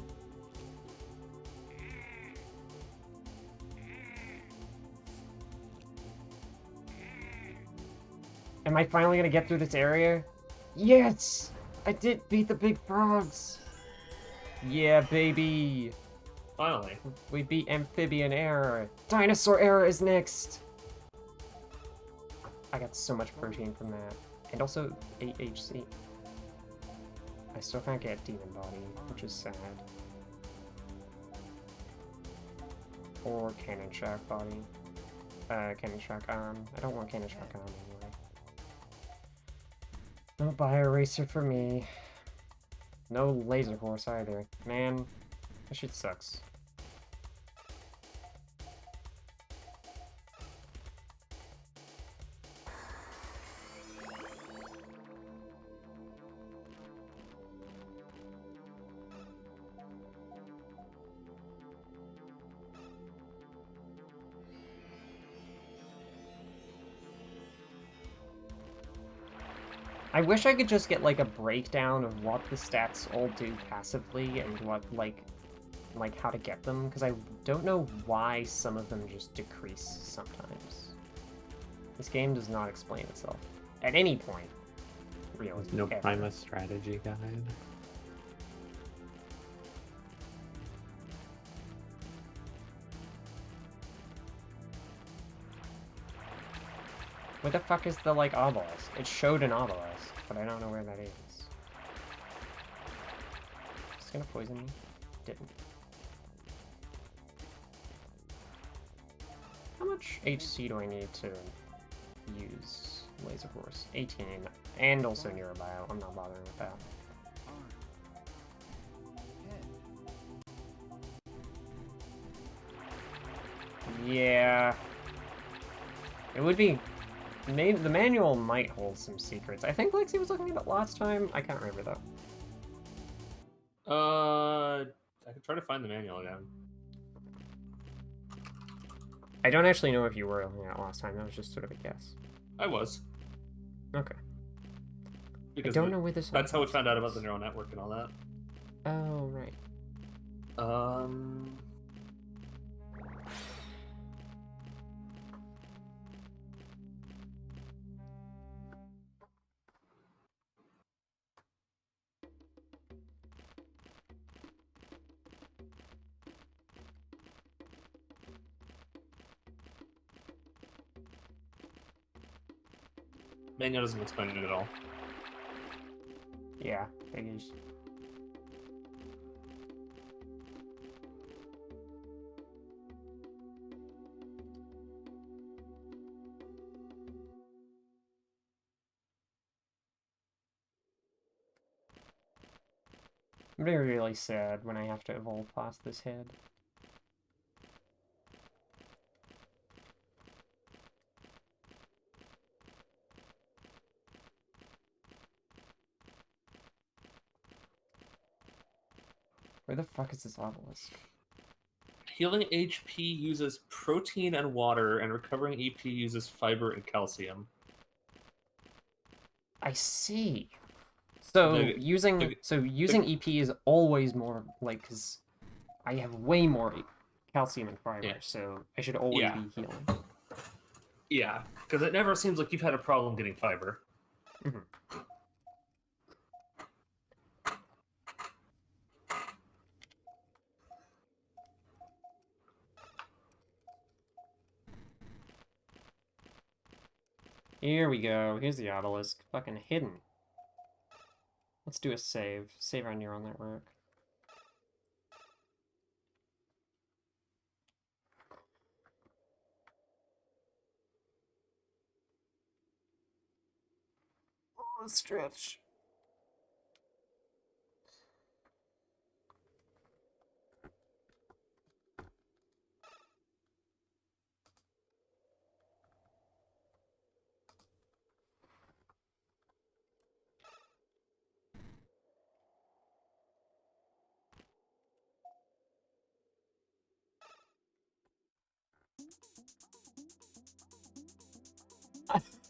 Am I finally gonna get through this area? Yes! I did beat the big frogs! Yeah, baby! Finally. We beat amphibian air. Dinosaur era is next! I got so much protein from that. And also 8 HC. I still can't get demon body, which is sad. Or cannon shock body. Cannon shock arm. I don't want cannon shock arm anyway. No bio eraser for me. No laser horse either. Man, that shit sucks. I wish I could just get like a breakdown of what the stats all do passively and what like how to get them, because I don't know why some of them just decrease sometimes. This game does not explain itself at any point, really. There's no ever. Prima strategy guide. Where the fuck is the like obelisk? It showed an obelisk, but I don't know where that is. It's gonna poison me? Didn't. How much HC do I need to use Laser Horse? 18, and also Neurobio. I'm not bothering with that. Yeah. It would be... Maybe the manual might hold some secrets. I think Lexi was looking at it last time. I can't remember, though. I could try to find the manual again. I don't actually know if you were looking at it last time. That was just sort of a guess. I was. Okay. Because I don't know where this that's how we is. found out about the neural network and all that. Oh, right. Manual doesn't explain it at all. Yeah, figures. I'm very really sad when I have to evolve past this head. Where the fuck is this obelisk? Healing HP uses protein and water, and recovering EP uses fiber and calcium. I see. So using EP is always more like, because I have way more calcium and fiber, Yeah. so I should always Yeah. be healing. Yeah, because it never seems like you've had a problem getting fiber. Mhm. Here we go. Here's the obelisk. Fucking hidden. Let's do a save. Save our neural network. Oh, stretch.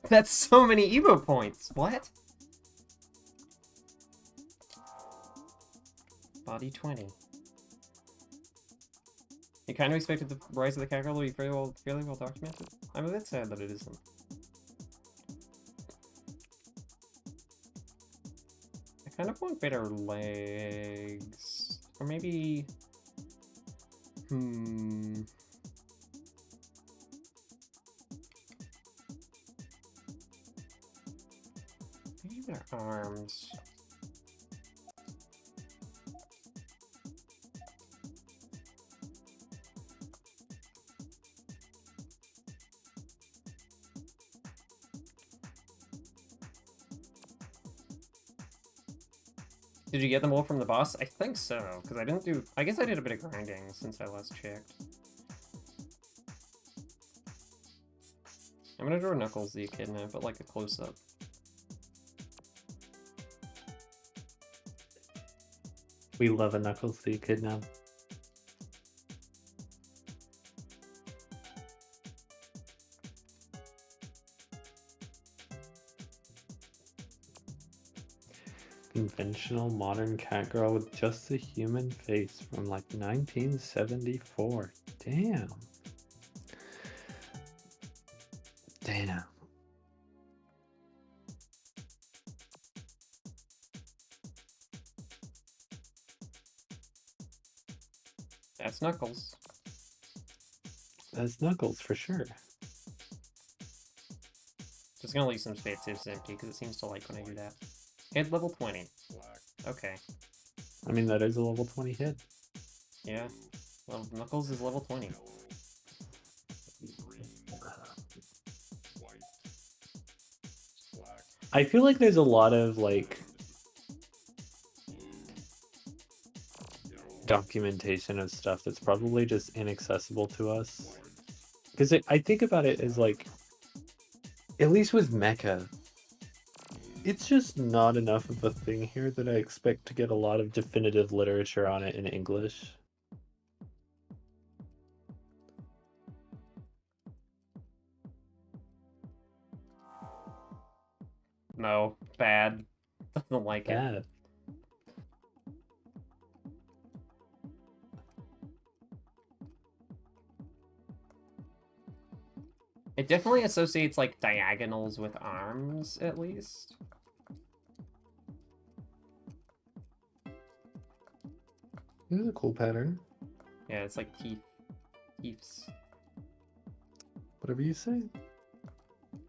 That's so many Evo points. What? Body 20. You kind of expected the rise of the cat girl to be fairly well documented. I'm a bit sad that it isn't. I kind of want better legs. Or maybe... Maybe better arms. Did you get them all from the boss? I think so, because I didn't do... I guess I did a bit of grinding since I last checked. I'm gonna draw Knuckles the Echidna, but like a close-up. We love a Knuckles the Echidna. Conventional modern cat girl with just a human face from like 1974. Damn. Damn. That's Knuckles. That's Knuckles for sure. Just gonna leave some spaces empty, because it seems to like when I do that. Hit level 20. Okay. I mean, that is a level 20 hit. Yeah. Well, Knuckles is level 20. I feel like there's a lot of like documentation of stuff that's probably just inaccessible to us. Because I think about it as like, at least with Mecha, it's just not enough of a thing here that I expect to get a lot of definitive literature on it in English. No. Bad. Doesn't like it. Bad. It definitely associates, like, diagonals with arms, at least. This is a cool pattern. Yeah, it's like teeth. Teeths. Whatever you say.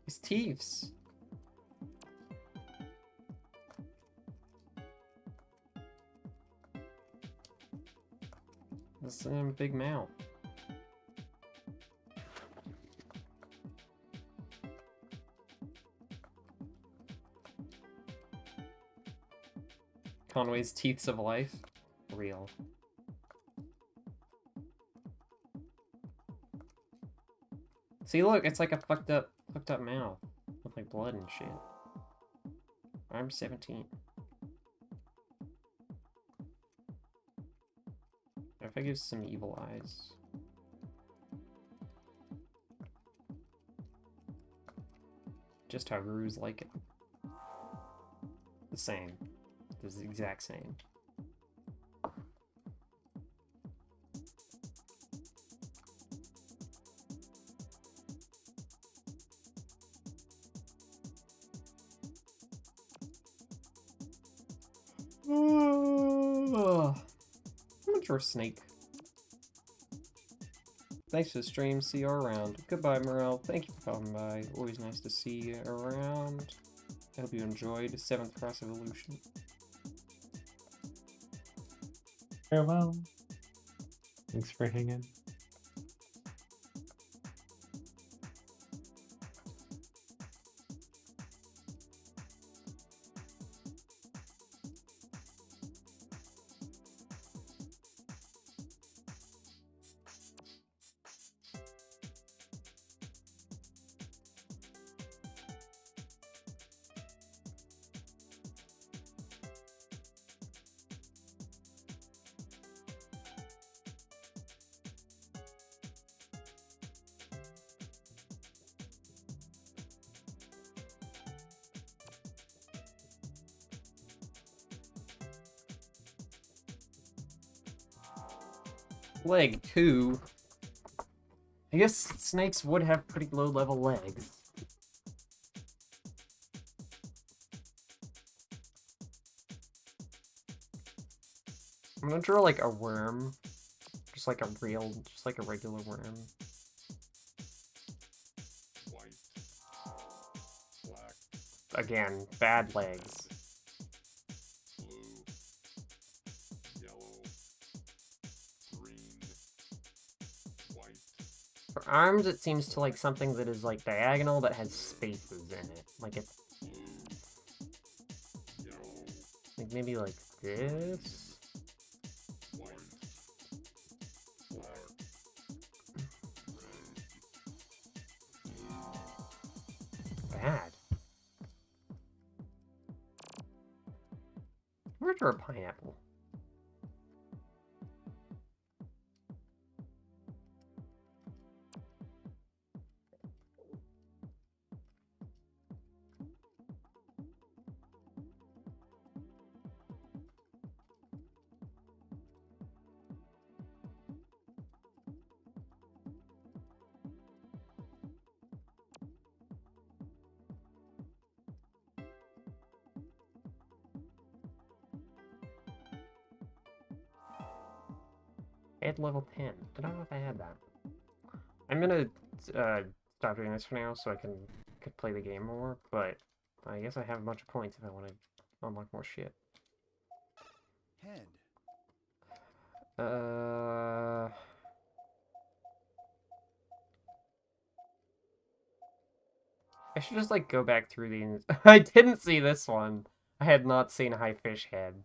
It's teeths. This big mouth. Conway's teeths of life. Real. See, look, it's like a fucked up mouth with like blood and shit. I'm 17. What if I give some evil eyes? Just how gurus like it. The same. It's the exact same. I'm gonna draw a snake. Thanks for the stream. See you around. Goodbye, Morel. Thank you for coming by. Always nice to see you around. I hope you enjoyed 7th Cross Evolution. Farewell. Thanks for hanging. Leg 2. I guess snakes would have pretty low level legs. I'm gonna draw like a worm. Just like a regular worm. White, black, Again, bad legs. blue, yellow, green, white, For arms, it seems to like something that is like diagonal that has spaces in it. Like it's blue, yellow, like maybe like this. white, black, Bad. Where's our pineapple? Add level 10. I don't know if I had that. I'm gonna stop doing this for now so I can play the game more, but I guess I have a bunch of points if I want to unlock more shit. head, I should just like go back through these. I didn't see this one. I had not seen High Fish Head.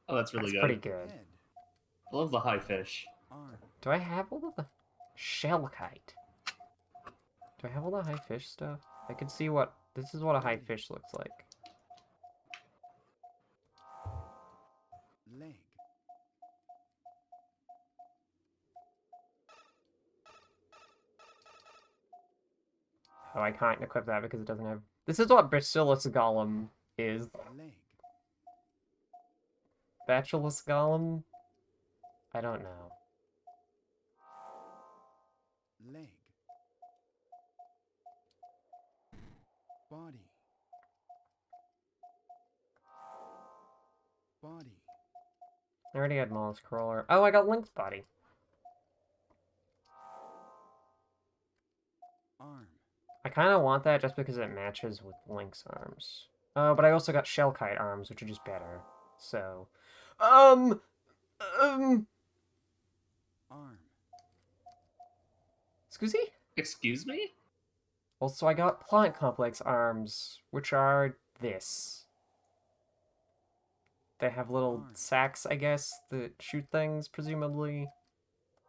Oh, that's really That's good. pretty good. head, I love the high fish. arm, Do I have all of the shell kite? Do I have all the high fish stuff? I can see what this is what a high fish looks like. leg, Oh, I can't equip that because it doesn't have. This is what Bacillus Golem is. leg, Bacillus Golem? I don't know. leg, body, body, I already had Mollusk Crawler. Oh, I got Link's body. arm, I kind of want that just because it matches with Link's arms. But I also got Shellkite arms, which are just better. So, um, arm, excuse me? Excuse me? Also, I got Plant Complex arms, which are this. They have little Arm. sacks, I guess, that shoot things, presumably.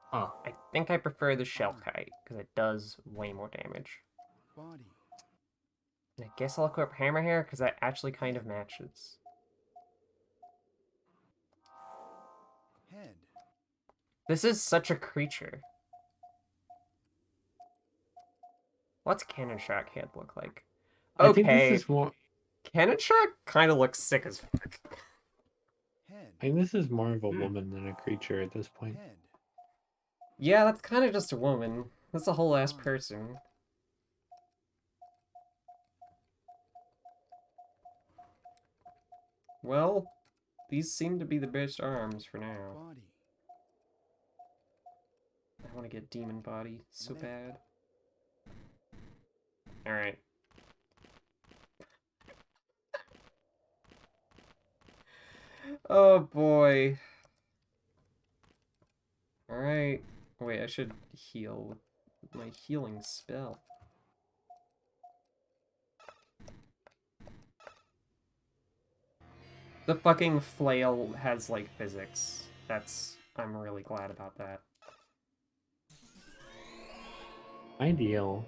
Huh. I think I prefer the Shellkite, because it does way more damage. body, And I guess I'll equip Hammer here, because that actually kind of matches. head, This is such a creature. What's Cannon Shark head look like? I think Okay, this is more. Cannon Shark kind of looks sick as fuck. head, I think this is more of a woman than a creature at this point. head, Yeah, that's kind of just a woman. That's a whole ass person. Well, these seem to be the best arms for now. body, get demon body so bad. Alright. Oh boy. Alright. Wait, I should heal with my healing spell. The fucking flail has, like, physics. I'm really glad about that. Ideal.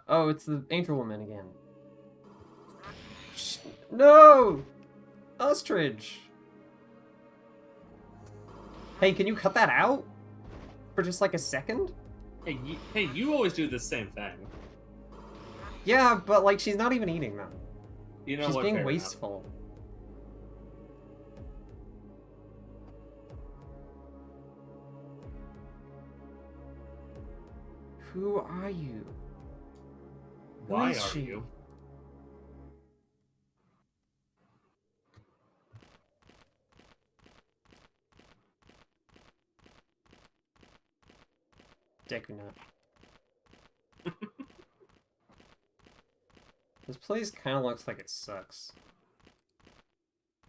Oh, it's the angel woman again. No! Ostrich! Hey, can you cut that out? For just like a second? Hey, you always do the same thing. Yeah, but like she's not even eating them. You know She's what? being Fair enough. wasteful. Who are you? Who Why is are she? you? Deku nut. This place kind of looks like it sucks.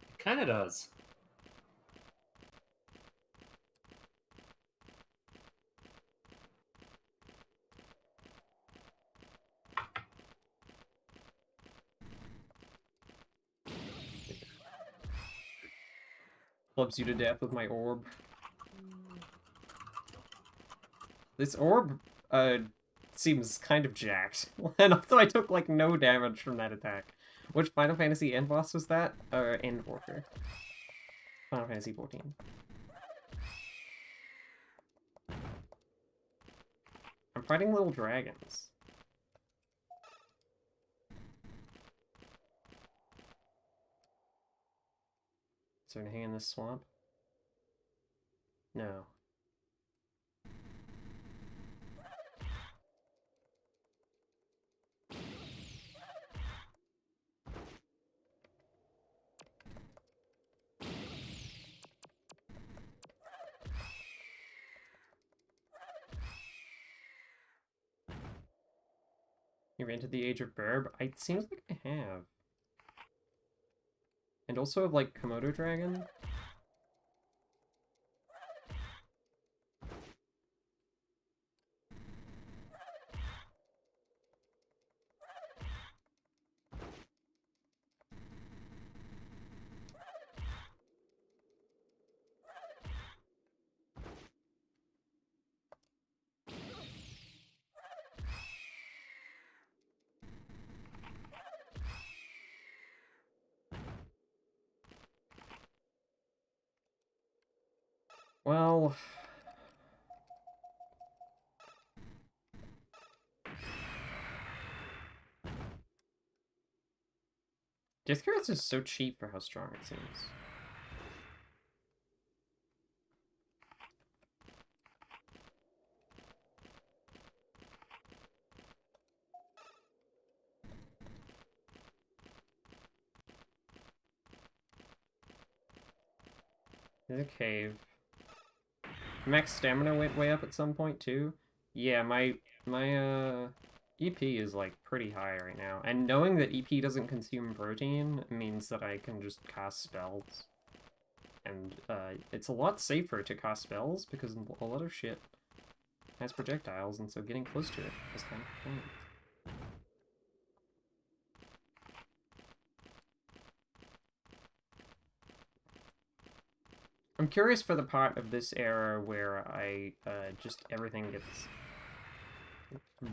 It kind of does. Loves you to death with my orb. This orb, seems kind of jacked. And also I took, like, no damage from that attack. Which Final Fantasy end boss was that? End worker. Final Fantasy 14. I'm fighting little dragons. Is there anything in this swamp? No. You've entered the Age of Burb? It seems like I have. And also of, like, Komodo Dragon? Well... Discards is so cheap for how strong it seems. There's a cave. Max stamina went way up at some point too. Yeah, my EP is like pretty high right now. And knowing that EP doesn't consume protein means that I can just cast spells. And it's a lot safer to cast spells because a lot of shit has projectiles, and so getting close to it is kind of fun. I'm curious for the part of this era where I just everything gets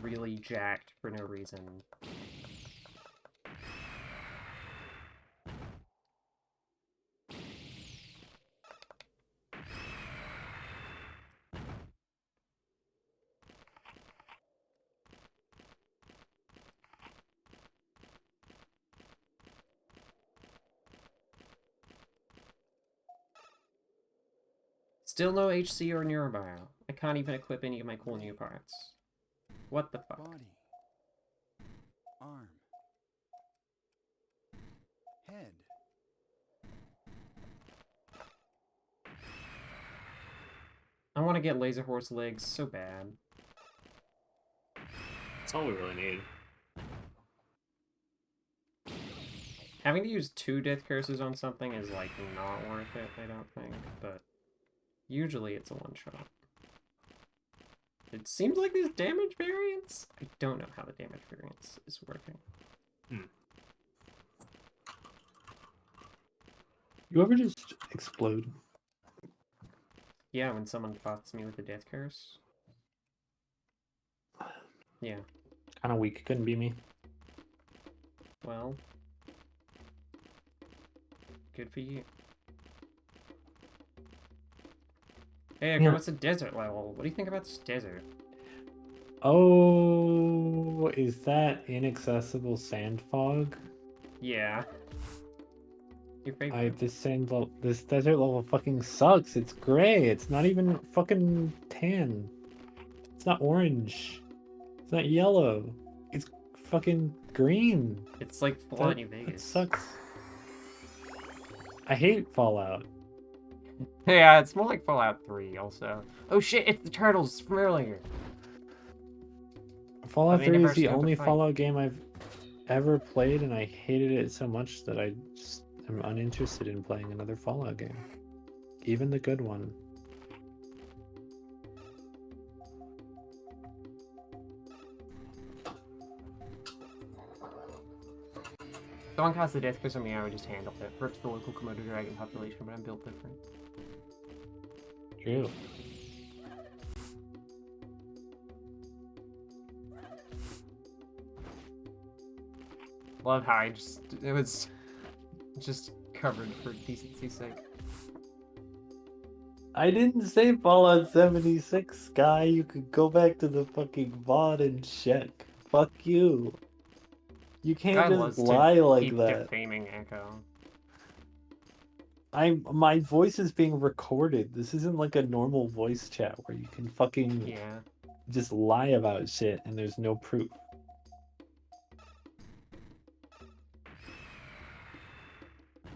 really jacked for no reason. Still no HC or neurobio. I can't even equip any of my cool new parts. What the fuck? Body. Arm. Head. I want to get laser horse legs so bad. That's all we really need. Having to use 2 death curses on something is like not worth it, I don't think, but usually it's a one-shot. It seems like there's damage variance? I don't know how the damage variance is working. You ever just explode? Yeah, when someone bots me with a death curse. Yeah, Kind of weak. Couldn't be me. well, good for you. Hey, Yeah. what's a desert level? What do you think about this desert? Oh, is that inaccessible sand fog? Yeah. Your favorite? This desert level fucking sucks. It's gray. It's not even fucking tan. It's not orange. It's not yellow. It's fucking green. It's like Fallout New That Vegas. sucks. I hate Fallout. Yeah, it's more like Fallout 3 also. Oh shit, it's the turtles from earlier. Fallout they 3 never is the start to only fight. Fallout game I've ever played, and I hated it so much that I just am uninterested in playing another Fallout game. Even the good one. Someone casts the death curse on me, I would just handle it. Rips the local Komodo dragon population, but I'm built different. True. Love how it was just covered for decency's sake. I didn't say Fallout 76, guy. You could go back to the fucking VOD and check. Fuck you. You can't Guy just loves lie to like keep that. defaming Echo. My voice is being recorded. This isn't like a normal voice chat where you can fucking Yeah. just lie about shit and there's no proof.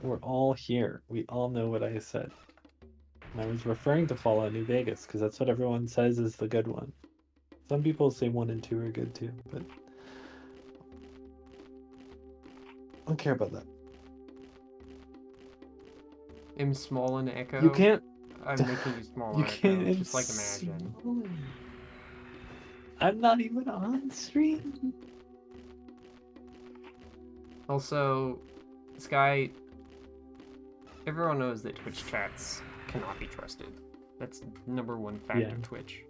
We're all here. We all know what I said. And I was referring to Fallout New Vegas because that's what everyone says is the good one. Some people say 1 and 2 are good too, but I don't care about that. I'm small in Echo. You can't. I'm making you smaller. You Echo, can't. just like Imagine. I'm not even on stream. Also, this guy. Everyone knows that Twitch chats cannot be trusted. That's #1 fact Yeah. of Twitch.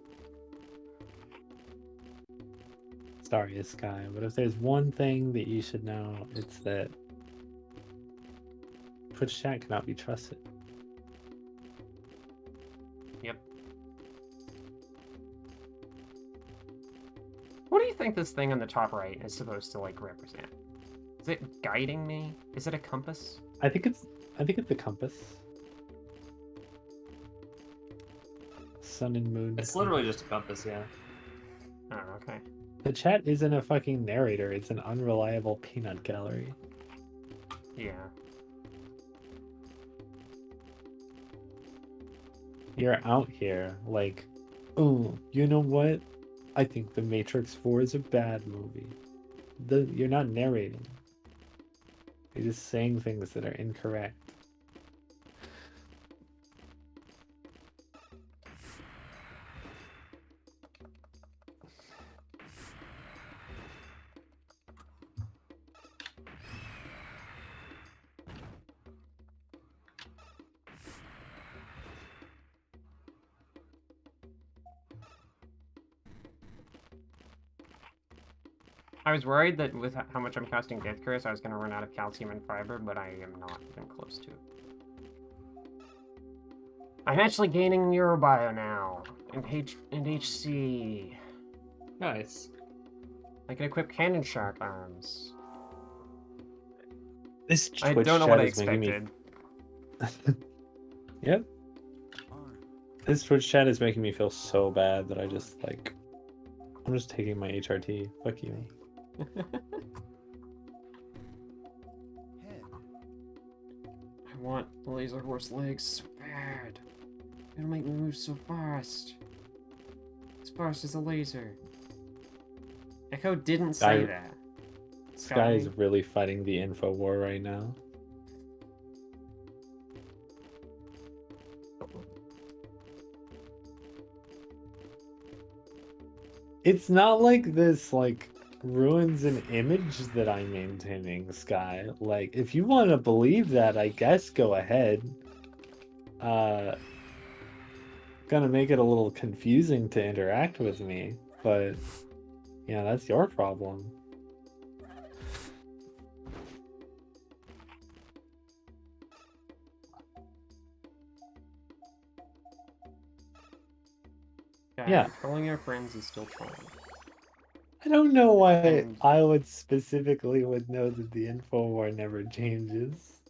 Sorry, Sky, but if there's one thing that you should know, it's that Twitch chat cannot be trusted. Yep. What do you think this thing on the top right is supposed to like represent? Is it guiding me? Is it a compass? I think it's the compass. Sun and moon. It's literally just a compass, yeah. Oh, okay. The chat isn't a fucking narrator, it's an unreliable peanut gallery. Yeah. You're out here like, oh, you know what? I think The Matrix 4 is a bad movie. You're not narrating. You're just saying things that are incorrect. I was worried that with how much I'm casting Death Curse, I was going to run out of calcium and fiber, but I am not even close to it. I'm actually gaining Neurobio now, and HC. Nice. I can equip cannon shark arms. This I Twitch don't know chat what I is making me. expected. Yep. Arm. This Twitch chat is making me feel so bad that I just like. I'm just taking my HRT. Fuck you. Head. I want laser horse legs so bad. It'll make me move so fast. As fast as a laser. Echo didn't say Sky- that. This guy is really fighting the info war right now. It's not like this like ruins an image that I'm maintaining, Sky. Like if you want to believe that, I guess go ahead. Gonna make it a little confusing to interact with me, but yeah, that's your problem. Yeah. Trolling your friends is still trolling. I don't know why And- I would specifically would know that the info war never changes.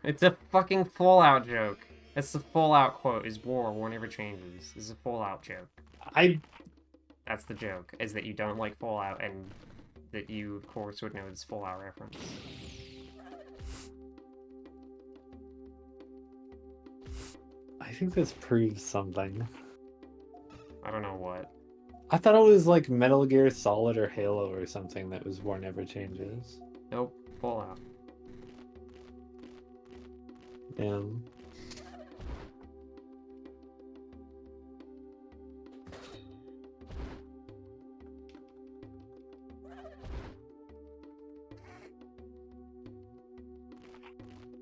It's a fucking Fallout joke. That's the Fallout quote, is war never changes. This is a Fallout joke. That's the joke, is that you don't like Fallout, and that you, of course, would know this Fallout reference. I think this proves something. I don't know what. I thought it was like Metal Gear Solid or Halo or something that was war never changes. Nope, Fallout. Damn.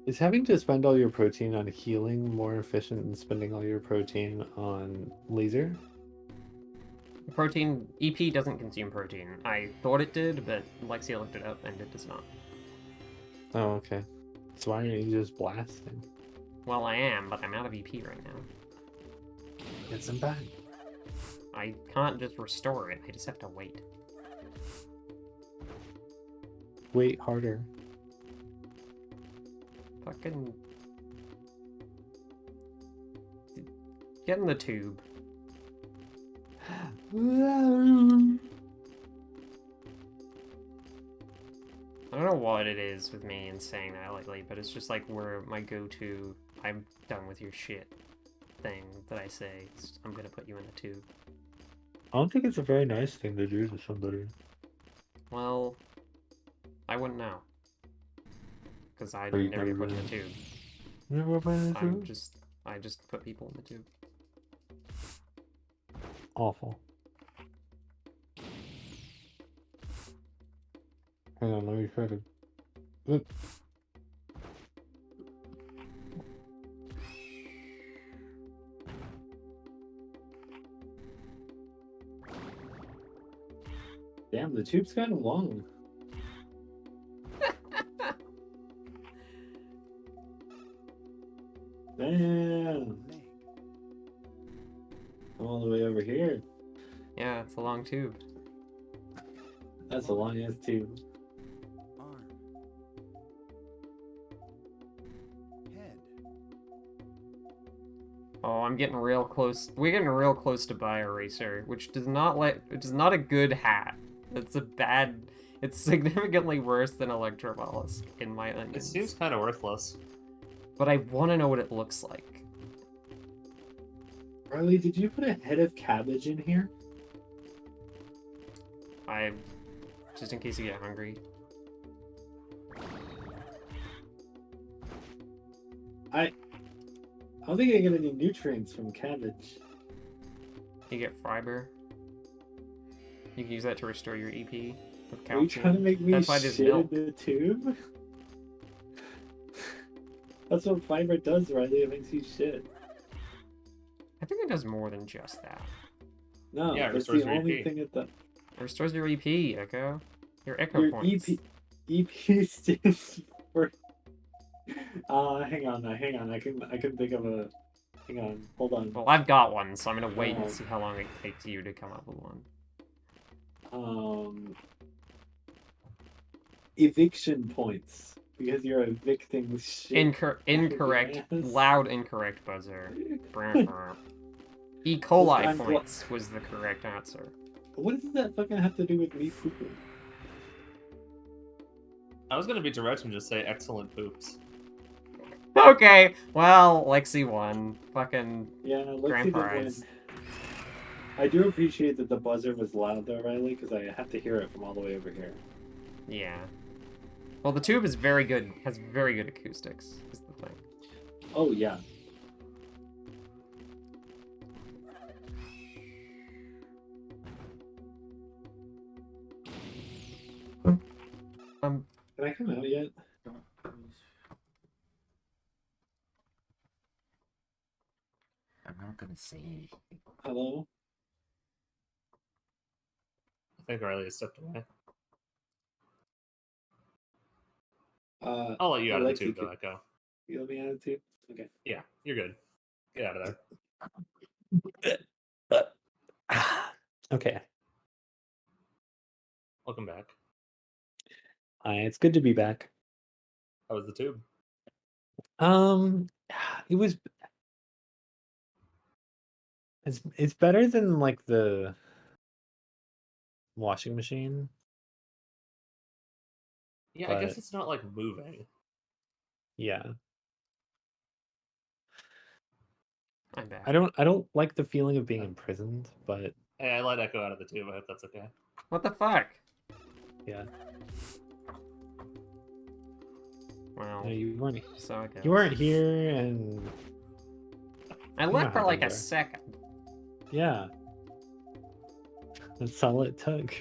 Is having to spend all your protein on healing more efficient than spending all your protein on laser? Protein, EP doesn't consume protein. I thought it did, but Lexia looked it up and it does not. Oh, okay. So why aren't you just blasting? Well, I am, but I'm out of EP right now. Get some back. I can't just restore it, I just have to wait. Wait harder. Fucking... Get in the tube. I don't know what it is with me and saying that lately, but it's just like where my go-to, I'm done with your shit thing that I say. I'm gonna put you in the tube. I don't think it's a very nice thing to do to somebody. Well, I wouldn't know. Because I Are you never get never put in the gonna- tube. You never put in the tube? I just put people in the tube. Awful. Hang on, let me try to... Look. Damn, the tube's kind of long. Damn, Leg. I'm all the way over here. Yeah, it's a long tube. That's a long ass tube. Arm. Head. Oh, I'm getting real close. We're getting real close to BioRacer, which does not a good hat. It's a bad. It's significantly worse than Electromollusk, in my opinion. It seems kind of worthless. But I want to know what it looks like. Riley, did you put a head of cabbage in here? Just in case you get hungry. I don't think I get any nutrients from cabbage. You get fiber. You can use that to restore your EP with Are you calcium. trying to make me That's why there's shit milk. in the tube? That's what fiber does, Riley. It makes you shit. I think it does more than just that. No, Yeah, it that's restores the your only EP. thing it does. It restores your EP, Echo. Your Echo Your points. EP stands for. Hang on. I can think of a. Hang on, hold on. Well, I've got one, so I'm gonna wait Oh. and see how long it takes you to come up with one. Eviction points. because you're evicting shit. Incorrect. Yes. Loud incorrect buzzer. E. This coli time- points was the correct answer. What does that fucking have to do with me pooping? I was gonna be direct and just say excellent poops. Okay, well, Lexi won. Fucking Yeah, let's see grand the win. prize. I do appreciate that the buzzer was loud though, Riley, because I have to hear it from all the way over here. Yeah. Well, the tube is very good. Has very good acoustics. Is the thing. Oh yeah. Um. Can I come out yet? I'm not gonna say anything. Hello? I think Riley has stepped away. Uh, I'll let you out of the Alexi, tube, though, could Echo. you let me out of the tube? Okay. Yeah, you're good. Get out of there. Okay. Welcome back. Hi, it's good to be back. How was the tube? It was it's better than like the washing machine. Yeah, I guess But- it's not like moving. Yeah. I'm back. I don't like the feeling of being imprisoned, but Hey, I let Echo out of the tube. I hope that's okay. What the fuck? yeah. Well, No, you weren't so I guess. you weren't here and I know left for how like they a were. second. yeah. That's all it took.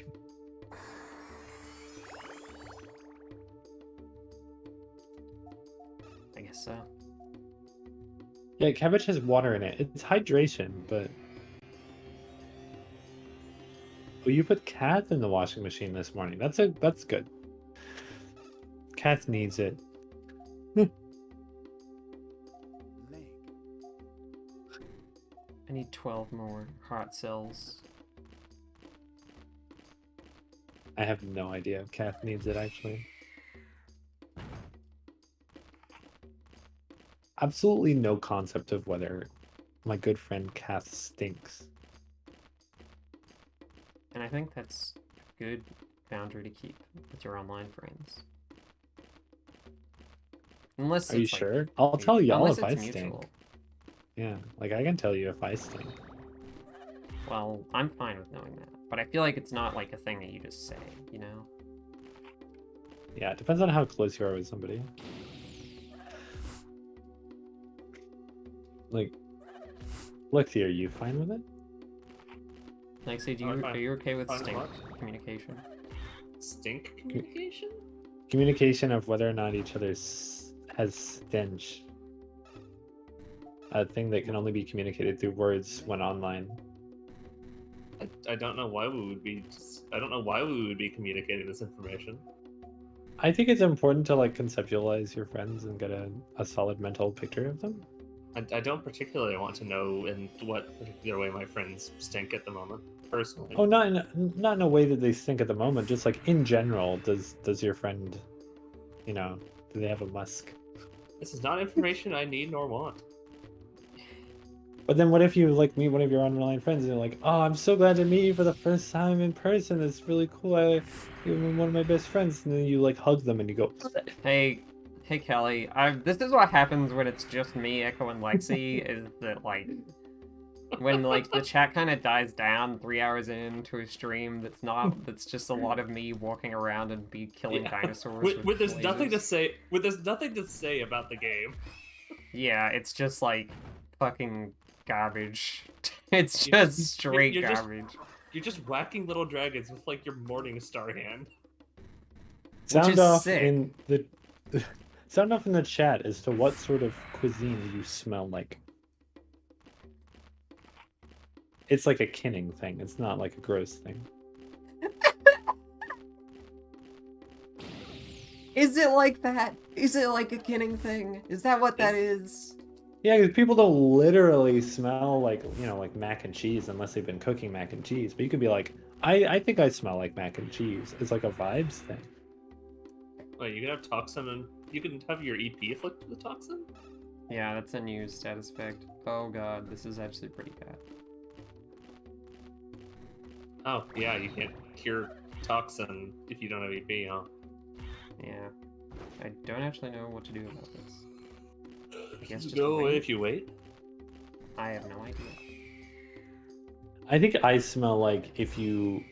I guess so. Yeah, cabbage has water in it. It's hydration, but oh, you put Kath in the washing machine this morning. That's good. Kath needs it. Leg. I need 12 more heart cells. I have no idea if Kath needs it actually. Absolutely no concept of whether my good friend Kath stinks. And I think that's a good boundary to keep with your online friends. Unless Are you it's like, sure? I'll tell y'all unless if I it's stink. mutual. Yeah, like I can tell you if I stink. Well, I'm fine with knowing that. But I feel like it's not like a thing that you just say, you know? Yeah, it depends on how close you are with somebody. Like, Lexi, are you fine with it? Like, say, I'm fine. are you okay with Fine with stink what? communication? Stink communication? Communication of whether or not each other has stench. A thing that can only be communicated through words when online. I don't know why we would be. I don't know why we would be communicating this information. I think it's important to like conceptualize your friends and get a solid mental picture of them. I don't particularly want to know in what particular way my friends stink at the moment, personally. Oh, not in a way that they stink at the moment. Just like in general, does your friend, you know, do they have a musk? This is not information I need nor want. But then what if you like meet one of your online friends and you're like, oh, I'm so glad to meet you for the first time in person. It's really cool. You're one of my best friends. And then you like hug them and you go, Hey, Kelly, this is what happens when it's just me, Echo, and Lexi, is that, like, when, like, the chat kind of dies down 3 hours into a stream that's just a lot of me walking around and killing Yeah. dinosaurs With there's nothing to lasers. say. With there's nothing to say about the game. Yeah, it's just, like, fucking garbage. It's You're just straight you're just- garbage. You're just whacking little dragons with like your Morning Star hand. sound is off sick. in the sound off in the chat as to what sort of cuisine you smell like. It's like a kinning thing. It's not like a gross thing. Is it like that? Is it like a kinning thing? Is that what that is? Yeah, because people don't literally smell like, you know, like mac and cheese unless they've been cooking mac and cheese. But you could be like, I think I smell like mac and cheese. It's like a vibes thing. Wait, you can have toxin and you can have your EP afflict the toxin? Yeah, that's a new status effect. Oh god, this is actually pretty bad. Oh, yeah, you can't cure toxin if you don't have EP, huh? Yeah. I don't actually know what to do about this. I guess just Go away wait? if you wait. I have no idea. I think I smell like if you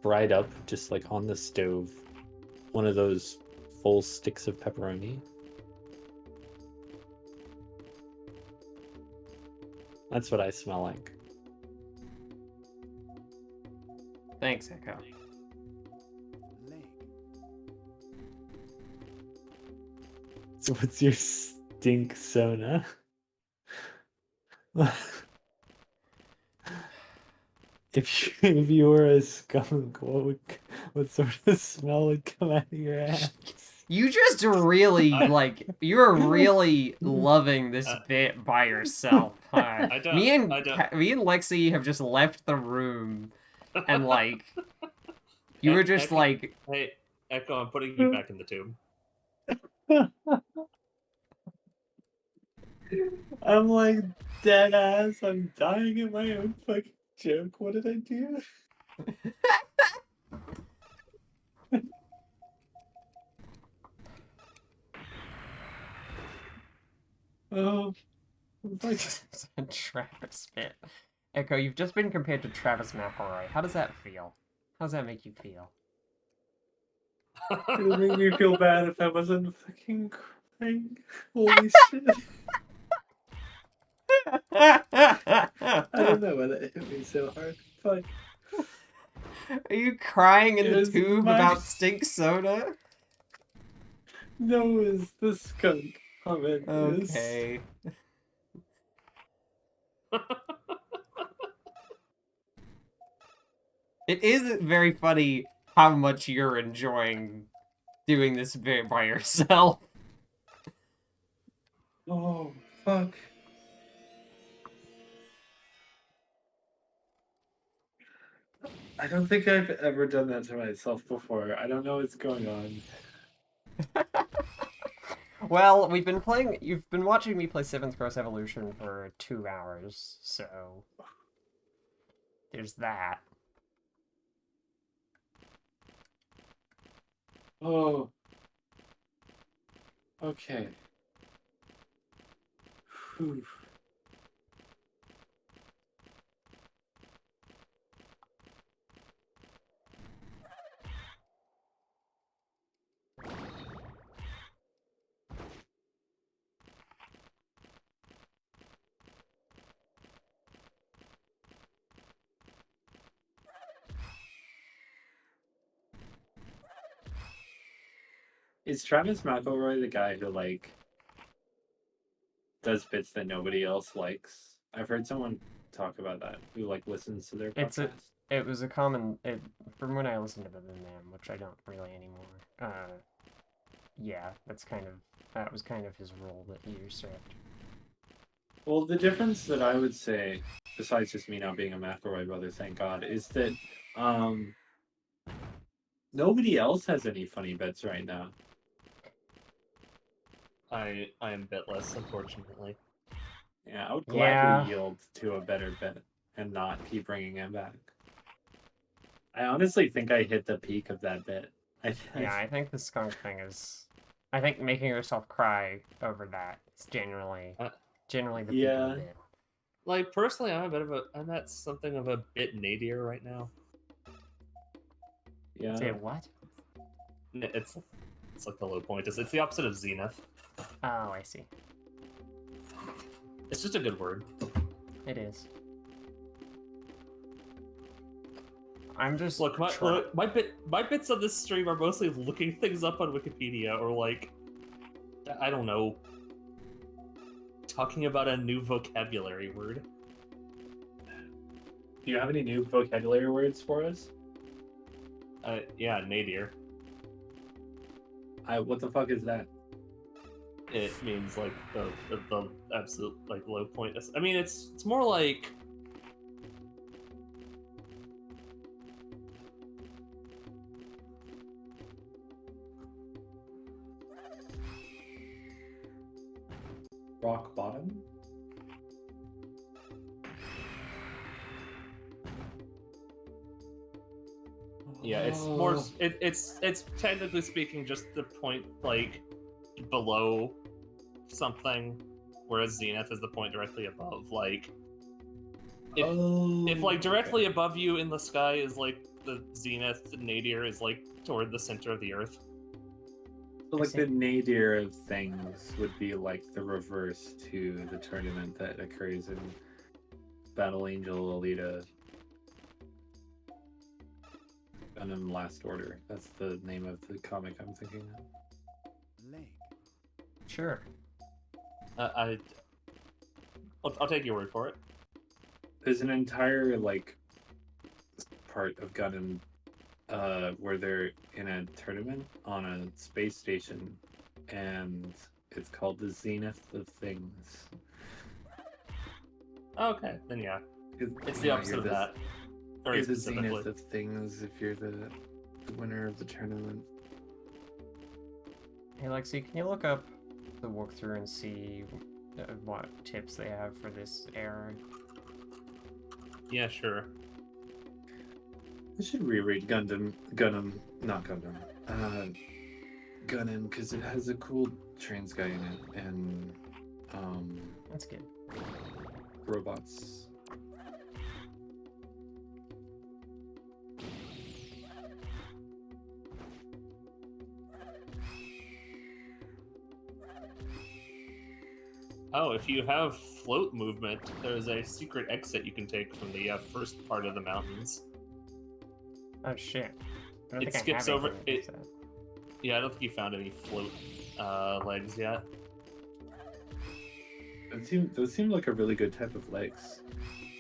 fried up just like on the stove one of those full sticks of pepperoni. That's what I smell like. Thanks, Echo. leg, So what's your stink sona? If you were a skunk, what sort of smell would come out of your ass? You just really, like, you're really loving this Uh, bit by yourself, huh? I don't- Me and I don't- me and Lexi have just left the room, and like, you were just Echo- like, Hey, Echo, I'm putting you back in the tube. I'm like dead ass. I'm dying in my own fucking joke. What did I do? Oh, fuck. Travis bit. Echo, you've just been compared to Travis McElroy. How does that feel? How does that make you feel? It would make me feel bad if I wasn't fucking crying. Holy shit. I don't know why that hit me so hard. Fuck. Are you crying in It the was tube my- about stink soda? No, it's the skunk comment. Okay. It is very funny how much you're enjoying doing this bit by yourself. Oh, fuck. I don't think I've ever done that to myself before. I don't know what's going on. Well, you've been watching me play 7th Gross Evolution for 2 hours, so there's that. Oh. Okay. Whew. Is Travis McElroy the guy who like does bits that nobody else likes? I've heard someone talk about that who like listens to their It's podcast. It was a common from when I listened to the Man, which I don't really anymore. Yeah, that was kind of his role that he usurped. Well, the difference that I would say, besides just me not being a McElroy brother, thank God, is that nobody else has any funny bits right now. I am bitless, unfortunately. Yeah, I would Yeah. gladly yield to a better bit and not keep bringing him back. I honestly think I hit the peak of that bit. Yeah, I think the skunk thing is... I think making yourself cry over that is generally the peak of the bit. Like, personally, I'm at something of a bit nadir right now. Yeah. Say what? It's like the low point. It's the opposite of zenith. Oh, I see. It's just a good word. It is. I'm just Look, my bits on this stream are mostly looking things up on Wikipedia or like, I don't know, talking about a new vocabulary word. Do you have any new vocabulary words for us? Yeah, nadir. What the fuck is that? It means like the absolute like low point. I mean, it's more like rock bottom? Yeah, it's more. It's technically speaking just the point like below something, whereas zenith is the point directly above. Like, if like directly above you in the sky is like the zenith, nadir is like toward the center of the earth. So like the nadir of things would be like the reverse to the tournament that occurs in Battle Angel Alita. Gundam Last Order. That's the name of the comic I'm thinking of. Leg. Sure. I'll take your word for it. There's an entire like part of Gundam where they're in a tournament on a space station, and it's called the Zenith of Things. Okay, then yeah, it's the You know, opposite you're of the- that. Very You're the specifically. Zenith of Things if you're the winner of the tournament. Hey Lexi, can you look up the walkthrough and see what tips they have for this era? Yeah, sure. I should reread Gundam, not Gundam, Gundam, because it has a cool trans guy in it, and That's good. robots. Oh, if you have float movement, there's a secret exit you can take from the first part of the mountains. Oh shit. I don't It think skips I have over anything it. that does that. Yeah, I don't think you found any float legs yet. Those seem like a really good type of legs.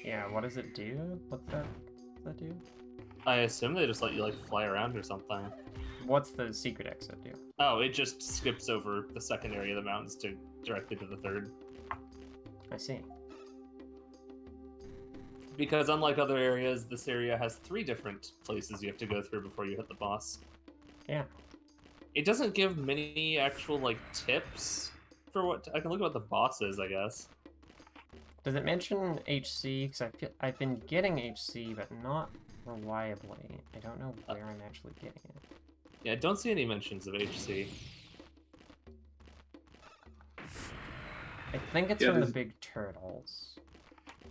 Yeah, what does it do? What's that do? I assume they just let you like fly around or something. What's the secret exit do? Oh, it just skips over the second area of the mountains to directly to the third. I see. Because unlike other areas, this area has 3 different places you have to go through before you hit the boss. Yeah. It doesn't give many actual like tips for what I can look at what the boss is, I guess. Does it mention HC? Because I've been getting HC, but not reliably. I don't know where I'm actually getting it. Yeah, I don't see any mentions of HC. I think it's Yeah, from the there's- big turtles.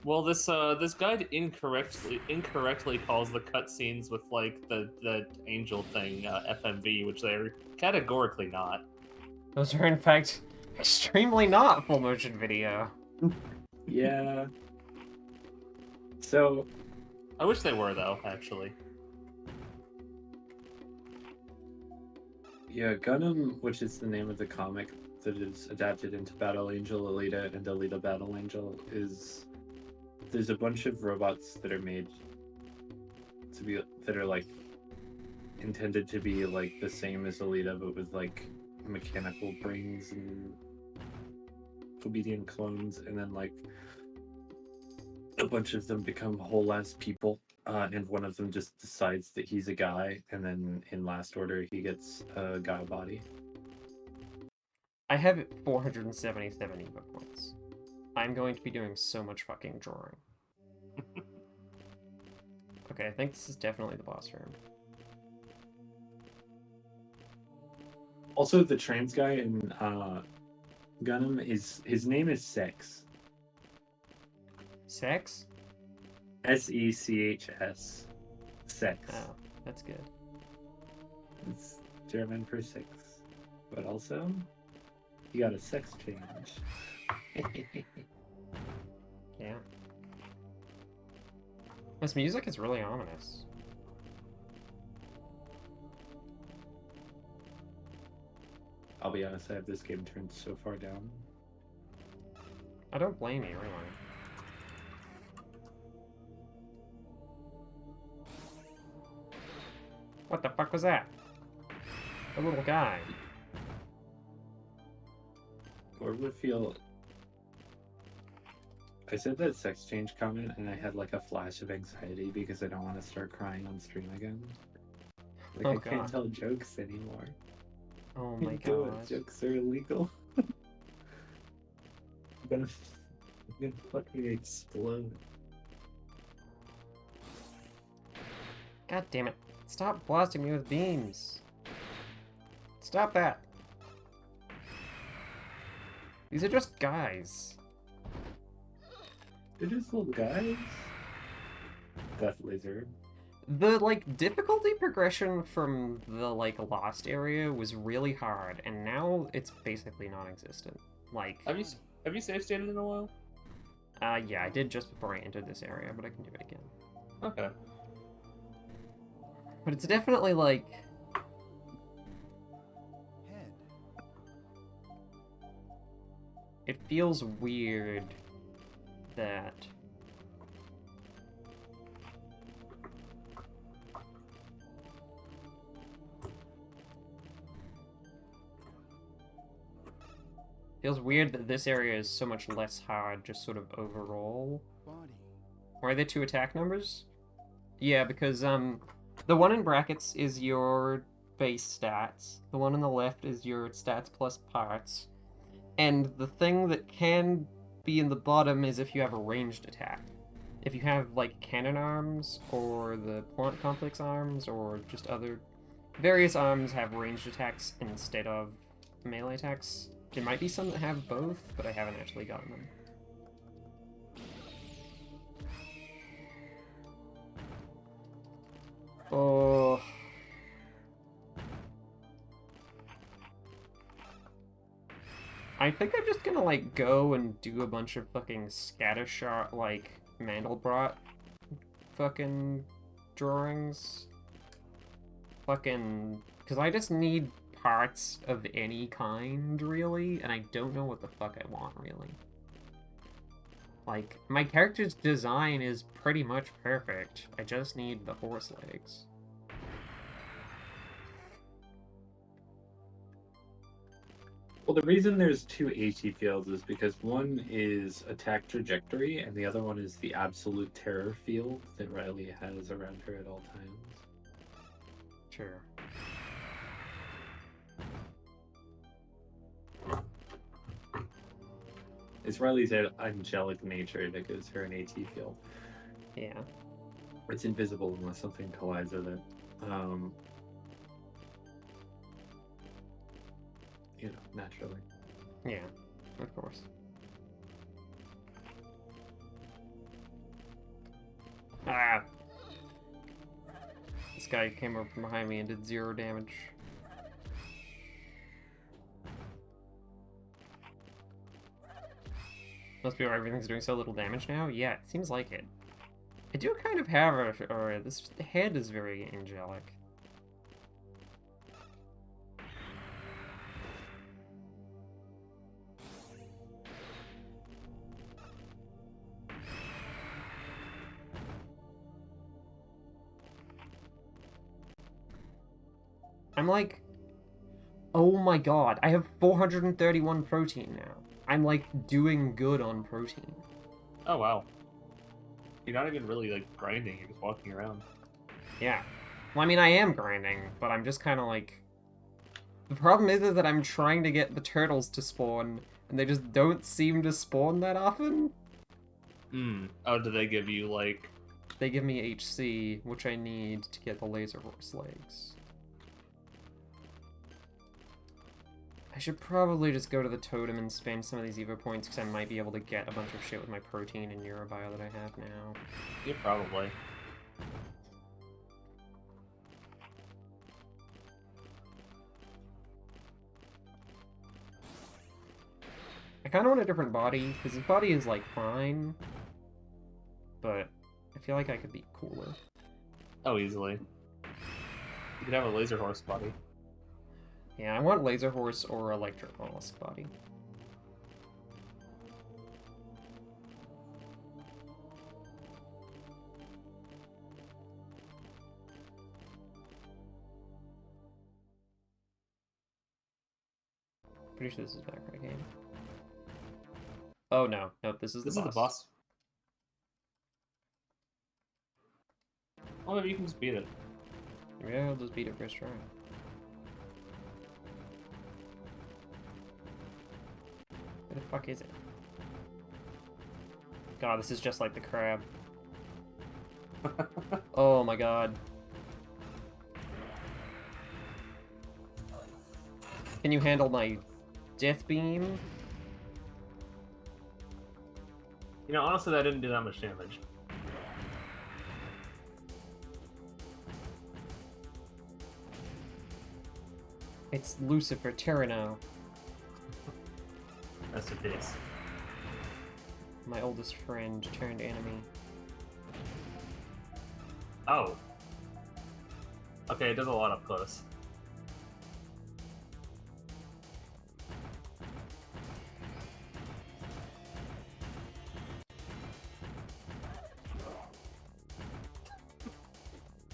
Well, this guide incorrectly calls the cutscenes with like the angel thing FMV, which they're categorically not. Those are in fact extremely not full motion video. Yeah. So, I wish they were though, actually. yeah, Gundam, which is the name of the comic that is adapted into Battle Angel Alita and Alita Battle Angel, is there's a bunch of robots that are made to be that are like intended to be like the same as Alita, but with like mechanical brains and obedient clones, and then like a bunch of them become whole ass people, and one of them just decides that he's a guy, and then in Last Order he gets a guy body. I have 477 ebook points. I'm going to be doing so much fucking drawing. Okay, I think this is definitely the boss room. Also, the trans guy in Gundam his name is Sex. Sex? Sechs. Sex. Oh, that's good. It's German for six. But also, he got a sex change. Yeah. This music is really ominous. I'll be honest, I have this game turned so far down. I don't blame you, really. What the fuck was that? A little guy. Or would feel. I said that sex change comment and I had like a flash of anxiety because I don't want to start crying on stream again. Like Oh, I can't God. tell jokes anymore. Oh my Do it. god. Jokes are illegal. I'm gonna fucking explode. God damn it. Stop blasting me with beams. Stop that. These are just guys. They're just little guys. Death lizard. The, like, difficulty progression from the, like, last area was really hard, and now it's basically non-existent. Like, Have you save stated in a while? yeah, I did just before I entered this area, but I can do it again. Okay. But it's definitely, like, Head. it feels weird that... Feels weird that this area is so much less hard, just sort of overall. Body. Why are there two attack numbers? Yeah, because, the one in brackets is your base stats. The one on the left is your stats plus parts. And the thing that can be in the bottom is if you have a ranged attack. If you have, like, cannon arms, or the plant complex arms, or just other... Various arms have ranged attacks instead of melee attacks. There might be some that have both, but I haven't actually gotten them. Oh... I think I'm just gonna, like, go and do a bunch of fucking scattershot, like, Mandelbrot fucking drawings. Fucking... Because I just need parts of any kind, really, and I don't know what the fuck I want, really. Like, my character's design is pretty much perfect. I just need the horse legs. Well, the reason there's two AT fields is because one is attack trajectory and the other one is the absolute terror field that Riley has around her at all times. Sure. It's Riley's angelic nature that gives her an AT field. Yeah. It's invisible unless something collides with it. You know, naturally. Yeah, of course. Ah! This guy came up from behind me and did 0 damage. Must be why everything's doing so little damage now? Yeah, it seems like it. I do kind of have or this head is very angelic. I'm like, oh my god, I have 431 protein now. I'm like doing good on protein. Oh wow. You're not even really like grinding, you're just walking around. Yeah. Well, I mean, I am grinding, but I'm just kind of like... The problem is that I'm trying to get the turtles to spawn, and they just don't seem to spawn that often. Hmm. Oh, do they give you like... They give me HC, which I need to get the laser horse legs. I should probably just go to the totem and spend some of these Evo points, because I might be able to get a bunch of shit with my protein and Eurobio that I have now. Yeah, probably. I kind of want a different body, because his body is, like, fine. But I feel like I could be cooler. Oh, easily. You could have a laser horse body. Yeah, I want Laser Horse or Electric Mollusk body. Pretty sure this is back right game. Oh no, nope, this is This the is boss. the boss. Well, maybe you can just beat it. Yeah, I'll just beat it first try. Where the fuck is it? God, this is just like the crab. Oh my god. Can you handle my death beam? You know, honestly, that didn't do that much damage. It's Lucifer Tyranno, That's the case. my oldest friend turned enemy. Oh. Okay, it does a lot up close.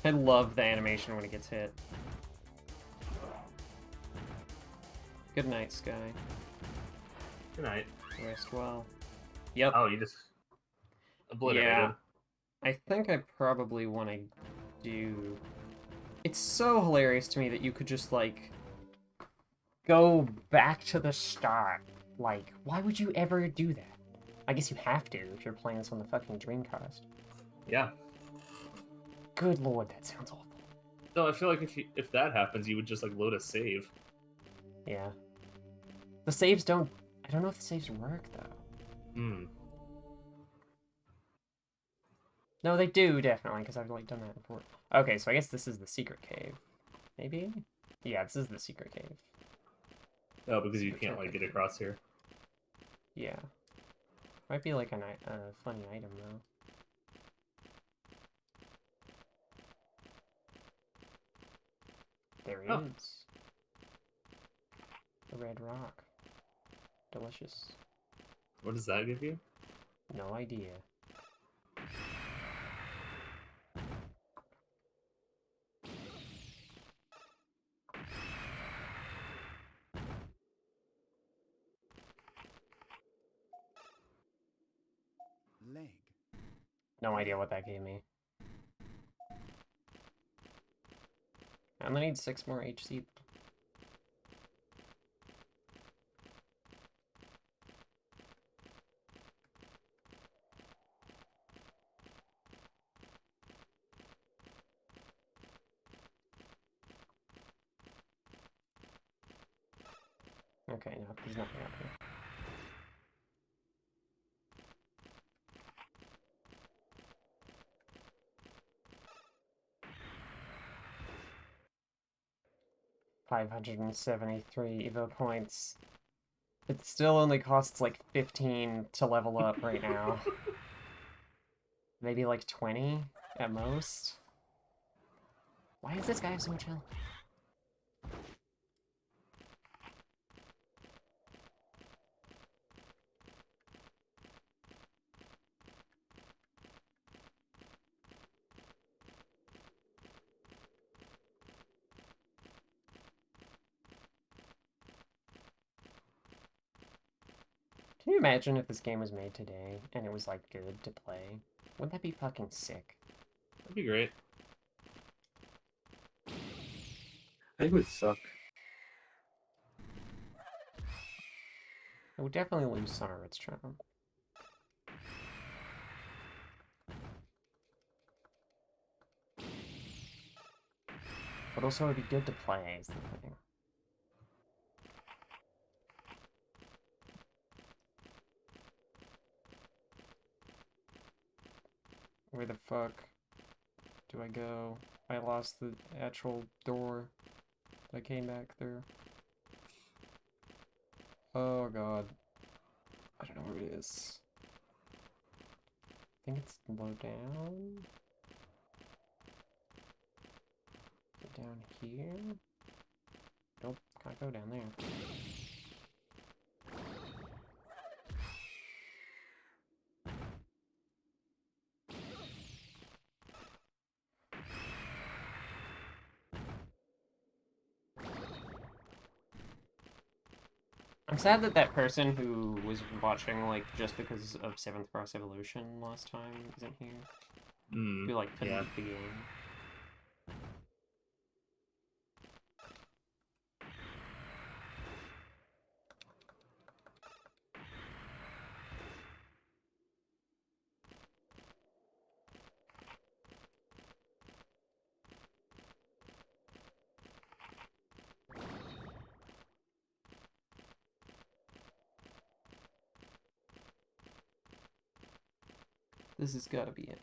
I love the animation when it gets hit. Good night, Sky. Good night. Rest well. Yep. Oh, you just obliterated. Yeah. I think I probably want to do... It's so hilarious to me that you could just, like, go back to the start. Like, why would you ever do that? I guess you have to if you're playing this on the fucking Dreamcast. Yeah. Good lord, that sounds awful. So I feel like if that happens, you would just like load a save. Yeah. The saves don't... I don't know if the saves work, though. Hmm. No, they do, definitely, because I've, like, done that before. Okay, so I guess this is the secret cave. Maybe? Yeah, this is the secret cave. Oh, because you can't like get across here. Yeah. Might be, like, a funny item, though. There he Oh. is. The red rock. Delicious. What does that give you? No idea. Leg. No idea what that gave me. I only need 6 more HC. Okay, no, there's nothing up here. $573 Evo points. It still only costs like 15 to level up right now. Maybe like 20 at most. Why does this guy have so much health? Can you imagine if this game was made today and it was like good to play? Wouldn't that be fucking sick? That'd be great. I think it would suck. It would definitely lose some of its charm. But also it'd be good to play is the thing. Where the fuck do I go? I lost the actual door that I came back through. Oh god. I don't know where it is. I think it's low down. Is it down here? Nope, can't go down there. I'm sad that that person who was watching, like, just because of 7th Cross Evolution last time isn't here. Hmm. Who, like, couldn't Yeah. beat the game. This has got to be it.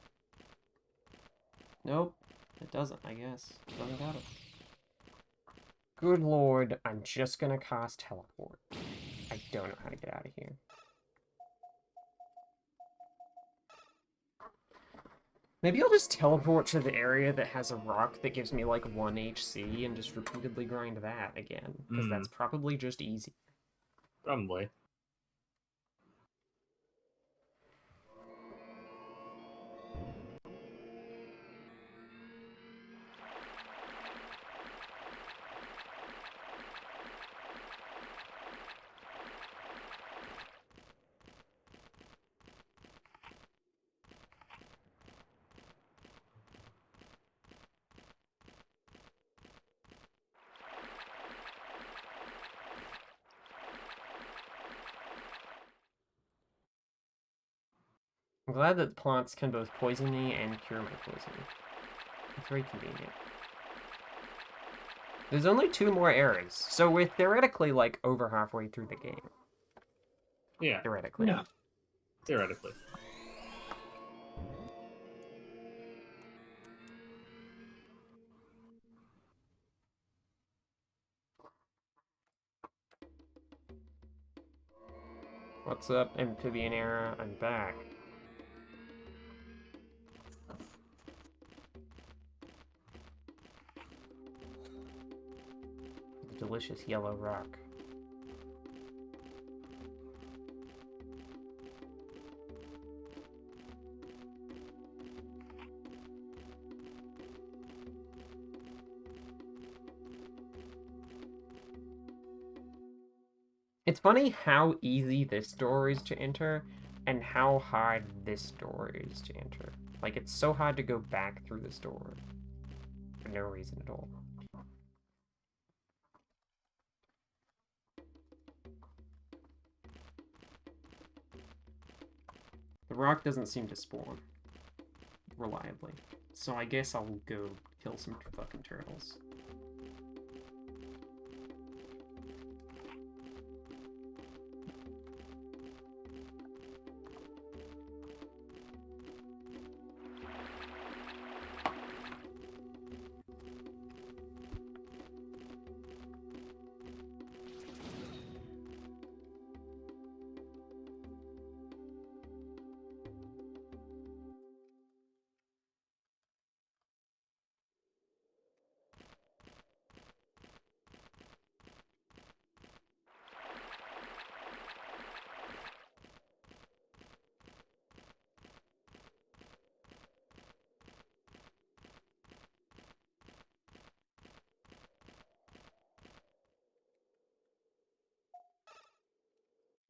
Nope, it doesn't, I guess. Doesn't got it. Good lord, I'm just gonna cast teleport. I don't know how to get out of here. Maybe I'll just teleport to the area that has a rock that gives me like 1 HC and just repeatedly grind that again. Because that's probably just easy. Probably. I'm glad that plants can both poison me and cure my poison. It's very convenient. There's only 2 more eras, so we're theoretically like over halfway through the game. Yeah, Theoretically. Yeah. theoretically. What's up, Amphibian Era? I'm back. The delicious yellow rock. It's funny how easy this door is to enter, and how hard this door is to enter. Like, it's so hard to go back through this door. For no reason at all. The rock doesn't seem to spawn reliably. So I guess I'll go kill some fucking turtles.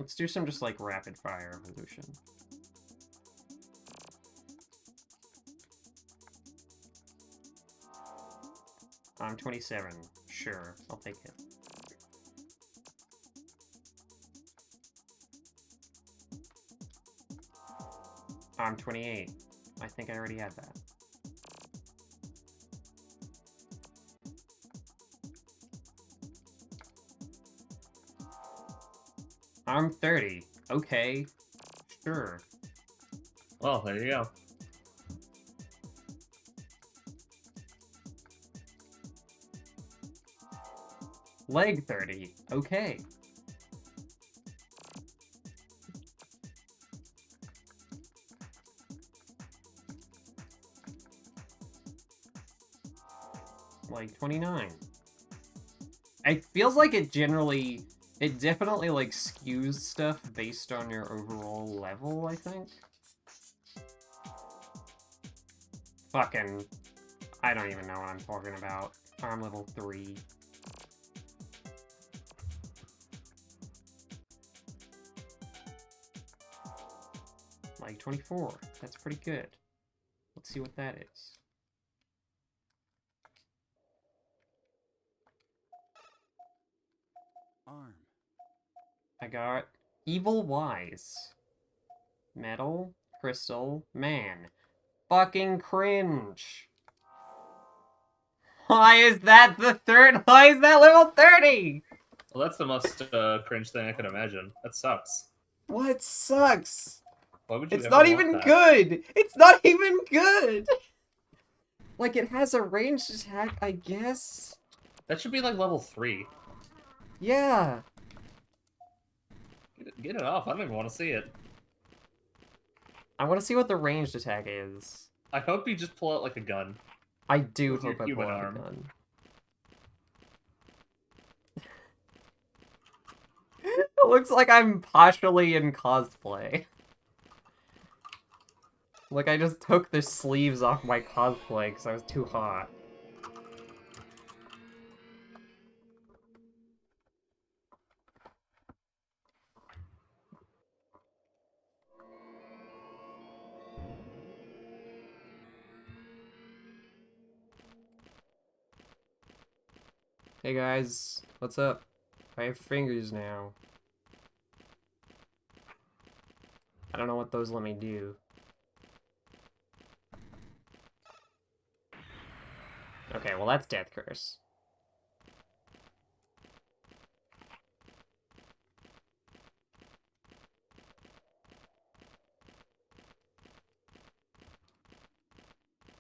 Let's do some just like rapid fire evolution. I'm 27. Sure, I'll take it. I'm 28. I think I already had that. I'm 30. Okay. Sure. Well, there you go. Leg 30. Okay. Leg 29. It feels like it definitely like skews stuff based on your overall level, I think. Fucking, I don't even know what I'm talking about. I'm level 3. Like 24. That's pretty good. Let's see what that is. Arm. I got Evil Wise. Metal, Crystal, Man. Fucking cringe. Why is that the third? Why is that level 30? Well, that's the most cringe thing I could imagine. That sucks. What sucks? Why would you It's ever not want even that? good! It's not even good! Like, it has a ranged attack, I guess? That should be like level 3. Yeah. Get it off. I don't even want to see it. I want to see what the ranged attack is. I hope you just pull out like a gun. I do With your hope I pull human out a arm. gun. It looks like I'm partially in cosplay. Like, I just took the sleeves off my cosplay because I was too hot. Hey guys, what's up? I have fingers now. I don't know what those let me do. Okay, well that's Death Curse.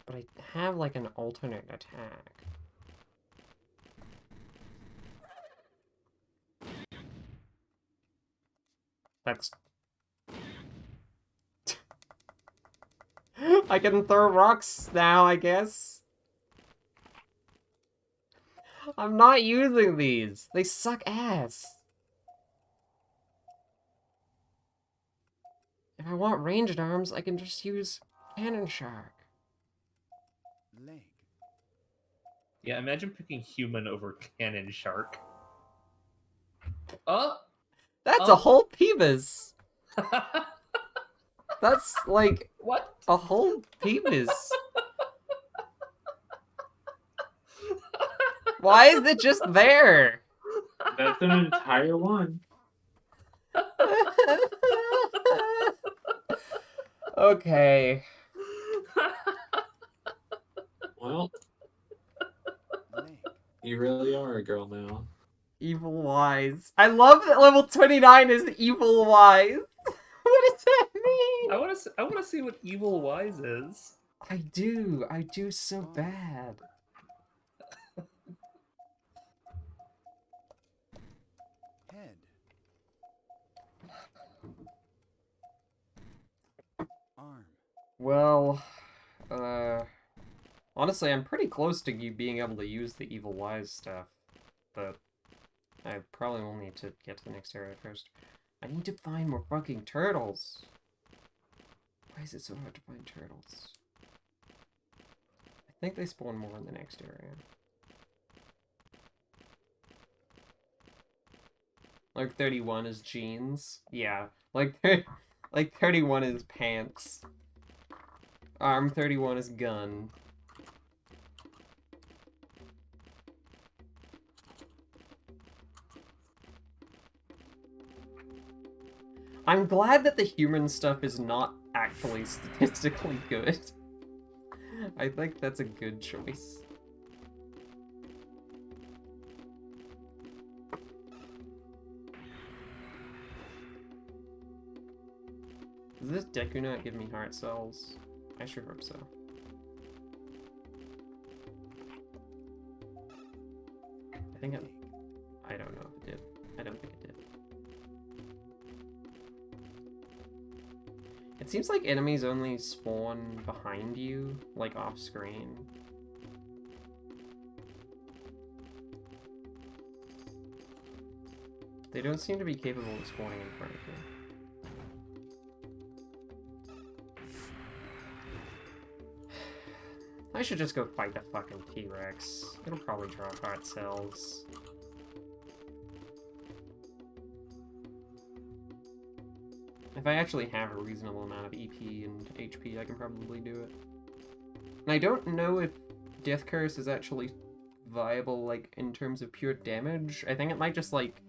But I have like an alternate attack. That's... I can throw rocks now, I guess. I'm not using these. They suck ass. If I want ranged arms, I can just use Cannon Shark. Leg. Yeah, imagine picking human over cannon shark. Oh! That's Oh. a whole Peebus. That's like What? a whole Peebus. Why is it just there? That's an entire one. Okay. Well, Leg. you really are a girl now. Evil Wise. I love that level 29 is Evil Wise. What does that mean? I want to see what evil wise is. I do so bad. Head. Arm. Well, honestly, I'm pretty close to you being able to use the Evil Wise stuff, but I probably will need to get to the next area first. I need to find more fucking turtles. Why is it so hard to find turtles? I think they spawn more in the next area. Like 31 is jeans. Yeah, like 31 is pants. Arm 31 is gun. I'm glad that the human stuff is not actually statistically good. I think that's a good choice. Does this Deku not give me heart cells? I sure hope so. I think I don't know if it did. I don't think it did. It seems like enemies only spawn behind you, like off screen. They don't seem to be capable of spawning in front of you. I should just go fight the fucking T-Rex. It'll probably drop heart cells. If I actually have a reasonable amount of EP and HP, I can probably do it. And I don't know if Death Curse is actually viable, like, in terms of pure damage. I think it might just, like,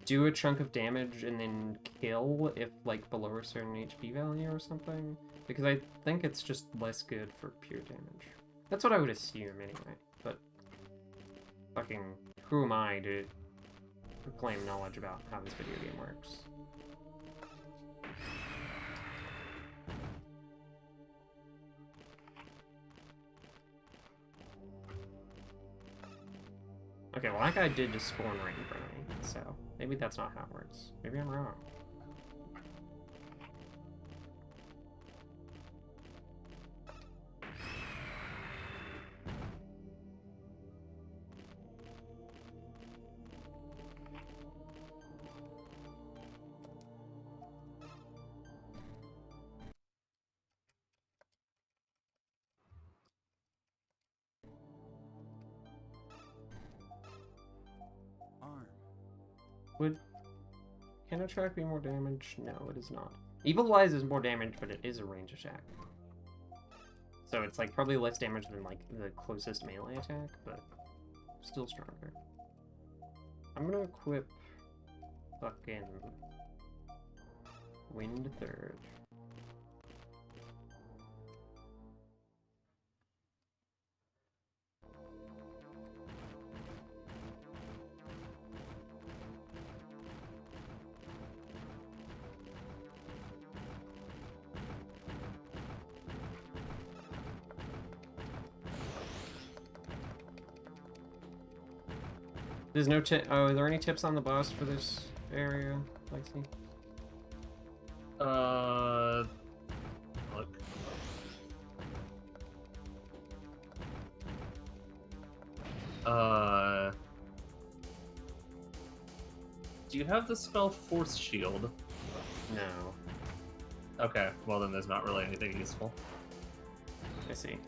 do a chunk of damage and then kill if, like, below a certain HP value or something. Because I think it's just less good for pure damage. That's what I would assume, anyway. But, fucking, who am I to proclaim knowledge about how this video game works? Okay, well that guy did just spawn right in front of me, so maybe that's not how it works. Maybe I'm wrong. Arm. Would can attack be more damage? No, it is not. Evil Eyes is more damage, but it is a range attack. So it's like probably less damage than like the closest melee attack, but still stronger. I'm gonna equip fucking Wind Third. There's no tip. Oh, are there any tips on the boss for this area, Lexi? Look. Do you have the spell Force Shield? No. Okay, well then there's not really anything useful. I see.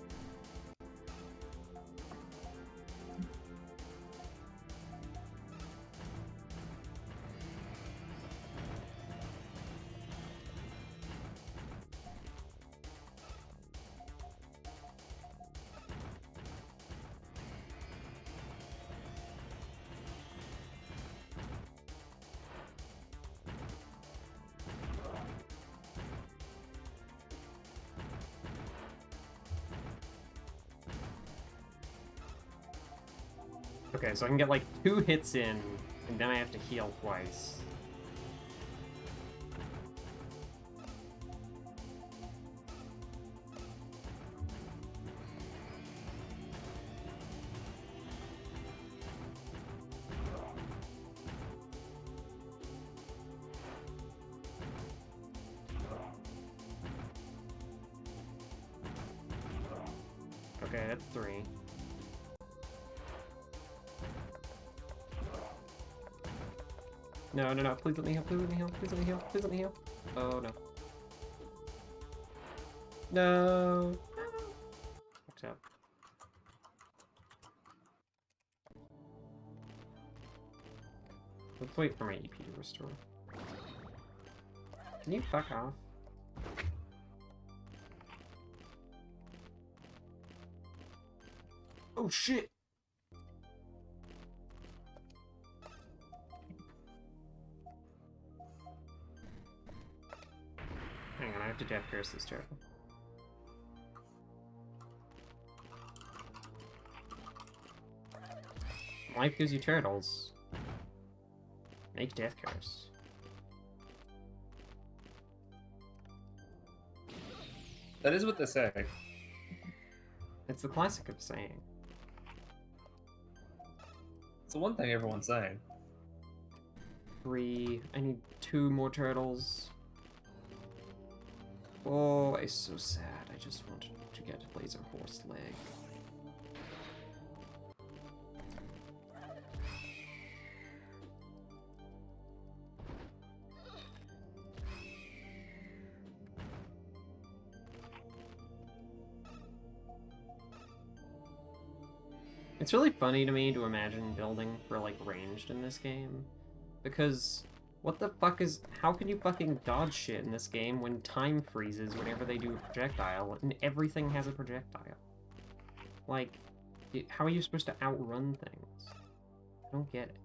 Okay, so I can get like 2 hits in, and then I have to heal twice. Okay, that's 3. No, no, no, please let me heal, please let me heal, please let me heal, please let me heal. Oh, no. No! Fucked up. Let's wait for my EP to restore. Can you fuck off? Oh, shit! Hang on, I have to death curse this turtle. Life gives you turtles. Make death curse. That is what they say. It's the classic of saying. It's the one thing everyone's saying. 3. I need 2 more turtles. Oh, it's so sad. I just wanted to get a laser horse leg. It's really funny to me to imagine building for like ranged in this game, because what the fuck is... How can you fucking dodge shit in this game when time freezes whenever they do a projectile and everything has a projectile? Like, how are you supposed to outrun things? I don't get it.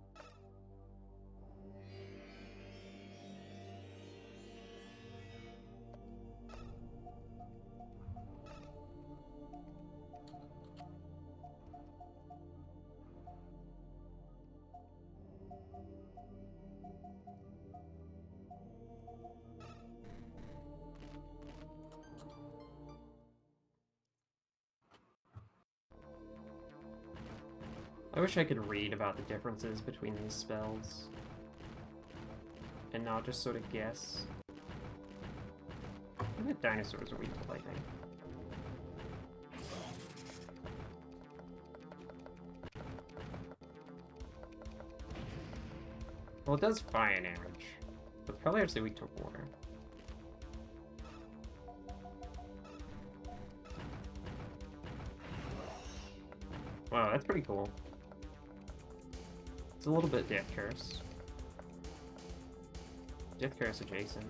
I wish I could read about the differences between these spells. And not just sort of guess. I bet dinosaurs are weak to lightning. Well, it does fire damage, but it's probably actually weak to water. Wow, that's pretty cool. It's a little bit Death Curse. Death Curse adjacent.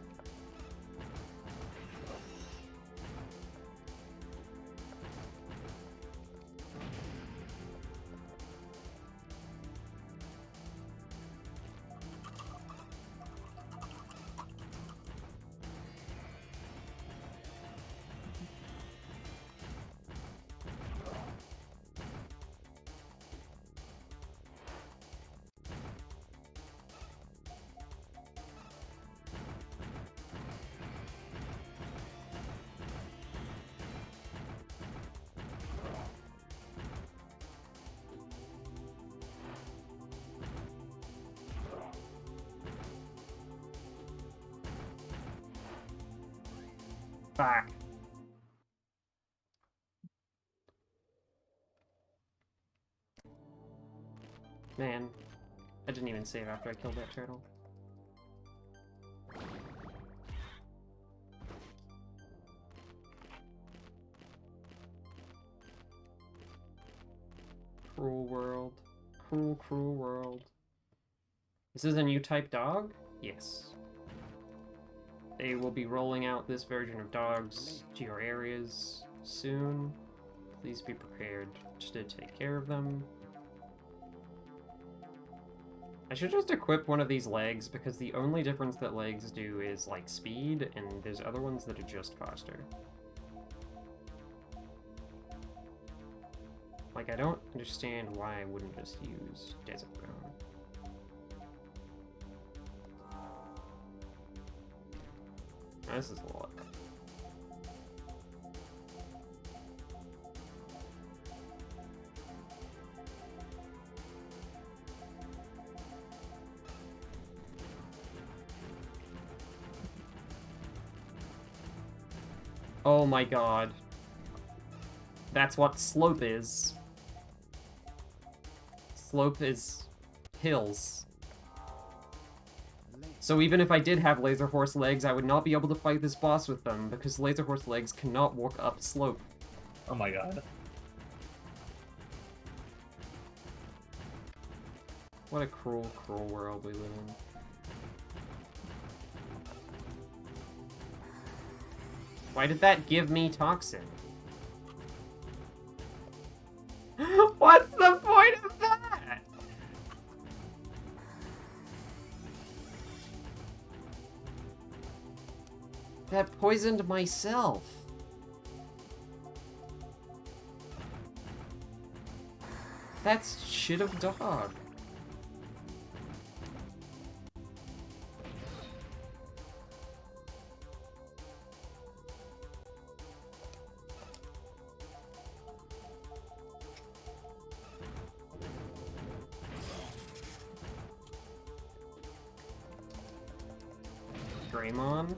Fuck. Man, I didn't even save after I killed that turtle. Cruel world. Cruel, cruel world. This is a new type dog? Yes. They will be rolling out this version of dogs to your areas soon. Please be prepared to take care of them. I should just equip one of these legs, because the only difference that legs do is, like, speed, and there's other ones that are just faster. Like, I don't understand why I wouldn't just use Desert Bone. This is a lot. Oh my god. That's what slope is. Slope is hills. So even if I did have Laser Horse legs, I would not be able to fight this boss with them, because Laser Horse legs cannot walk up slope. Oh my god. What a cruel, cruel world we live in. Why did that give me toxin? What's the point of that? That poisoned myself. That's shit of dog. Greymon.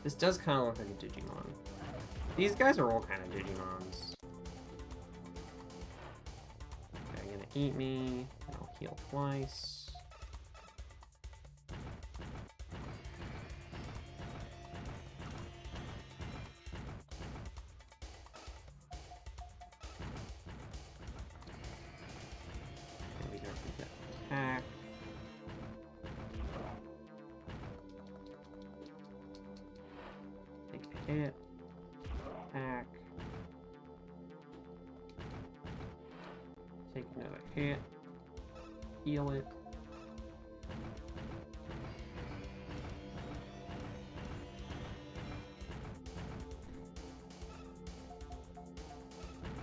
This does kind of look like a Digimon. These guys are all kind of Digimons. Okay, gonna eat me. I'll heal twice. And we don't need that attack. Take a hit. Attack. Take another hit. Heal it.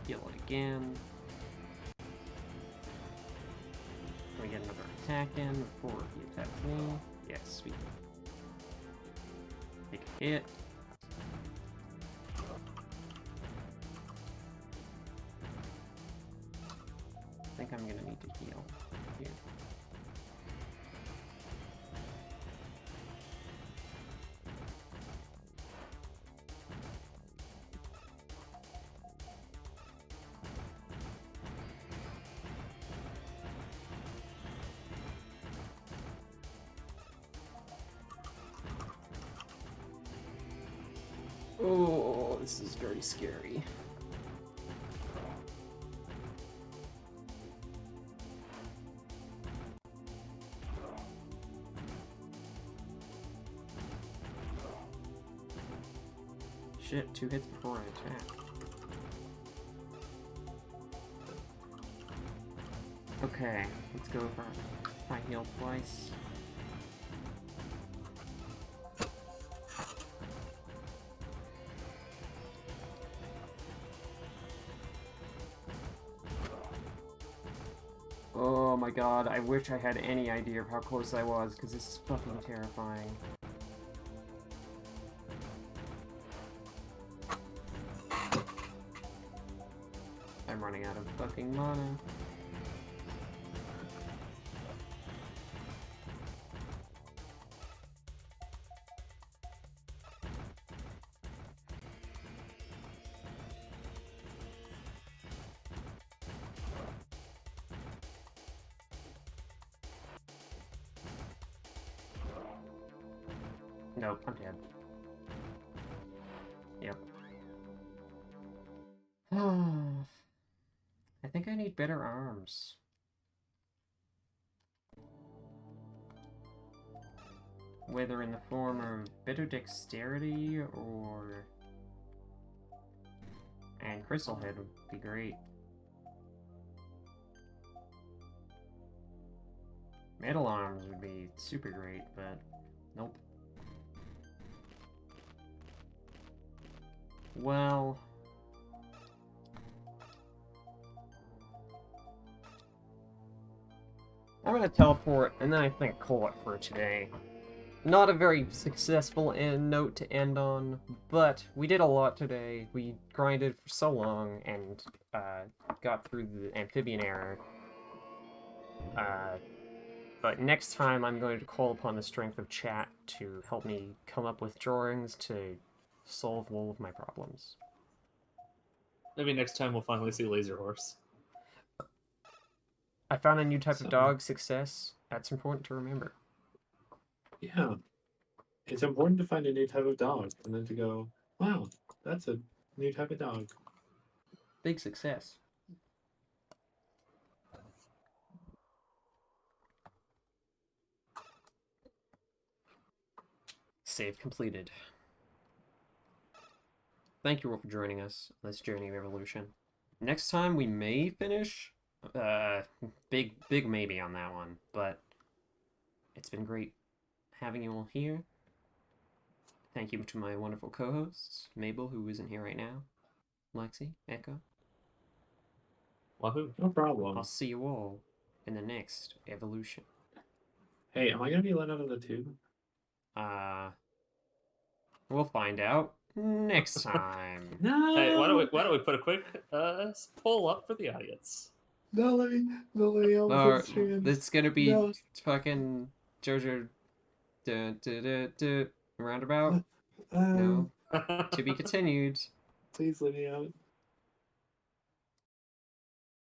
Heal it again. Can we get another attack in before he attacks me? Yes, sweet. Take a hit. think I'm gonna need to heal here. Oh, this is very scary. Shit, 2 hits before I attack. Okay, let's go for high heal twice. Oh my god, I wish I had any idea of how close I was, because this is fucking terrifying. I'm running out of fucking mana. Nope, I'm dead. Yep. I think I need better arms. Whether in the form of better dexterity or... And Crystal Head would be great. Metal arms would be super great, but nope. Well... I'm gonna teleport, and then I think call it for today. Not a very successful note to end on, but we did a lot today. We grinded for so long and got through the amphibian error. But next time I'm going to call upon the strength of chat to help me come up with drawings to solve all of my problems. Maybe next time we'll finally see Laser Horse. I found a new type So- of dog, success. That's important to remember. Yeah. It's important to find a new type of dog and then to go, wow, that's a new type of dog. Big success. Save completed. Thank you all for joining us on this journey of evolution. Next time we may finish. Big maybe on that one, but it's been great having you all here. Thank you to my wonderful co-hosts, Mabel, who isn't here right now, Lexi, Echo. Wahoo! No problem. I'll see you all in the next evolution. Hey, am I gonna be let out of the tube? We'll find out next time. No. Hey, why don't we put a quick poll up for the audience? No, let me help Or with stream. it's gonna be No. fucking JoJo roundabout. No, to be continued. Please let me out.